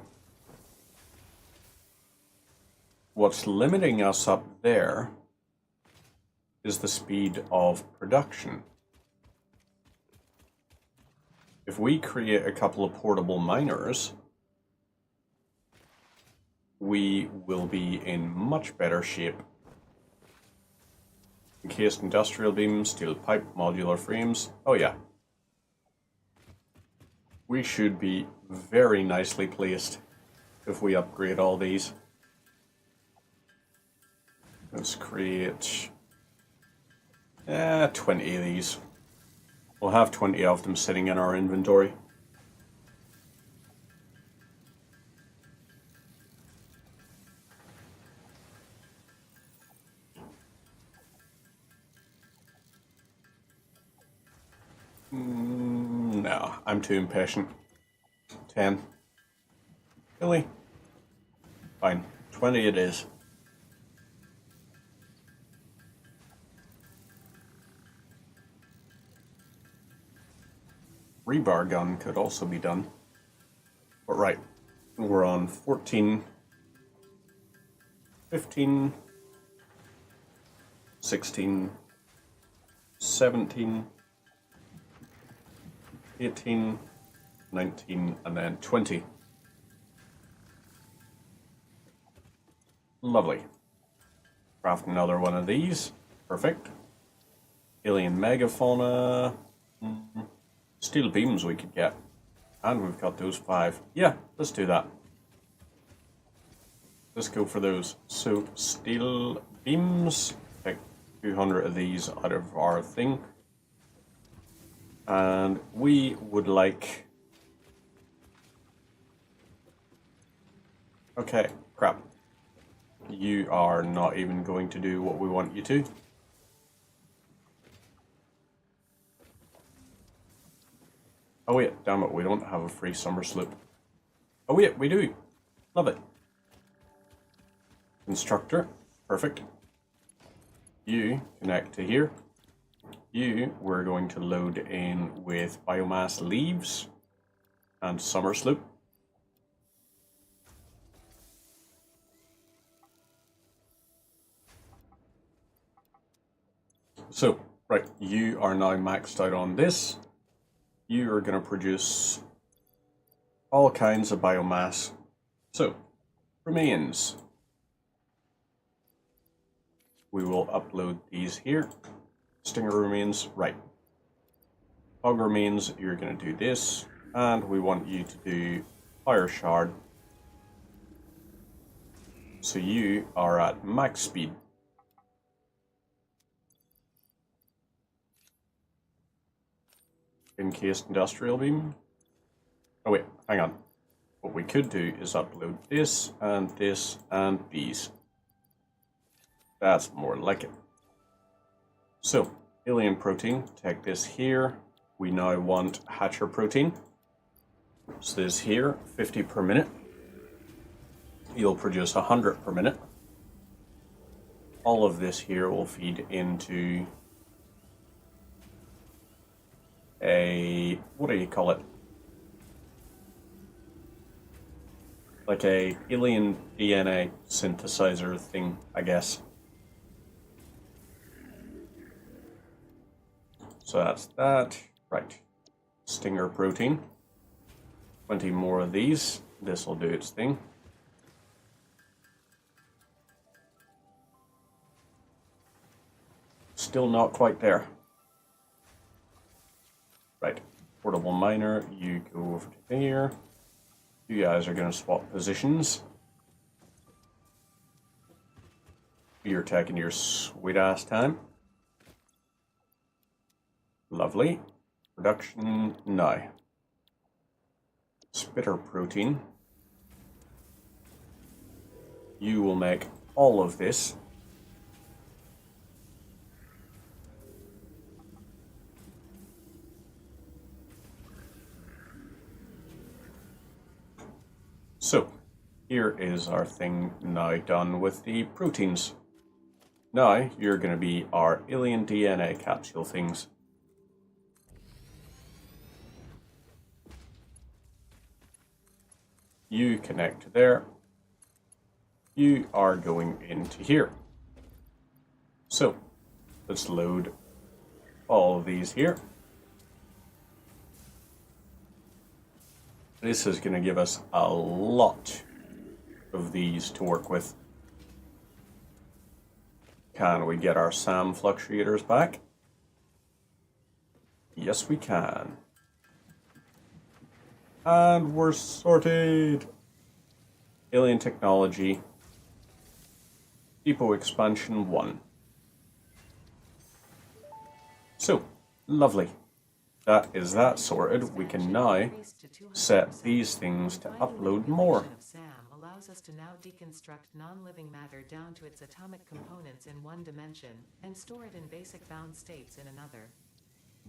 What's limiting us up there is the speed of production. If we create a couple of portable miners, we will be in much better shape. Encased industrial beams, steel pipe, modular frames. Oh yeah. We should be very nicely placed if we upgrade all these. Let's create 20 of these. We'll have 20 of them sitting in our inventory. No, I'm too impatient. 10. Really? Fine. 20 it is. Rebar gun could also be done. But right, we're on 14, 15, 16, 17, 18, 19, and then 20. Lovely. Craft another one of these. Perfect. Alien megafauna. Steel beams we could get. And we've got those 5. Yeah, let's do that. Let's go for those. So, steel beams. Take 200 of these out of our thing. And we would like... Okay, crap. You are not even going to do what we want you to. Oh wait, damn it, we don't have a free summer sloop. Oh wait, we do. Love it. Constructor, perfect. You connect to here. You, we're going to load in with biomass leaves and summer sloop. So, right, you are now maxed out on this. You are going to produce all kinds of biomass. So, remains. We will upload these here. Stinger remains, right. Hog remains, you're going to do this. And we want you to do fire shard. So you are at max speed. Encased industrial beam. Oh wait, hang on. What we could do is upload this and these. That's more like it. So, alien protein, take this here. We now want hatcher protein. So this here, 50 per minute. You'll produce 100 per minute. All of this here will feed into a, what do you call it? Like a alien DNA synthesizer thing, I guess. So that's that. Right. Stinger protein. 20 more of these. This will do its thing. Still not quite there. Right. Portable miner, you go over to here. You guys are going to swap positions. You're taking your sweet ass time. Lovely. Production now. Spitter protein. You will make all of this. So, here is our thing now done with the proteins. Now, you're going to be our alien DNA capsule things. You connect to there. You are going into here. So, let's load all of these here. This is going to give us a lot of these to work with. Can we get our SAM fluctuators back? Yes, we can. And we're sorted. Alien technology. Depot expansion 1. So, lovely. That is that sorted. We can now set these things to upload more. SAM allows us to now deconstruct non-living matter down to its atomic components in one dimension and store it in basic bound states in another.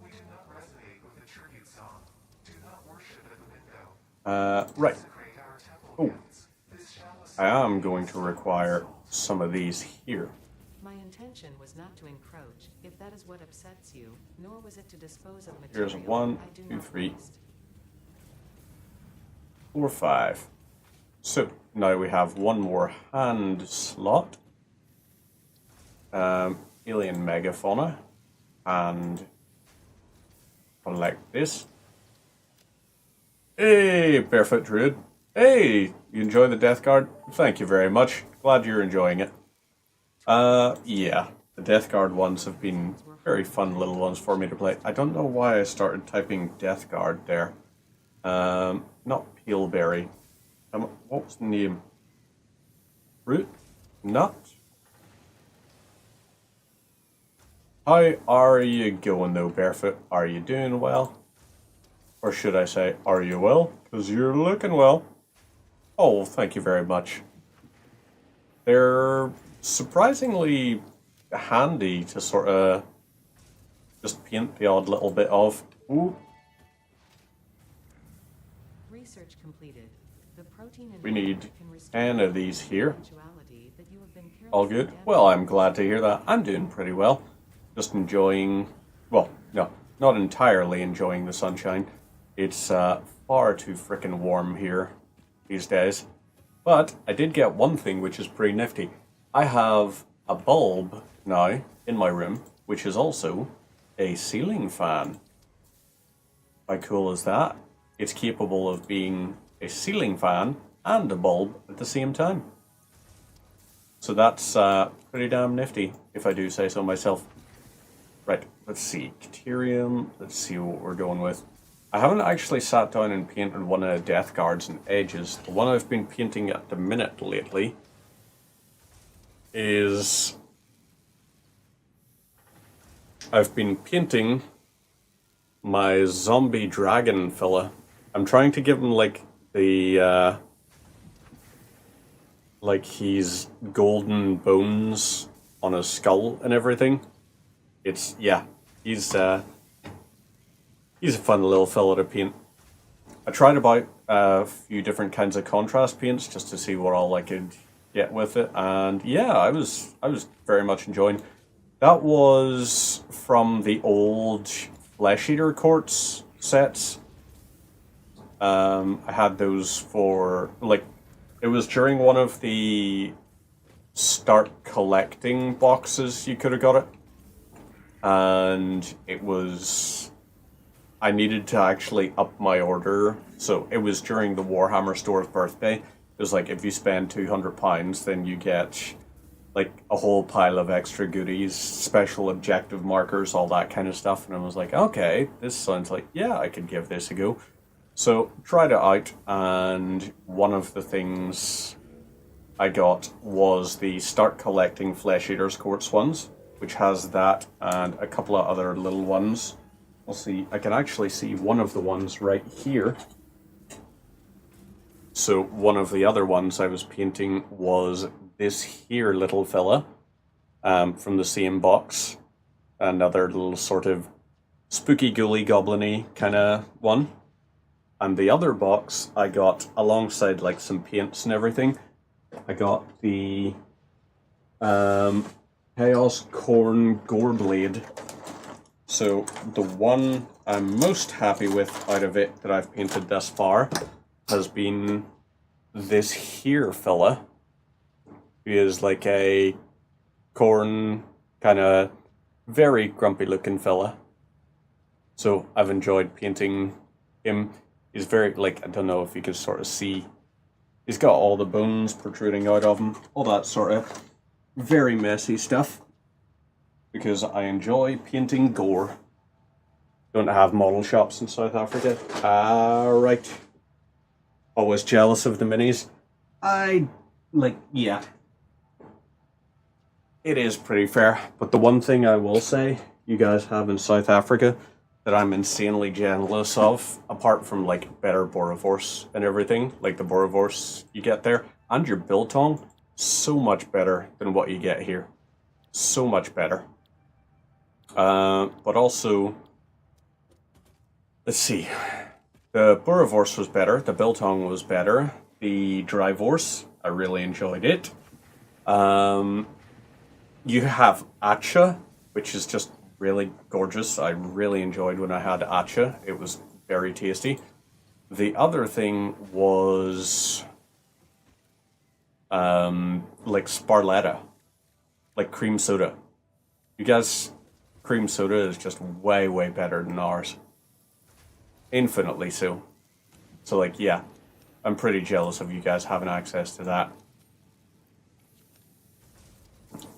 We do not resonate with the tribute song. Do not worship at the window. Right. Desecrate our temple Oh. gates. This shallow I am going to require some of these here. My intention was not to encroach, if that is what upsets you, nor was it to dispose of material Here's 1, I do 2, not 3, waste. 4, 5. So now we have one more hand slot. Alien megafauna. And collect this. Hey, Barefoot Druid. Hey, you enjoy the Death Guard? Thank you very much. Glad you're enjoying it. Yeah, the Death Guard ones have been very fun little ones for me to play. I don't know why I started typing Death Guard there. Not Peelberry. What was the name? Root? Nut? How are you going though, Barefoot? Are you doing well? Or should I say, are you well? Because you're looking well. Oh, thank you very much. They're surprisingly handy to sort of just paint the odd little bit of. Ooh, Research completed. The protein in we need matter can restore 10 of these here. eventuality that you have been All carelessly good. Well, I'm glad to hear that. I'm doing pretty well. Just enjoying, well, no, not entirely enjoying the sunshine. It's far too frickin' warm here these days. But I did get one thing which is pretty nifty. I have a bulb now in my room, which is also a ceiling fan. How cool is that? It's capable of being a ceiling fan and a bulb at the same time. So that's pretty damn nifty, if I do say so myself. Right, let's see. Caterium, let's see what we're going with. I haven't actually sat down and painted one of the Death Guards in ages. The one I've been painting at the minute lately is... I've been painting my zombie dragon fella. I'm trying to give him like the... like he's golden bones on his skull and everything. It's, yeah, he's a fun little fella to paint. I tried about a few different kinds of contrast paints just to see what all I could get with it, and yeah, I was very much enjoying. That was from the old Flesh Eater Quartz sets. I had those for, like, it was during one of the start collecting boxes you could have got it. And it was... I needed to actually up my order. So it was during the Warhammer Store's birthday. It was like, if you spend £200, then you get like a whole pile of extra goodies, special objective markers, all that kind of stuff. And I was like, okay, this sounds like, yeah, I could give this a go. So tried it out, and one of the things I got was the Start Collecting Flesh Eater's Quartz ones, which has that and a couple of other little ones. We'll see, I can actually see one of the ones right here. So one of the other ones I was painting was this here little fella from the same box. Another little sort of spooky ghouly goblin-y kind of one. And the other box I got alongside like some paints and everything. I got the Chaos Corn Goreblade. So the one I'm most happy with out of it that I've painted thus far has been this here fella, he is like a corn kind of very grumpy looking fella. So I've enjoyed painting him. He's very, like, I don't know if you can sort of see, he's got all the bones protruding out of him, all that sort of very messy stuff, because I enjoy painting gore. Don't have model shops in South Africa. Right. Always jealous of the minis. Yeah. It is pretty fair, but the one thing I will say you guys have in South Africa that I'm insanely jealous of, apart from like better Boerewors and everything, like the Boerewors you get there, and your biltong, so much better than what you get here. So much better. But also, let's see, the Boerewors was better, the biltong was better, the Drywors, I really enjoyed it. You have Atcha, which is just really gorgeous. I really enjoyed when I had Atcha. It was very tasty. The other thing was like Sparletta, like cream soda. You guys, cream soda is just way, way better than ours. Infinitely so. So like, yeah, I'm pretty jealous of you guys having access to that.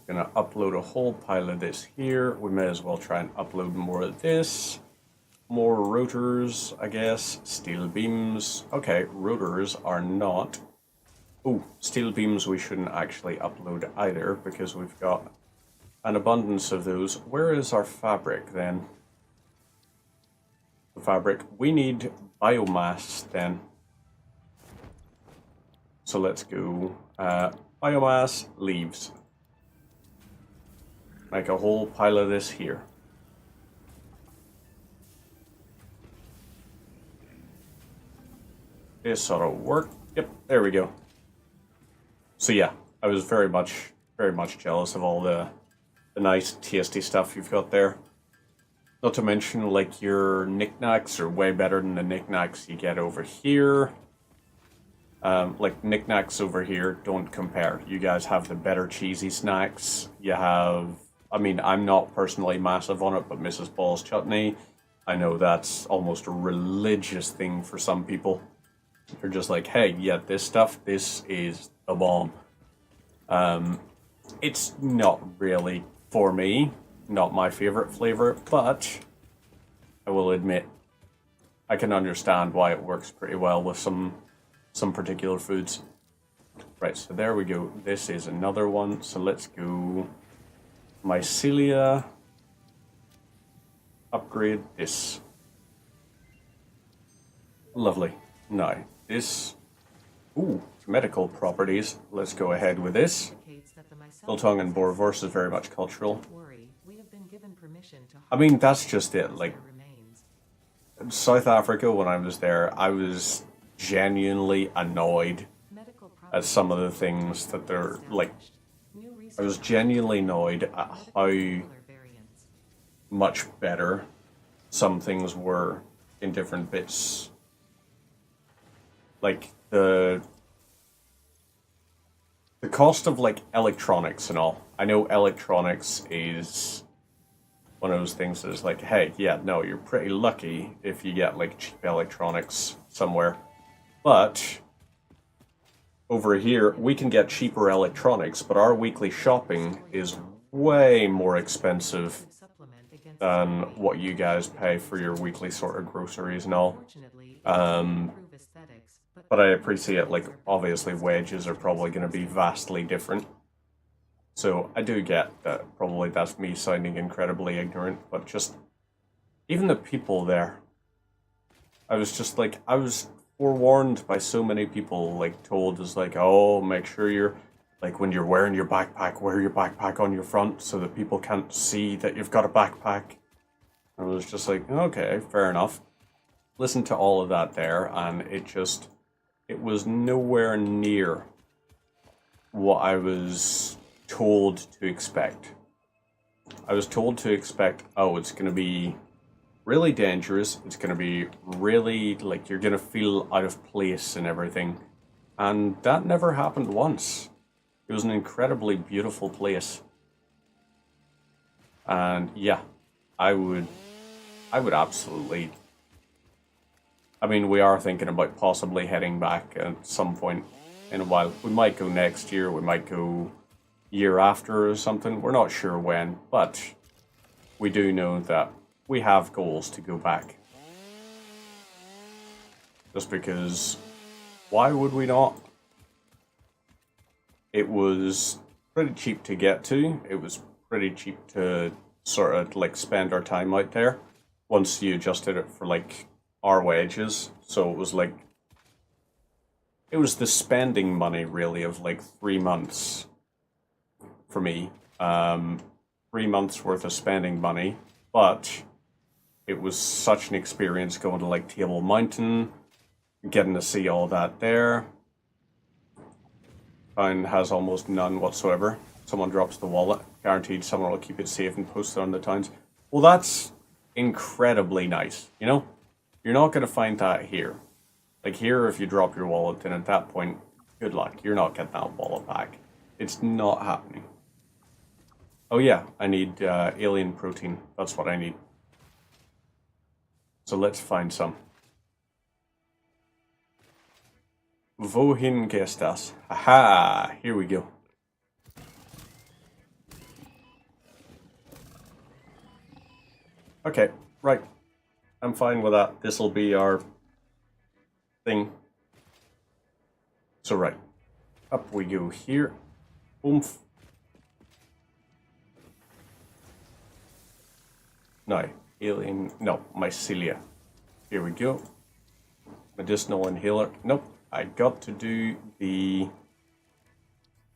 Gonna upload a whole pile of this here. We may as well try and upload more of this. More rotors, I guess. Steel beams. Okay, rotors are not. Oh, steel beams we shouldn't actually upload either because we've got an abundance of those. Where is our fabric then? The fabric. We need biomass then. So let's go biomass, leaves. Make a whole pile of this here. This ought to work. Yep, there we go. So yeah, I was very much jealous of all the nice, tasty stuff you've got there. Not to mention, like, your knickknacks are way better than the knickknacks you get over here. Like, knickknacks over here don't compare. You guys have the better cheesy snacks. You have, I mean, I'm not personally massive on it, but Mrs. Ball's chutney, I know that's almost a religious thing for some people. They're just like, hey, yeah, this stuff, this is the bomb. It's not really for me, not my favorite flavor, but I will admit I can understand why it works pretty well with some particular foods. Right, so there we go. This is another one. So let's go mycelia. Upgrade this. Lovely. Now, this, ooh, medical properties. Let's go ahead with this. Biltong and Boerewors is very much cultural. I mean, that's just it. Like, South Africa, when I was there, I was genuinely annoyed at some of the things that they're, like, I was genuinely annoyed at how much better some things were in different bits. Like, the cost of, like, electronics and all. I know electronics is one of those things that's like, hey, yeah, no, you're pretty lucky if you get, like, cheap electronics somewhere. But over here, we can get cheaper electronics, but our weekly shopping is way more expensive than what you guys pay for your weekly sort of groceries and all. But I appreciate, like, obviously wages are probably going to be vastly different. So I do get that probably that's me sounding incredibly ignorant, but just, even the people there, I was just like, I was forewarned by so many people, like, told us, like, oh, make sure you're, like, when you're wearing your backpack, wear your backpack on your front so that people can't see that you've got a backpack. I was just like, okay, fair enough. Listen to all of that there, and it was nowhere near what I was told to expect. I was told to expect, oh, it's going to be really dangerous, it's going to be really, like, you're going to feel out of place and everything. And that never happened once. It was an incredibly beautiful place. And yeah, I would absolutely... I mean, we are thinking about possibly heading back at some point in a while. We might go next year, we might go year after or something. We're not sure when, but we do know that we have goals to go back. Just because, why would we not? It was pretty cheap to get to. It was pretty cheap to sort of like spend our time out there once you adjusted it for like our wages. So it was like, it was the spending money really of like 3 months for me. 3 months worth of spending money, but it was such an experience going to like Table Mountain, getting to see all that there. Town has almost none whatsoever. Someone drops the wallet, guaranteed someone will keep it safe and post it on the towns. Well, that's incredibly nice, you know? You're not going to find that here. Like here, if you drop your wallet, then at that point, good luck. You're not getting that wallet back. It's not happening. Oh yeah, I need alien protein. That's what I need. So let's find some. Wohin geht das? Aha! Here we go. Okay, right. I'm fine with that. This'll be our thing. So right. Up we go here. Oomph. No, alien, no, mycelia. Here we go. Medicinal inhaler. Nope, I got to do the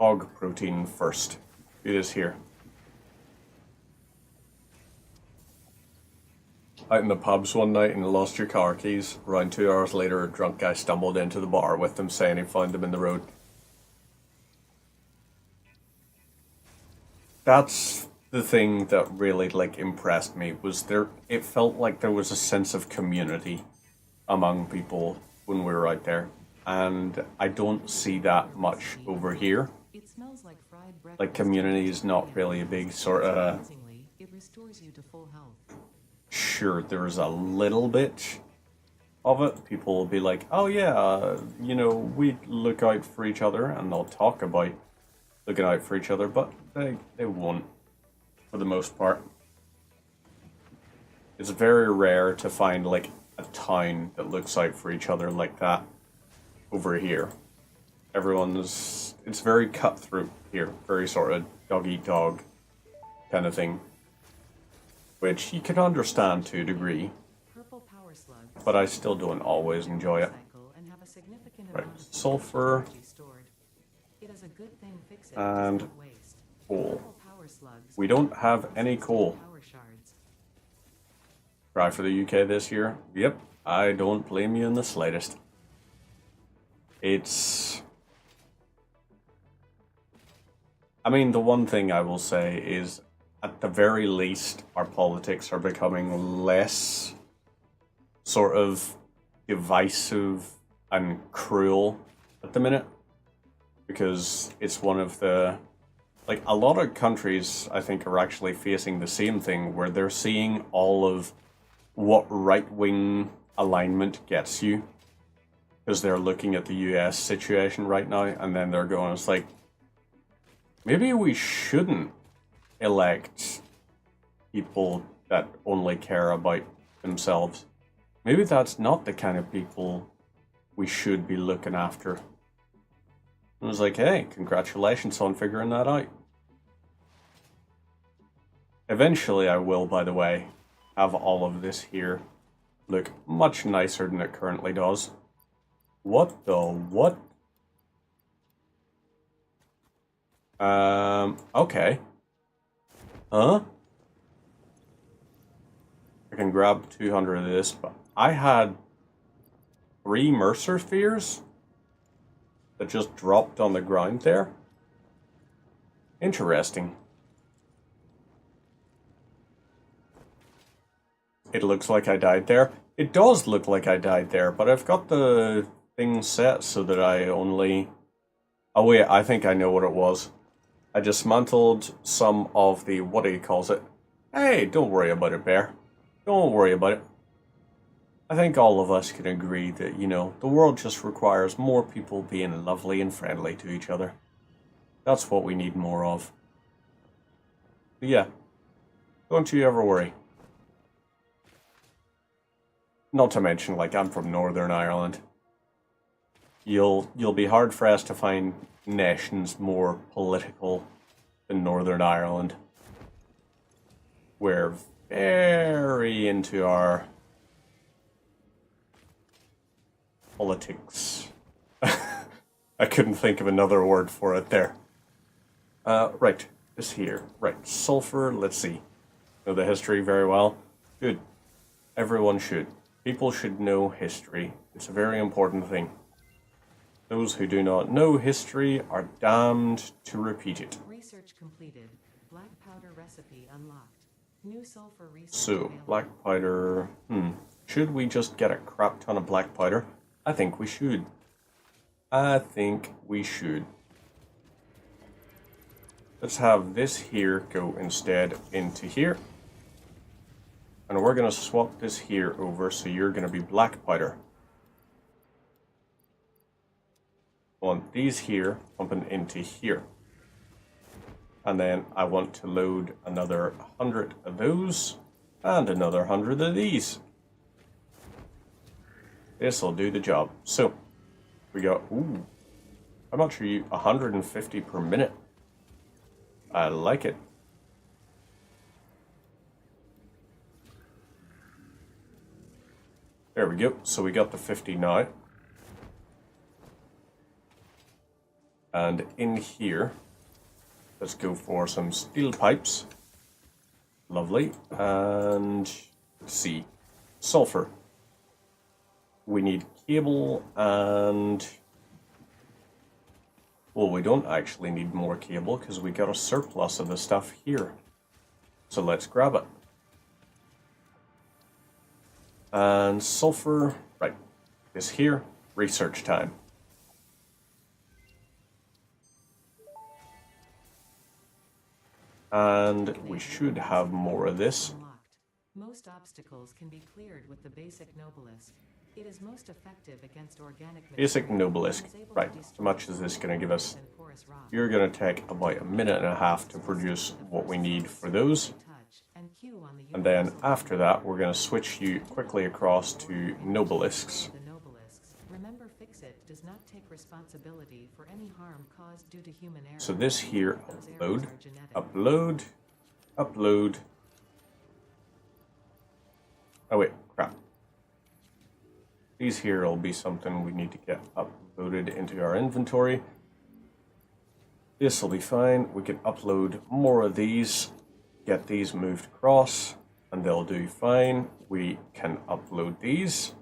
hog protein first. Do this here. Out in the pubs one night and lost your car keys. Around 2 hours later, a drunk guy stumbled into the bar with them saying he found them in the road. That's the thing that really like impressed me, was there, it felt like there was a sense of community among people when we were out there, and I don't see that much over here. It smells like fried breakfast. Like community is not really a big sort of... Surprisingly, it restores you to full health. Sure, there's a little bit of it. People will be like, oh yeah, you know, we look out for each other, and they'll talk about looking out for each other, but they won't, for the most part. It's very rare to find like a town that looks out for each other like that over here. It's very cutthroat here, very sort of dog-eat-dog kind of thing, which you can understand to a degree, Purple power slugs but I still don't always enjoy it. cycle and have a significant Right, amount of sulfur energy stored. It is a good thing fix it and does not waste. coal. Purple power slugs We don't have any coal. power shards. Try for the UK this year? Yep, I don't blame you in the slightest. I mean, the one thing I will say is, at the very least, our politics are becoming less sort of divisive and cruel at the minute. Because it's one of the... Like, a lot of countries, I think, are actually facing the same thing, where they're seeing all of what right-wing alignment gets you. Because they're looking at the US situation right now, and then they're going, it's like, maybe we shouldn't elect people that only care about themselves. Maybe that's not the kind of people we should be looking after. I was like, hey, congratulations on figuring that out. Eventually I will, by the way, have all of this here look much nicer than it currently does. What the what? Okay. Huh? I can grab 200 of this, but I had 3 Mercer spheres that just dropped on the ground there. Interesting. It looks like I died there. It does look like I died there, but I've got the thing set so that I only... Oh wait, I think I know what it was. I dismantled some of the... What do you call it? Hey, don't worry about it, Bear. Don't worry about it. I think all of us can agree that, you know, the world just requires more people being lovely and friendly to each other. That's what we need more of. But yeah, don't you ever worry. Not to mention, like, I'm from Northern Ireland. You'll be hard for us to find nations more political than Northern Ireland. We're very into our politics. I couldn't think of another word for it there. Right, this here. Right, sulfur, let's see. Know the history very well? Good. Everyone should. People should know history. It's a very important thing. Those who do not know history are damned to repeat it. Research completed. Black powder recipe unlocked. New sulfur research So, available. black powder... Should we just get a crap ton of black powder? I think we should. I think we should. Let's have this here go instead into here. And we're going to swap this here over, so you're going to be black powder. I want these here pumping into here. And then I want to load another 100 of those and another 100 of these. This'll do the job. So, we got, ooh, how much are you? 150 per minute. I like it. There we go. So we got the 50 now. And in here, let's go for some steel pipes. Lovely. And let's see, sulfur. We need cable and... Well, we don't actually need more cable because we got a surplus of the stuff here. So let's grab it. And sulfur, right, this here, research time. And we should have more of this. Unlocked. Most obstacles can be cleared with the basic Nobelisk. It is most effective against organic Basic material Nobelisk, and is able to right, how destroy much is this going to give us? and porous rock. You're going to take about a minute and a half to produce what we need for those. Touch and Q on the And then universal after that, we're going to switch you quickly across to Nobelisks. the Nobelisks. Remember, Fixit does not take responsibility for any harm caused due to human error. So this here, Those errors upload, are genetic. upload, upload. Oh wait, crap. These here will be something we need to get uploaded into our inventory. This will be fine. We can upload more of these, get these moved across, and they'll do fine. We can upload these.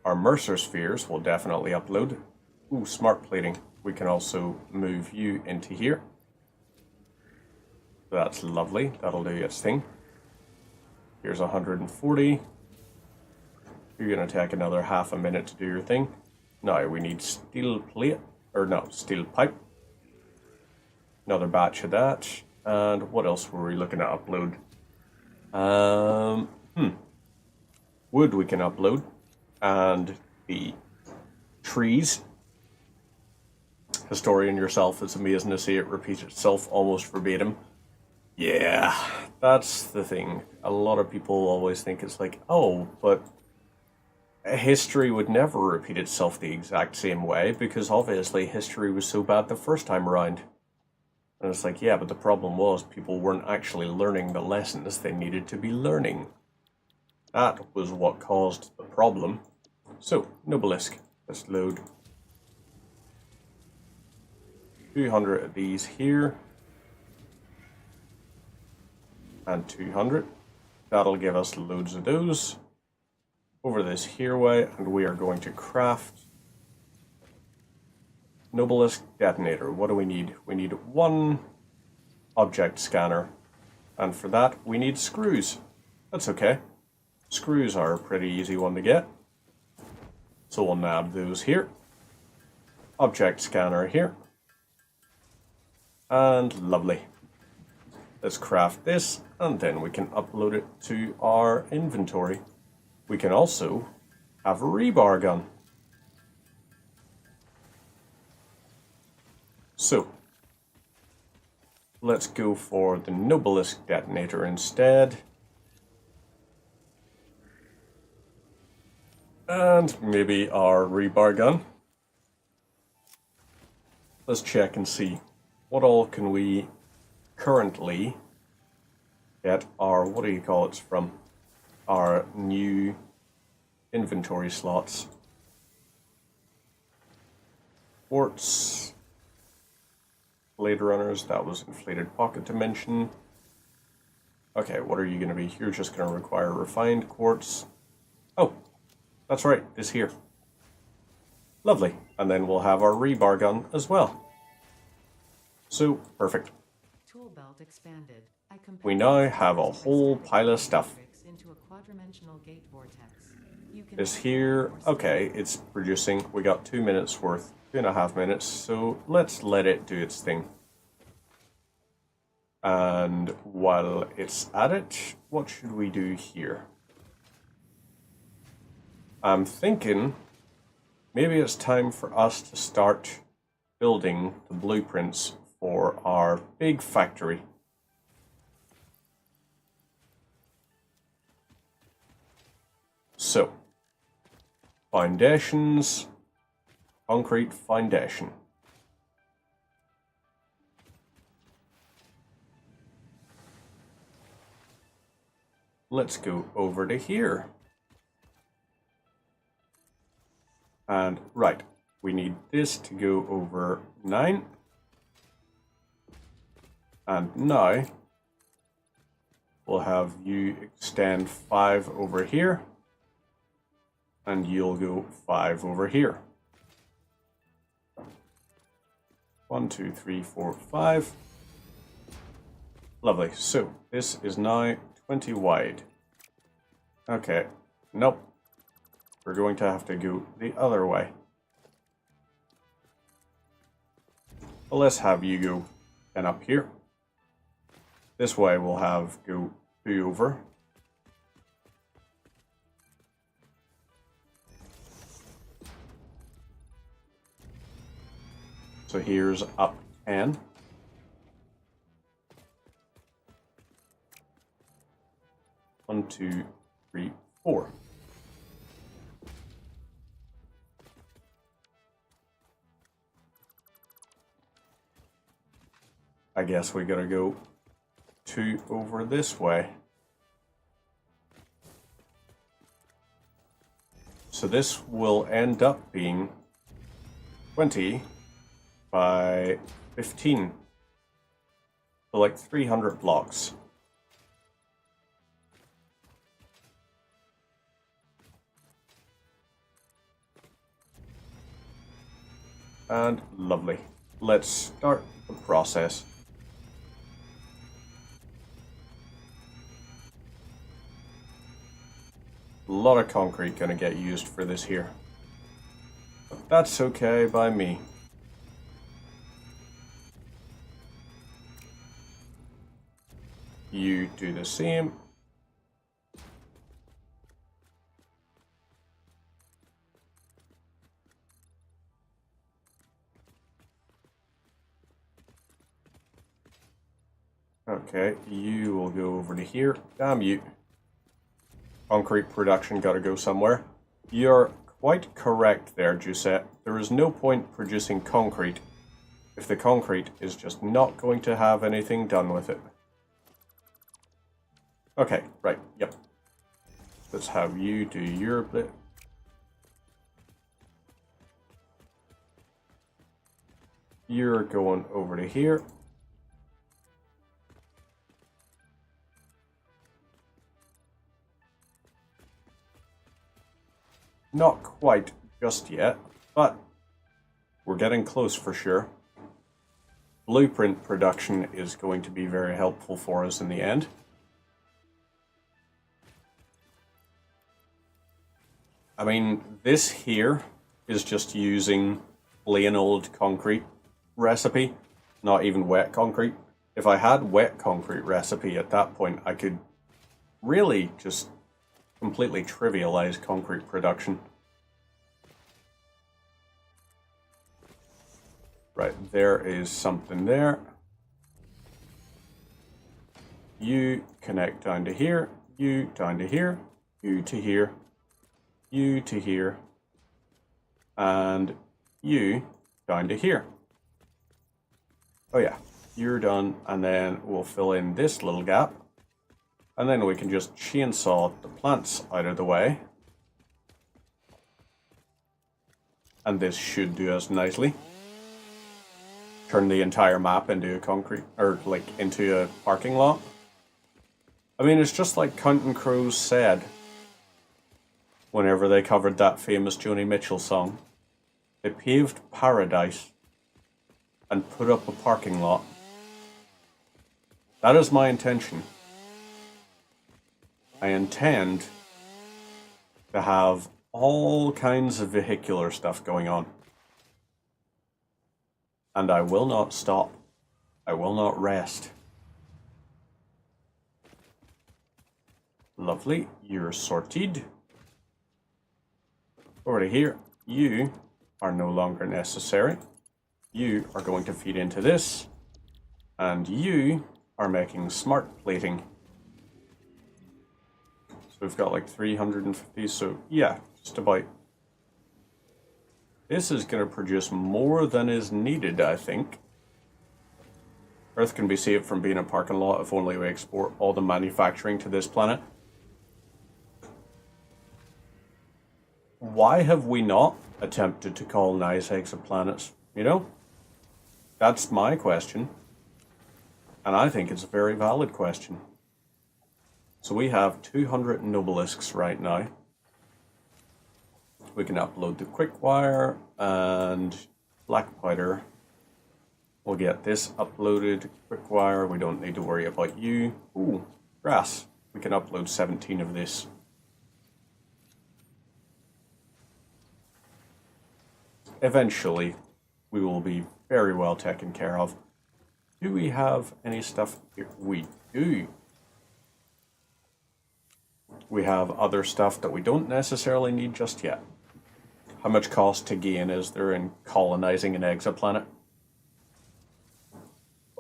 Our Mercer spheres will definitely upload. Ooh, smart plating. We can also move you into here. That's lovely. That'll do its thing. Here's 140. You're going to take another half a minute to do your thing. Now we need steel plate, or no, steel pipe. Another batch of that. And what else were we looking to upload? Wood we can upload. And the trees. Historian yourself, it's amazing to see it repeat itself almost verbatim. Yeah, that's the thing. A lot of people always think it's like, oh, but history would never repeat itself the exact same way because obviously history was so bad the first time around. And it's like, yeah, but the problem was people weren't actually learning the lessons they needed to be learning. That was what caused the problem. So, Nobelisk, let's load 200 of these here. And 200. That'll give us loads of those. Over this here way, and we are going to craft Nobelisk detonator. What do we need? We need one object scanner. And for that, we need screws. That's okay. Screws are a pretty easy one to get. So we'll nab those here. Object scanner here. And lovely. Let's craft this, and then we can upload it to our inventory. We can also have a rebar gun. So, let's go for the Nobelisk detonator instead. And maybe our rebar gun. Let's check and see what all can we currently get our, what do you call it, from our new inventory slots. Quartz, Blade Runners, that was inflated pocket dimension. Okay, what are you going to be? You're just going to require refined quartz. Oh, that's right, this here. Lovely. And then we'll have our rebar gun as well. So, perfect. Tool belt expanded. We now have a whole pile of stuff. Into a quadrimensional gate vortex. You can This here, okay, it's producing, we got 2 minutes worth, 2.5 minutes, so let's let it do its thing. And while it's at it, what should we do here? I'm thinking maybe it's time for us to start building the blueprints for our big factory. So, foundations, concrete foundation. Let's go over to here. And right, we need this to go over 9. And now we'll have you extend 5 over here. And you'll go 5 over here. 1, 2, 3, 4, 5. Lovely. So this is now 20 wide. Okay. Nope. We're going to have to go the other way. Well, let's have you go and up here. This way we'll have go 2 over. So here's up 10. One, 2, 3, 4. I guess we gotta go 2 over this way. So this will end up being 20 by 15. So like 300 blocks. And lovely. Let's start the process. A lot of concrete gonna get used for this here. But that's okay by me. You do the same. Okay, you will go over to here. Damn you. Concrete production gotta go somewhere. You're quite correct there, Giuseppe. There is no point producing concrete if the concrete is just not going to have anything done with it. Okay, right, yep. Let's have you do your bit. You're going over to here. Not quite just yet, but we're getting close for sure. Blueprint production is going to be very helpful for us in the end. I mean, this here is just using plain old concrete recipe, not even wet concrete. If I had wet concrete recipe at that point, I could really just completely trivialize concrete production. Right, there is something there. You connect down to here, you down to here, you to here, you to here, and you down to here. Oh yeah, you're done, and then we'll fill in this little gap, and then we can just chainsaw the plants out of the way. And this should do us nicely. Turn the entire map into a concrete, or like into a parking lot. I mean, it's just like Counting Crows said whenever they covered that famous Joni Mitchell song. They paved paradise and put up a parking lot. That is my intention. I intend to have all kinds of vehicular stuff going on. And I will not stop. I will not rest. Lovely, you're sorted. Over to here, you are no longer necessary. You are going to feed into this, and you are making smart plating. So we've got like 350, so yeah, just about. This is going to produce more than is needed, I think. Earth can be saved from being a parking lot if only we export all the manufacturing to this planet. Why have we not attempted to colonize exoplanets? You know? That's my question. And I think it's a very valid question. So we have 200 Nobelisks right now. We can upload the Quickwire and Black Powder. We'll get this uploaded. Quickwire, we don't need to worry about you. Ooh, grass. We can upload 17 of this. Eventually, we will be very well taken care of. Do we have any stuff here? We do. We have other stuff that we don't necessarily need just yet. How much cost to gain is there in colonizing an exoplanet?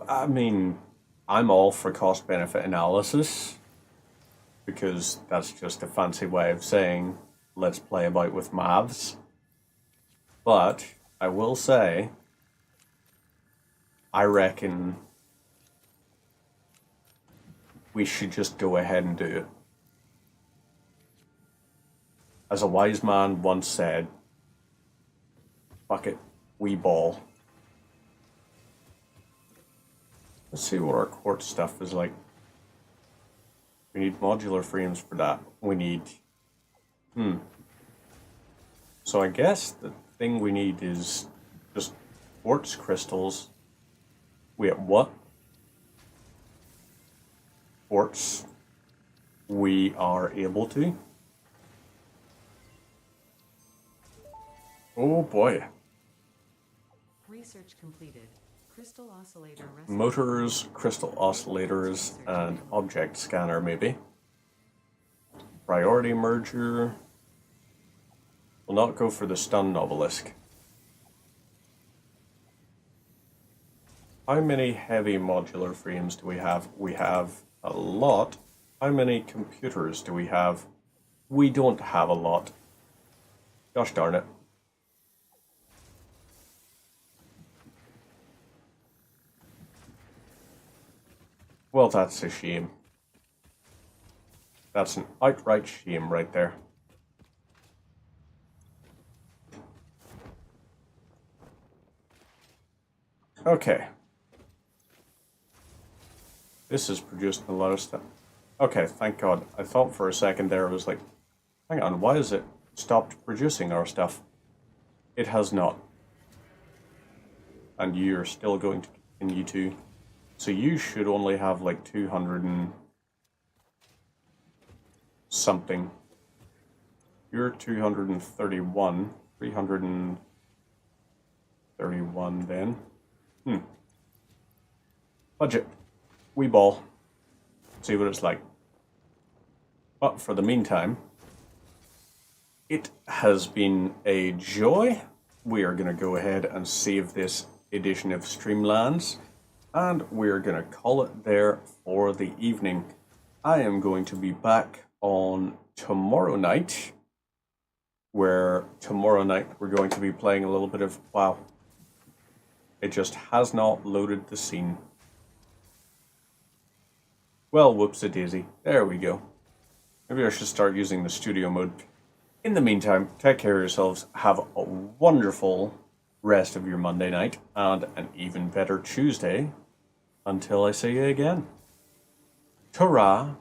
I mean, I'm all for cost-benefit analysis, because that's just a fancy way of saying, let's play about with maths. But I will say, I reckon we should just go ahead and do it. As a wise man once said, fuck it, we ball. Let's see what our quartz stuff is like. We need modular frames for that. We need... So I guess the thing we need is just quartz crystals. Wait, what? Quartz. We are able to? Oh boy. Research completed. Crystal oscillator recipe. Motors, crystal oscillators, and object scanner maybe. Priority merger. We'll not go for the stun obelisk. How many heavy modular frames do we have? We have a lot. How many computers do we have? We don't have a lot. Gosh darn it. Well, that's a shame. That's an outright shame right there. Okay. This is producing a lot of stuff. Okay, thank God. I thought for a second there, I was like, hang on, why has it stopped producing our stuff? It has not. And you're still going to continue to. So you should only have like 200 and something. You're 231. 331 then. Budget. Wee ball. See what it's like. But for the meantime, it has been a joy. We are going to go ahead and save this edition of Streamlands, and we're going to call it there for the evening. I am going to be back on tomorrow night, where tomorrow night we're going to be playing a little bit of, wow, it just has not loaded the scene. Well, whoops-a-daisy. There we go. Maybe I should start using the studio mode. In the meantime, take care of yourselves. Have a wonderful rest of your Monday night and an even better Tuesday until I see you again. Ta-ra!